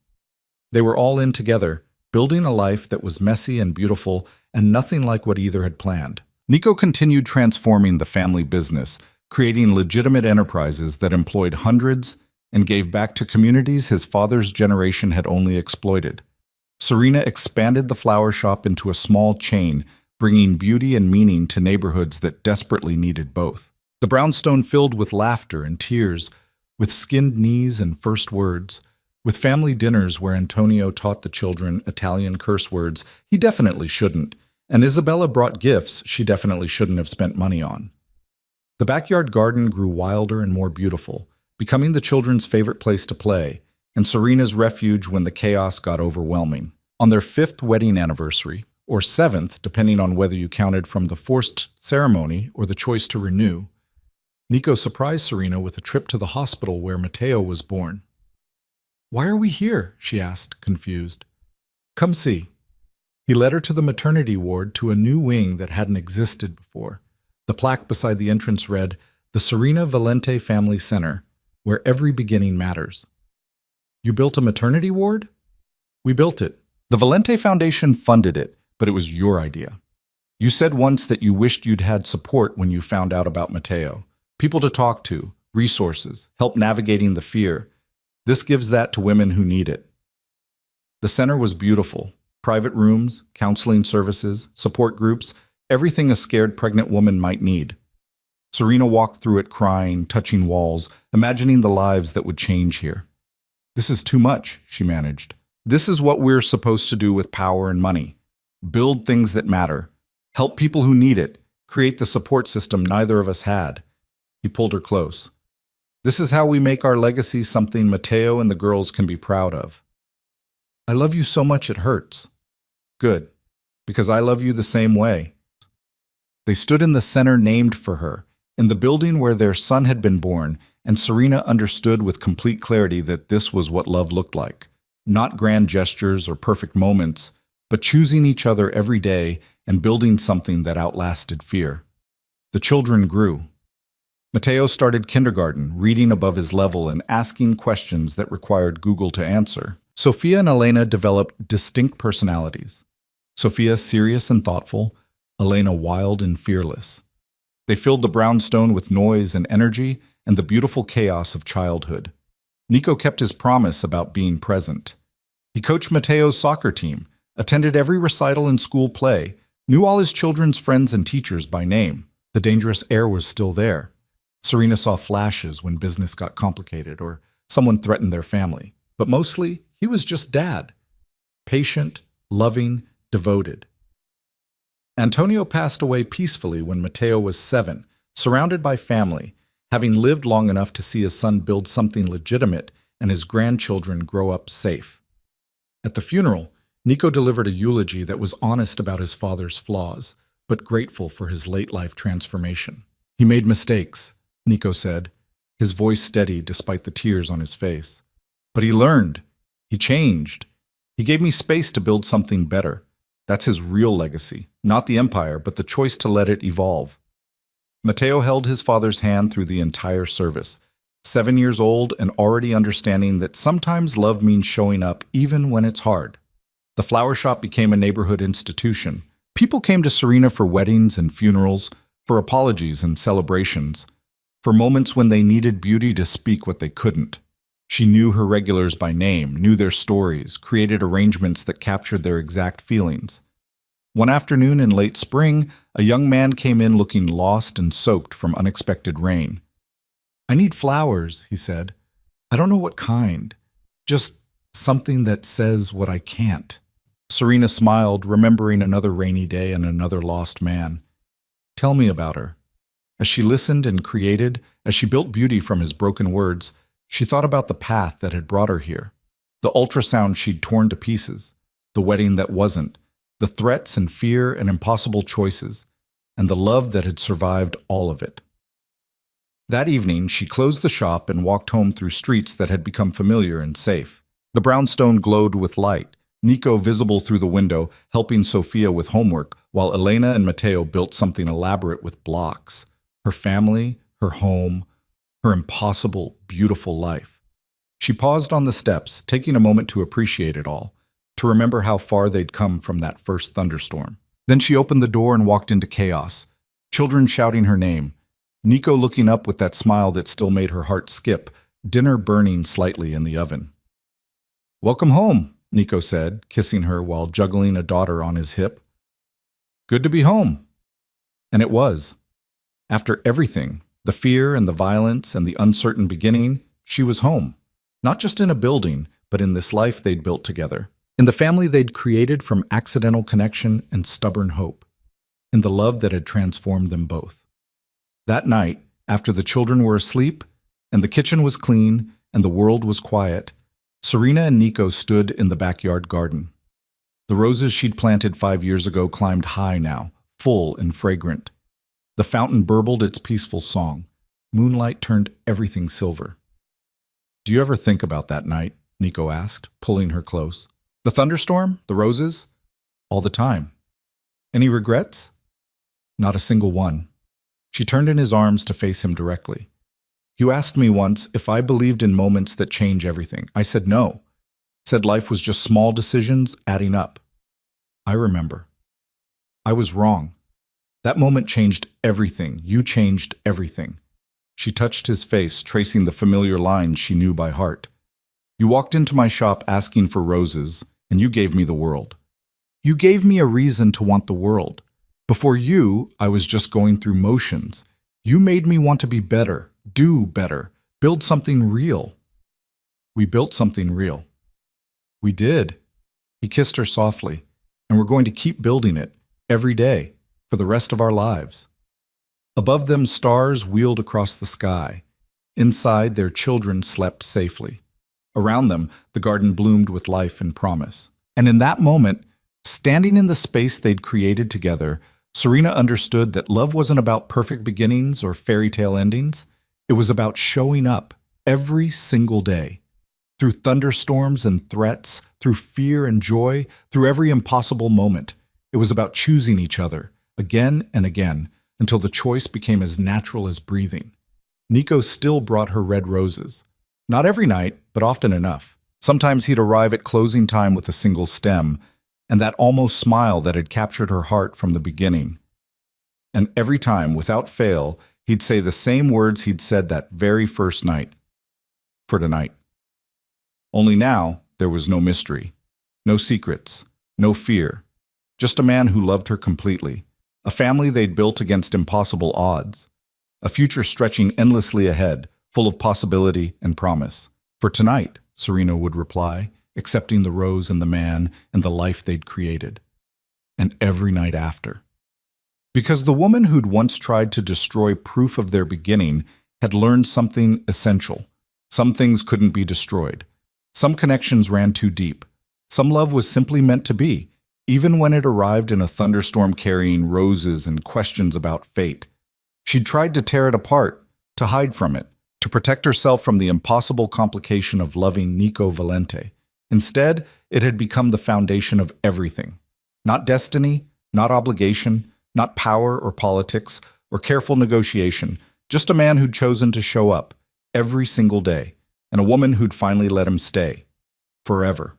Speaker 1: They were all in together, building a life that was messy and beautiful and nothing like what either had planned. Nico continued transforming the family business, creating legitimate enterprises that employed hundreds and gave back to communities his father's generation had only exploited. Serena expanded the flower shop into a small chain, bringing beauty and meaning to neighborhoods that desperately needed both. The brownstone filled with laughter and tears, with skinned knees and first words, with family dinners where Antonio taught the children Italian curse words he definitely shouldn't, and Isabella brought gifts she definitely shouldn't have spent money on. The backyard garden grew wilder and more beautiful, becoming the children's favorite place to play, and Serena's refuge when the chaos got overwhelming. On their 5th wedding anniversary, or 7th, depending on whether you counted from the forced ceremony or the choice to renew, Nico surprised Serena with a trip to the hospital where Matteo was born. "Why are we here?" she asked, confused. "Come see." He led her to the maternity ward to a new wing that hadn't existed before. The plaque beside the entrance read, "The Serena Valente Family Center, where every beginning matters." "You built a maternity ward?" "We built it. The Valente Foundation funded it, but it was your idea. You said once that you wished you'd had support when you found out about Matteo. People to talk to, resources, help navigating the fear. This gives that to women who need it." The center was beautiful. Private rooms, counseling services, support groups, everything a scared pregnant woman might need. Serena walked through it crying, touching walls, imagining the lives that would change here. "This is too much," she managed. "This is what we're supposed to do with power and money. Build things that matter. Help people who need it. Create the support system neither of us had." He pulled her close. "This is how we make our legacy something Matteo and the girls can be proud of." "I love you so much it hurts." "Good, because I love you the same way." They stood in the center named for her, in the building where their son had been born, and Serena understood with complete clarity that this was what love looked like. Not grand gestures or perfect moments, but choosing each other every day and building something that outlasted fear. The children grew. Matteo started kindergarten, reading above his level and asking questions that required Google to answer. Sofia and Elena developed distinct personalities. Sofia serious and thoughtful, Elena wild and fearless. They filled the brownstone with noise and energy and the beautiful chaos of childhood. Nico kept his promise about being present. He coached Matteo's soccer team, attended every recital and school play, knew all his children's friends and teachers by name. The dangerous air was still there. Serena saw flashes when business got complicated or someone threatened their family. But mostly, he was just dad. Patient, loving, devoted. Antonio passed away peacefully when Mateo was 7, surrounded by family, having lived long enough to see his son build something legitimate and his grandchildren grow up safe. At the funeral, Nico delivered a eulogy that was honest about his father's flaws, but grateful for his late-life transformation. He made mistakes, Nico said, his voice steady despite the tears on his face. But he learned. He changed. He gave me space to build something better. That's his real legacy, not the empire, but the choice to let it evolve. Mateo held his father's hand through the entire service, 7 years old and already understanding that sometimes love means showing up even when it's hard. The flower shop became a neighborhood institution. People came to Serena for weddings and funerals, for apologies and celebrations, for moments when they needed beauty to speak what they couldn't. She knew her regulars by name, knew their stories, created arrangements that captured their exact feelings. One afternoon in late spring, a young man came in looking lost and soaked from unexpected rain. "I need flowers," he said. "I don't know what kind. Just something that says what I can't." Serena smiled, remembering another rainy day and another lost man. "Tell me about her." As she listened and created, as she built beauty from his broken words, she thought about the path that had brought her here. The ultrasound she'd torn to pieces, the wedding that wasn't, the threats and fear and impossible choices, and the love that had survived all of it. That evening, she closed the shop and walked home through streets that had become familiar and safe. The brownstone glowed with light, Nico visible through the window, helping Sofia with homework, while Elena and Mateo built something elaborate with blocks. Her family, her home, her impossible, beautiful life. She paused on the steps, taking a moment to appreciate it all, to remember how far they'd come from that first thunderstorm. Then she opened the door and walked into chaos, children shouting her name, Nico looking up with that smile that still made her heart skip, dinner burning slightly in the oven. "Welcome home," Nico said, kissing her while juggling a daughter on his hip. "Good to be home." And it was. After everything, the fear and the violence and the uncertain beginning, she was home. Not just in a building, but in this life they'd built together. In the family they'd created from accidental connection and stubborn hope. In the love that had transformed them both. That night, after the children were asleep, and the kitchen was clean, and the world was quiet, Serena and Nico stood in the backyard garden. The roses she'd planted 5 years ago climbed high now, full and fragrant. The fountain burbled its peaceful song. Moonlight turned everything silver. "Do you ever think about that night?" Nico asked, pulling her close. "The thunderstorm? The roses?" "All the time." "Any regrets?" "Not a single one." She turned in his arms to face him directly. "You asked me once if I believed in moments that change everything. I said no. Said life was just small decisions adding up. I remember. I was wrong. That moment changed everything. You changed everything." She touched his face, tracing the familiar lines she knew by heart. "You walked into my shop asking for roses, and you gave me the world. You gave me a reason to want the world. Before you, I was just going through motions. You made me want to be better, do better, build something real." "We built something real." "We did." He kissed her softly. "And we're going to keep building it, every day, for the rest of our lives." Above them, stars wheeled across the sky. Inside, their children slept safely. Around them, the garden bloomed with life and promise. And in that moment, standing in the space they'd created together, Serena understood that love wasn't about perfect beginnings or fairy tale endings. It was about showing up every single day. Through thunderstorms and threats, through fear and joy, through every impossible moment. It was about choosing each other, again and again, until the choice became as natural as breathing. Nico still brought her red roses. Not every night, but often enough. Sometimes he'd arrive at closing time with a single stem, and that almost smile that had captured her heart from the beginning. And every time, without fail, he'd say the same words he'd said that very first night. "For tonight." Only now, there was no mystery, no secrets, no fear. Just a man who loved her completely. A family they'd built against impossible odds. A future stretching endlessly ahead, full of possibility and promise. "For tonight," Serena would reply, accepting the rose and the man and the life they'd created. and every night after. Because the woman who'd once tried to destroy proof of their beginning had learned something essential. Some things couldn't be destroyed. Some connections ran too deep. Some love was simply meant to be, even when it arrived in a thunderstorm carrying roses and questions about fate. She'd tried to tear it apart, to hide from it, to protect herself from the impossible complication of loving Nico Valente. Instead, it had become the foundation of everything. Not destiny, not obligation, not power or politics or careful negotiation, just a man who'd chosen to show up every single day, and a woman who'd finally let him stay. Forever.